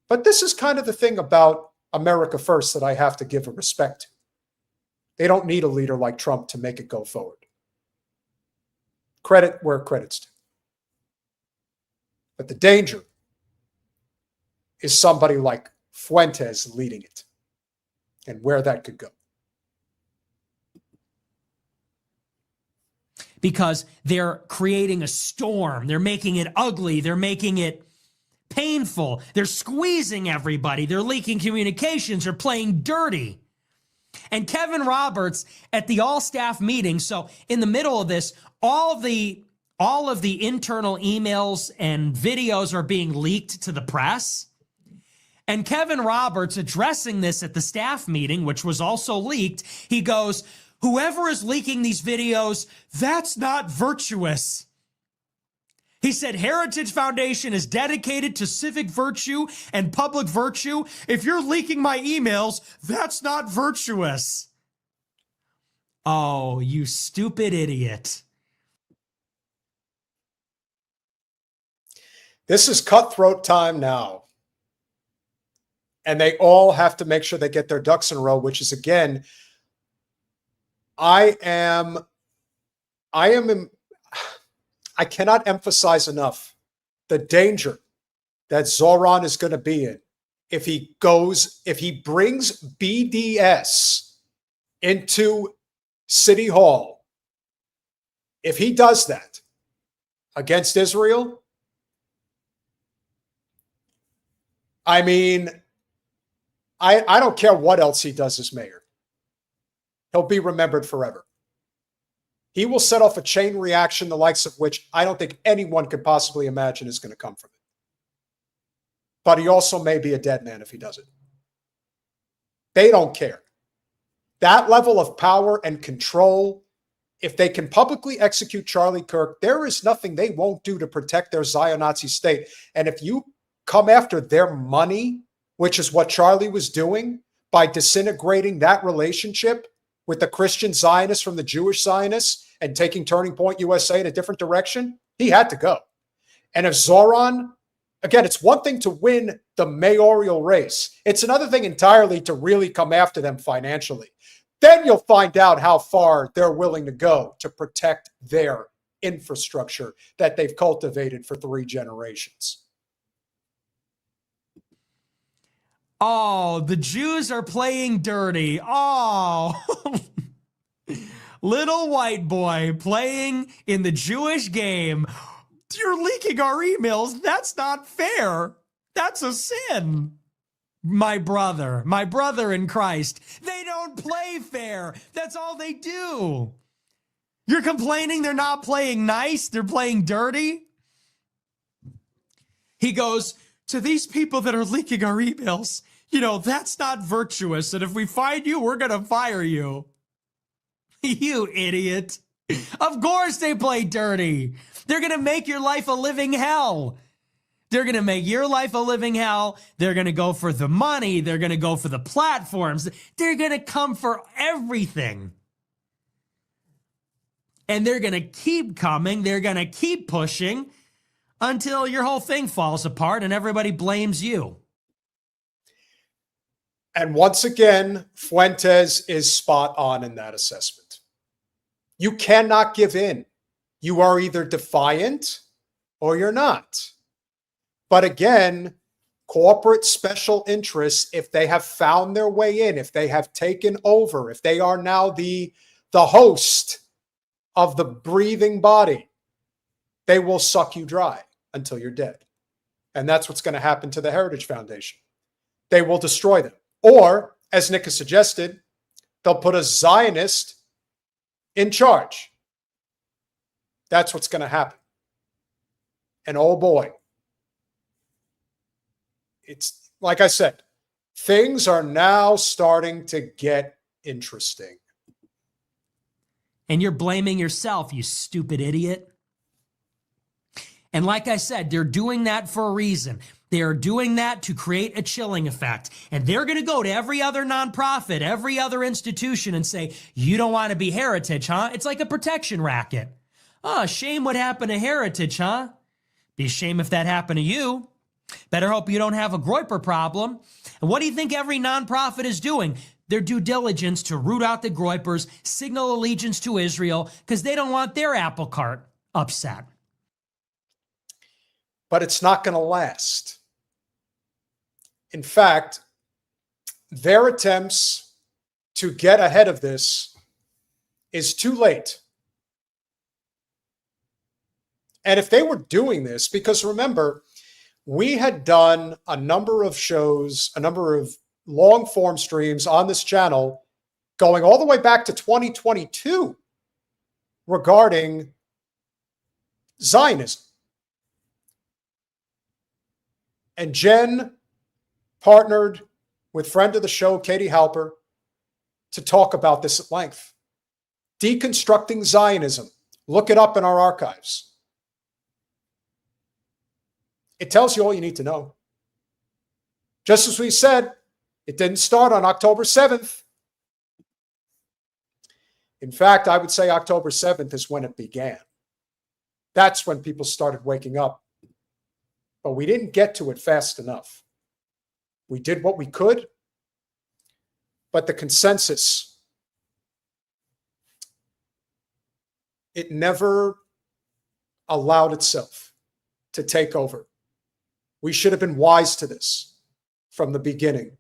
But this is kind of the thing about America First that I have to give a respect to. They don't need a leader like Trump to make it go forward. Credit where credit's due. But the danger is somebody like Fuentes leading it and where that could go. Because they're creating a storm. They're making it ugly. They're making it painful. They're squeezing everybody. They're leaking communications. They're playing dirty. And Kevin Roberts at the all-staff meeting, so in the middle of this, all of the internal emails and videos are being leaked to the press. And Kevin Roberts addressing this at the staff meeting, which was also leaked, he goes, whoever is leaking these videos, that's not virtuous. He said, Heritage Foundation is dedicated to civic virtue and public virtue. If you're leaking my emails, that's not virtuous. Oh, you stupid idiot. This is cutthroat time now. And they all have to make sure they get their ducks in a row, which is, again, I cannot emphasize enough the danger that Zoran is going to be in if he brings BDS into City Hall. If he does that against Israel, I mean, I don't care what else he does as mayor. He'll be remembered forever. He will set off a chain reaction, the likes of which I don't think anyone could possibly imagine is going to come from it. But he also may be a dead man if he does it. They don't care. That level of power and control, if they can publicly execute Charlie Kirk, there is nothing they won't do to protect their Zion-Nazi state. And if you come after their money, which is what Charlie was doing by disintegrating that relationship with the Christian Zionists from the Jewish Zionists and taking Turning Point USA in a different direction, he had to go. And if Zoran, again, it's one thing to win the mayoral race. It's another thing entirely to really come after them financially. Then you'll find out how far they're willing to go to protect their infrastructure that they've cultivated for 3 generations. Oh, the Jews are playing dirty. Oh, little white boy playing in the Jewish game. You're leaking our emails. That's not fair. That's a sin. My brother in Christ, they don't play fair. That's all they do. You're complaining they're not playing nice. They're playing dirty. He goes, to these people that are leaking our emails, that's not virtuous. And if we find you, we're going to fire you. You idiot. Of course they play dirty. They're going to make your life a living hell. They're going to make your life a living hell. They're going to go for the money. They're going to go for the platforms. They're going to come for everything. And they're going to keep coming. They're going to keep pushing until your whole thing falls apart and everybody blames you. And once again, Fuentes is spot on in that assessment. You cannot give in. You are either defiant or you're not. But again, corporate special interests, if they have found their way in, if they have taken over, if they are now the host of the breathing body, they will suck you dry until you're dead. And that's what's going to happen to the Heritage Foundation. They will destroy them. Or, as Nick has suggested, they'll put a Zionist in charge. That's what's going to happen. And oh boy, it's like I said, things are now starting to get interesting. And you're blaming yourself, you stupid idiot. And like I said, they're doing that for a reason. They're doing that to create a chilling effect. And they're going to go to every other nonprofit, every other institution and say, you don't want to be Heritage, huh? It's like a protection racket. Oh, shame what happened to Heritage, huh? Be a shame if that happened to you. Better hope you don't have a Groyper problem. And what do you think every nonprofit is doing? Their due diligence to root out the Groypers, signal allegiance to Israel, because they don't want their apple cart upset. But it's not going to last. In fact, their attempts to get ahead of this is too late. And if they were doing this, because remember, we had done a number of shows, a number of long form streams on this channel going all the way back to 2022 regarding Zionism. And Jen partnered with friend of the show, Katie Halper, to talk about this at length. Deconstructing Zionism. Look it up in our archives. It tells you all you need to know. Just as we said, it didn't start on October 7th. In fact, I would say October 7th is when it began. That's when people started waking up. But we didn't get to it fast enough. We did what we could, but the consensus, it never allowed itself to take over. We should have been wise to this from the beginning,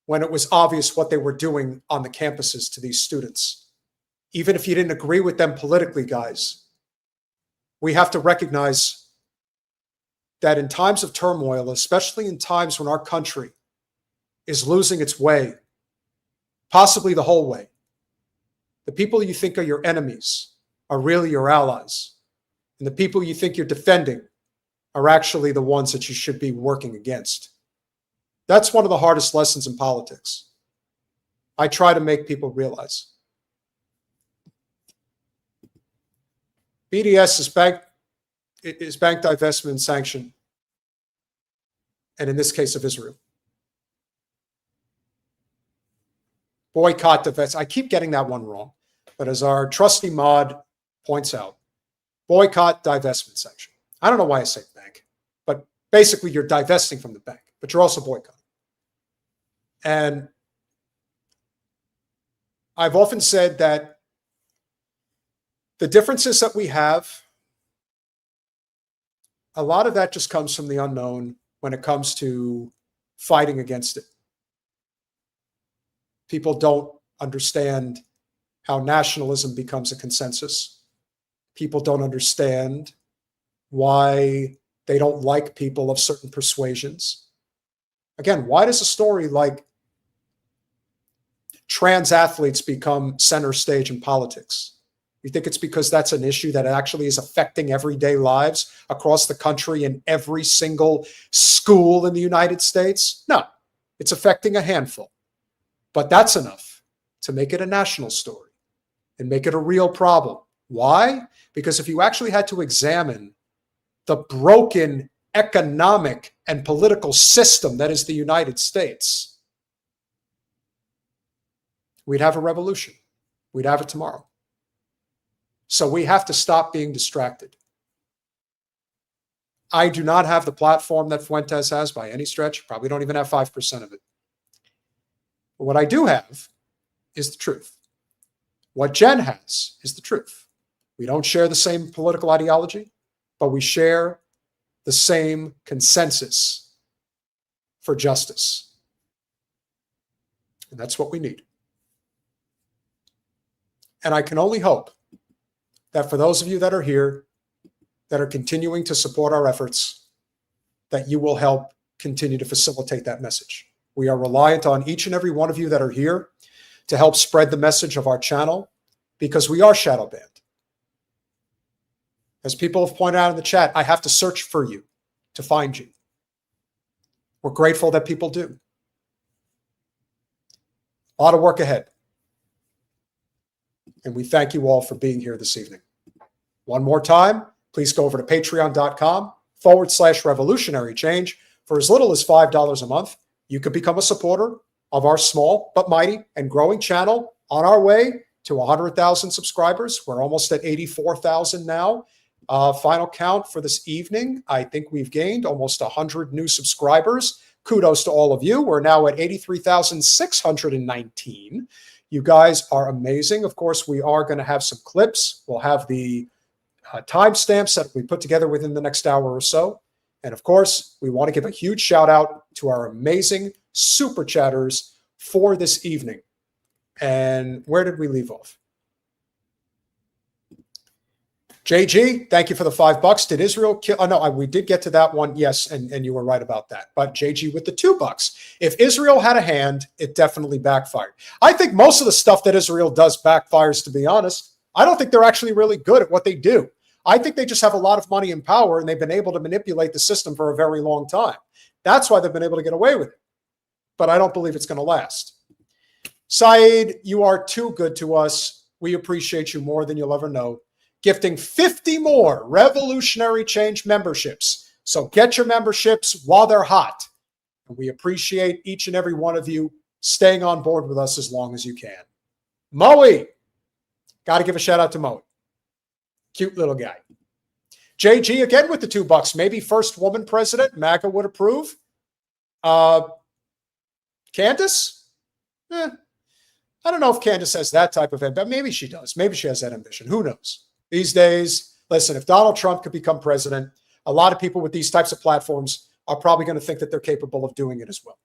when it was obvious what they were doing on the campuses to these students. Even if you didn't agree with them politically, guys, we have to recognize that in times of turmoil, especially in times when our country is losing its way, possibly the whole way, the people you think are your enemies are really your allies. And the people you think you're defending are actually the ones that you should be working against. That's one of the hardest lessons in politics. I try to make people realize. BDS is bank divestment and sanction, and in this case of Israel. Boycott, divest. I keep getting that one wrong, but as our trusty mod points out, boycott, divestment, sanction. I don't know why I say bank, but basically you're divesting from the bank, but you're also boycotting. And I've often said that the differences that we have, a lot of that just comes from the unknown when it comes to fighting against it. People don't understand how nationalism becomes a consensus. People don't understand why they don't like people of certain persuasions. Again, why does a story like trans athletes become center stage in politics? You think it's because that's an issue that actually is affecting everyday lives across the country in every single school in the United States? No, it's affecting a handful. But that's enough to make it a national story and make it a real problem. Why? Because if you actually had to examine the broken economic and political system that is the United States, we'd have a revolution. We'd have it tomorrow. So we have to stop being distracted. I do not have the platform that Fuentes has by any stretch. Probably don't even have 5% of it. But what I do have is the truth. What Jen has is the truth. We don't share the same political ideology, but we share the same consensus for justice. And that's what we need. And I can only hope that for those of you that are here, that are continuing to support our efforts, that you will help continue to facilitate that message. We are reliant on each and every one of you that are here to help spread the message of our channel, because we are shadow banned. As people have pointed out in the chat, I have to search for you to find you. We're grateful that people do. A lot of work ahead. And we thank you all for being here this evening. One more time, please go over to patreon.com/revolutionary change. For as little as $5 a month, you could become a supporter of our small but mighty and growing channel on our way to 100,000 subscribers. We're almost at 84,000 now. Final count for this evening, I think we've gained almost 100 new subscribers. Kudos to all of you. We're now at 83,619. You guys are amazing. Of course, we are going to have some clips. We'll have the timestamps that we put together within the next hour or so. And of course, we want to give a huge shout out to our amazing super chatters for this evening. And where did we leave off? JG, thank you for the $5. Did Israel kill? Oh, no, we did get to that one. Yes, and you were right about that. But JG with the $2. If Israel had a hand, it definitely backfired. I think most of the stuff that Israel does backfires, to be honest. I don't think they're actually really good at what they do. I think they just have a lot of money and power, and they've been able to manipulate the system for a very long time. That's why they've been able to get away with it. But I don't believe it's going to last. Saeed, you are too good to us. We appreciate you more than you'll ever know. Gifting 50 more Revolutionary Change memberships. So get your memberships while they're hot. And we appreciate each and every one of you staying on board with us as long as you can. Moe, got to give a shout out to Moe. Cute little guy. JG again with the $2. Maybe first woman president. MAGA would approve. Candace? I don't know if Candace has that type of ambition. Maybe she does. Maybe she has that ambition. Who knows? These days, listen, if Donald Trump could become president, a lot of people with these types of platforms are probably going to think that they're capable of doing it as well.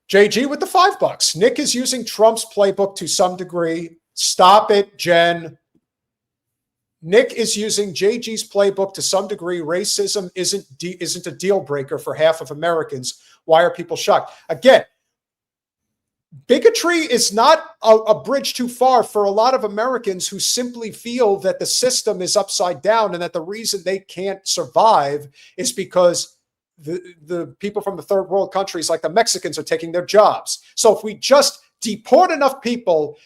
JG with the $5. Nick is using Trump's playbook to some degree. Stop it, Jen. Nick is using JG's playbook to some degree. Racism isn't a deal breaker for half of Americans. Why are people shocked? Again, bigotry is not a bridge too far for a lot of Americans who simply feel that the system is upside down and that the reason they can't survive is because the people from the third world countries like the Mexicans are taking their jobs. So if we just deport enough people,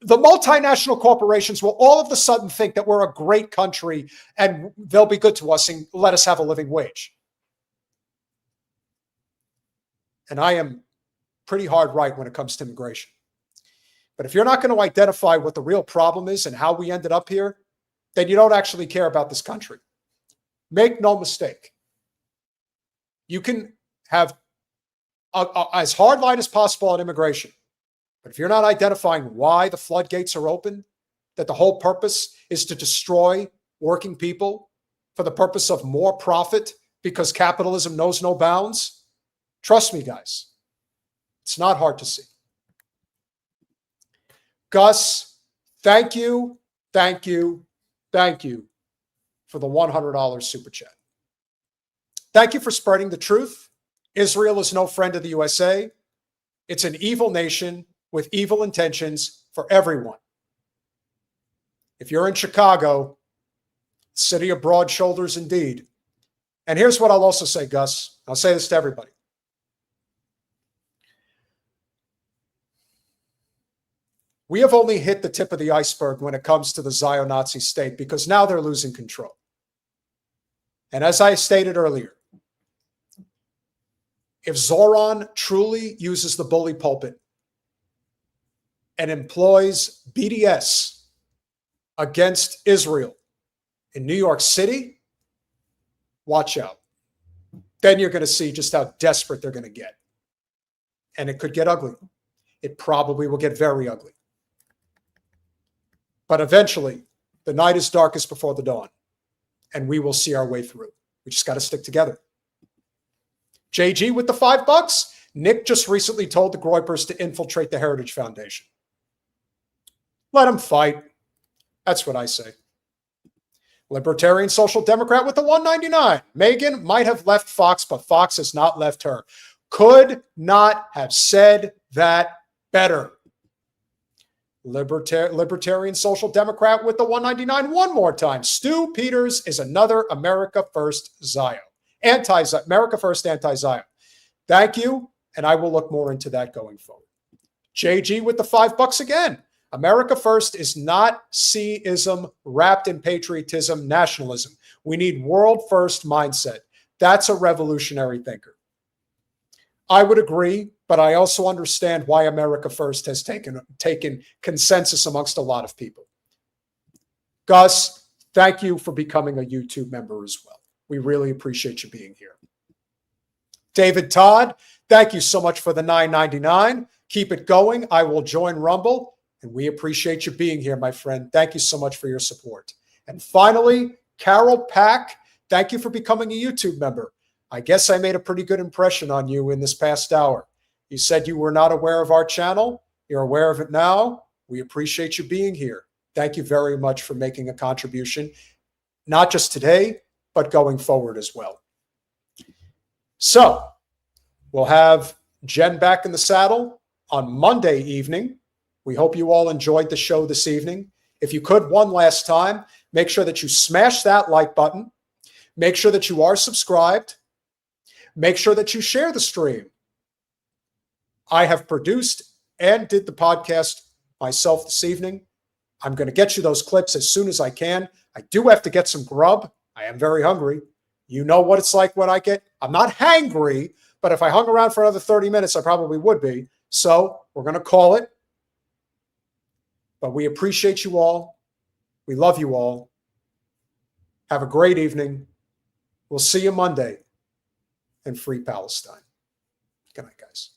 the multinational corporations will all of a sudden think that we're a great country and they'll be good to us and let us have a living wage. And I am pretty hard right when it comes to immigration. But if you're not going to identify what the real problem is and how we ended up here, then you don't actually care about this country. Make no mistake. You can have as hard line as possible on immigration. But if you're not identifying why the floodgates are open, that the whole purpose is to destroy working people for the purpose of more profit because capitalism knows no bounds, trust me, guys, it's not hard to see. Gus, thank you for the $100 super chat. Thank you for spreading the truth. Israel is no friend of the USA. It's an evil nation with evil intentions for everyone. If you're in Chicago, city of broad shoulders indeed. And here's what I'll also say, Gus. I'll say this to everybody. We have only hit the tip of the iceberg when it comes to the Zio-Nazi state because now they're losing control. And as I stated earlier, if Zoran truly uses the bully pulpit and employs BDS against Israel in New York City, watch out. Then you're going to see just how desperate they're going to get. And it could get ugly. It probably will get very ugly. But eventually, the night is darkest before the dawn, and we will see our way through. We just got to stick together. JG with the $5. Nick just recently told the Groypers to infiltrate the Heritage Foundation. Let them fight. That's what I say. Libertarian Social Democrat with the $1.99. Megyn might have left Fox, but Fox has not left her. Could not have said that better. Libertarian Social Democrat with the $1.99 one more time. Stu Peters is another America First Zio. America First anti-Zio. Thank you, and I will look more into that going forward. JG with the $5 again. America First is not C-ism wrapped in patriotism, nationalism. We need world first mindset. That's a revolutionary thinker. I would agree, but I also understand why America First has taken consensus amongst a lot of people. Gus, thank you for becoming a YouTube member as well. We really appreciate you being here. David Todd, thank you so much for the $9.99. Keep it going. I will join Rumble, and we appreciate you being here, my friend. Thank you so much for your support. And finally, Carol Pack, thank you for becoming a YouTube member. I guess I made a pretty good impression on you in this past hour. You said you were not aware of our channel. You're aware of it now. We appreciate you being here. Thank you very much for making a contribution, not just today, but going forward as well. So we'll have Jen back in the saddle on Monday evening. We hope you all enjoyed the show this evening. If you could, one last time, make sure that you smash that like button. Make sure that you are subscribed. Make sure that you share the stream. I have produced and did the podcast myself this evening. I'm going to get you those clips as soon as I can. I do have to get some grub. I am very hungry. You know what it's like when I get, I'm not hangry, but if I hung around for another 30 minutes, I probably would be. So we're going to call it. But we appreciate you all. We love you all. Have a great evening. We'll see you Monday in Free Palestine. Good night, guys.